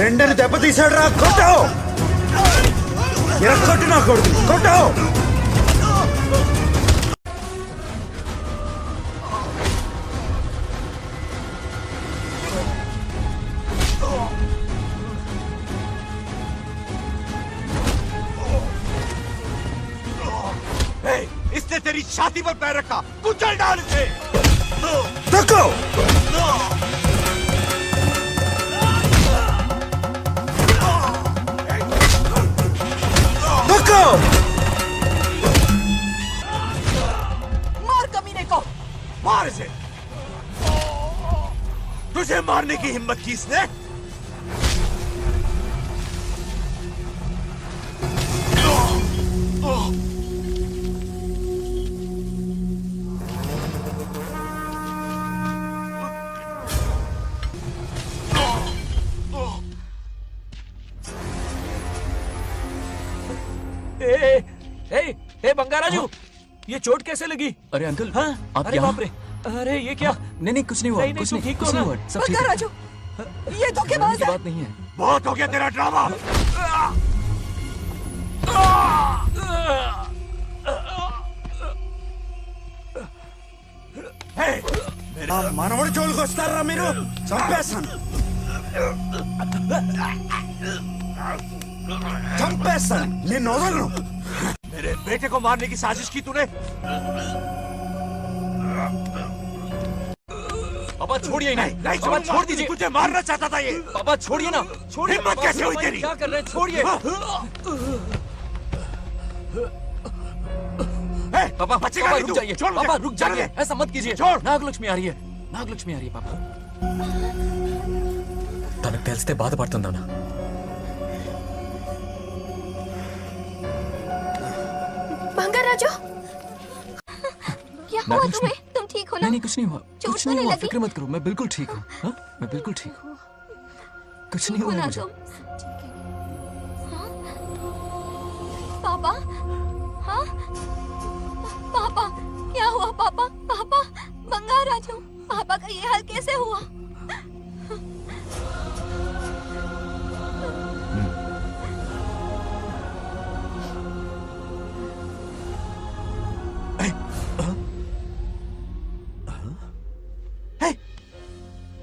రెండని దెబ్బతీశాడు రా కొట్టు కొట్టు నా కొడుకు కొట్టు इसने तेरी छाती पर पैर रखा कुचल डाल इसे देखो देखो मार कमीने को मार इसे तुझे मारने की हिम्मत की इसने ए बंगाराजू, ये चोट कैसे लगी? अरे अंकल, हाँ? आप अरे यहाँ? बाप रे, अरे ये क्या? नहीं कुछ नहीं हुआ, नहीं, कुछ तुम नहीं, ठीक हो कुछ ना? नहीं हुआ, सब ठीक है। राजू, ये धोखेबाज की है। बात नहीं है। बहुत हो गया तेरा ड्रामा। మనవడు జోలికి వస్తారా మీరు? చంపేస్తాను, చంపేస్తాను, నేను వదలను. मेरे बेटे को मारने की साजिश की तूने? पापा छोड़िए ना, नहीं पापा छोड़ दीजिए। तुझे मारना चाहता था ये। पापा छोड़िए ना, छोड़िए। हिम्मत कैसे हुई तेरी? क्या कर रहे हैं? छोड़िए। पापा बचेगा पापा नहीं रुक तू। जाइए, छोड़ मुझे। पापा रुक चल जाइए, दे। ऐसा मत कीजिए। छोड़। नागलक्ष्मी आ रही है, नागलक्ष्मी आ रही है पापा। తనకు తెలిస్తే బాధపడుతుందన్నా. बंगाराजू, क्या हुआ नागलक्ष्मी। तुम्हें? तुम ठीक हो ना? नहीं कुछ नहीं हुआ, चोट कुछ तो नहीं नहीं हुआ, लगी? फिक्र मत करो, मैं बिल्कुल ठीक हूँ। हाँ? मैं बिल्कुल ठीक हूँ, कुछ नहीं ठीक हो हुआ ना मुझे। तुम? हाँ? पापा, हाँ? पापा, क्या हुआ पापा? पापा, बंगाराजू, पापा का ये हाल कैसे हुआ?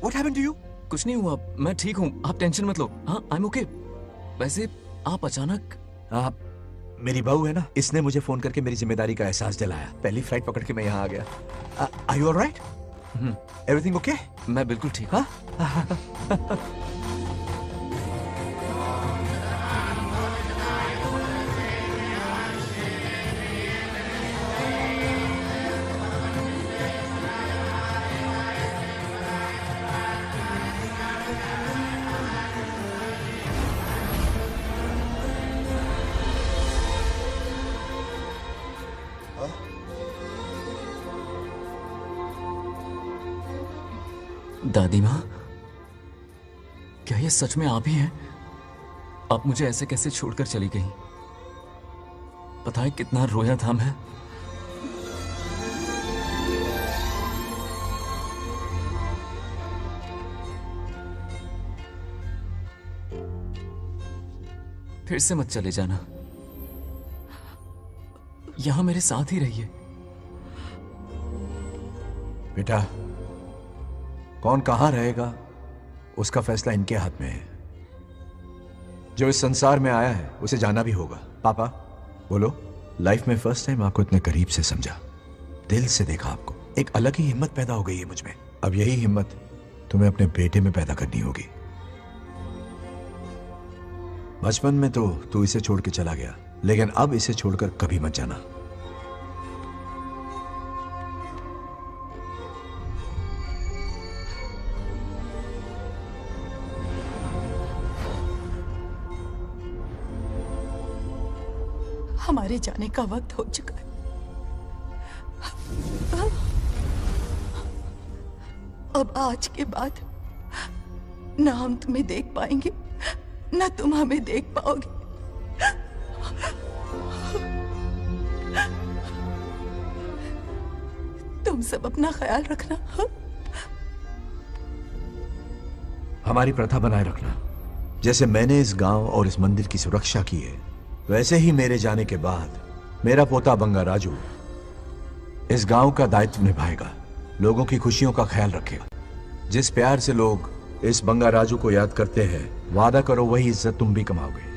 What happened to you? कुछ नहीं हुआ, मैं ठीक हूँ, आप टेंशन मत लो। हाँ, I'm okay। वैसे आप अचानक आप मेरी बहू है ना, इसने मुझे फोन करके मेरी जिम्मेदारी का एहसास दिलाया। पहली फ्लाइट पकड़ के मैं यहाँ आ गया। Are you all right? Everything okay? मैं बिल्कुल ठीक हूँ। दादी माँ, क्या ये सच में आप ही हैं? आप मुझे ऐसे कैसे छोड़कर चली गई? पता है कितना रोया था मैं। फिर से मत चले जाना, यहां मेरे साथ ही रहिए। बेटा, कौन कहां रहेगा उसका फैसला इनके हाथ में है। जो इस संसार में आया है उसे जाना भी होगा। पापा बोलो, लाइफ में फर्स्ट टाइम आपको इतने करीब से समझा, दिल से देखा आपको, एक अलग ही हिम्मत पैदा हो गई है मुझ में। अब यही हिम्मत तुम्हें अपने बेटे में पैदा करनी होगी। बचपन में तो तू इसे छोड़ के चला गया, लेकिन अब इसे छोड़कर कभी मत जाना। हमारे जाने का वक्त हो चुका है। अब आज के बाद ना हम तुम्हें देख पाएंगे, ना तुम हमें देख पाओगे। तुम सब अपना ख्याल रखना। हमारी प्रथा बनाए रखना। जैसे मैंने इस गांव और इस मंदिर की सुरक्षा की है, वैसे ही मेरे जाने के बाद मेरा पोता बंगाराजू इस गांव का दायित्व निभाएगा, लोगों की खुशियों का ख्याल रखेगा। जिस प्यार से लोग इस बंगाराजू को याद करते हैं, वादा करो वही इज्जत तुम भी कमाओगे।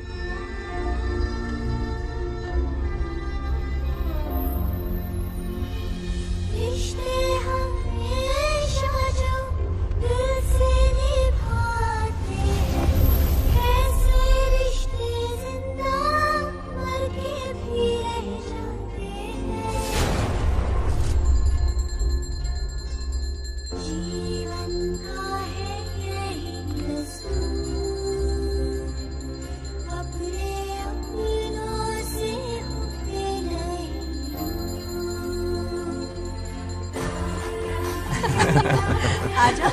आजा।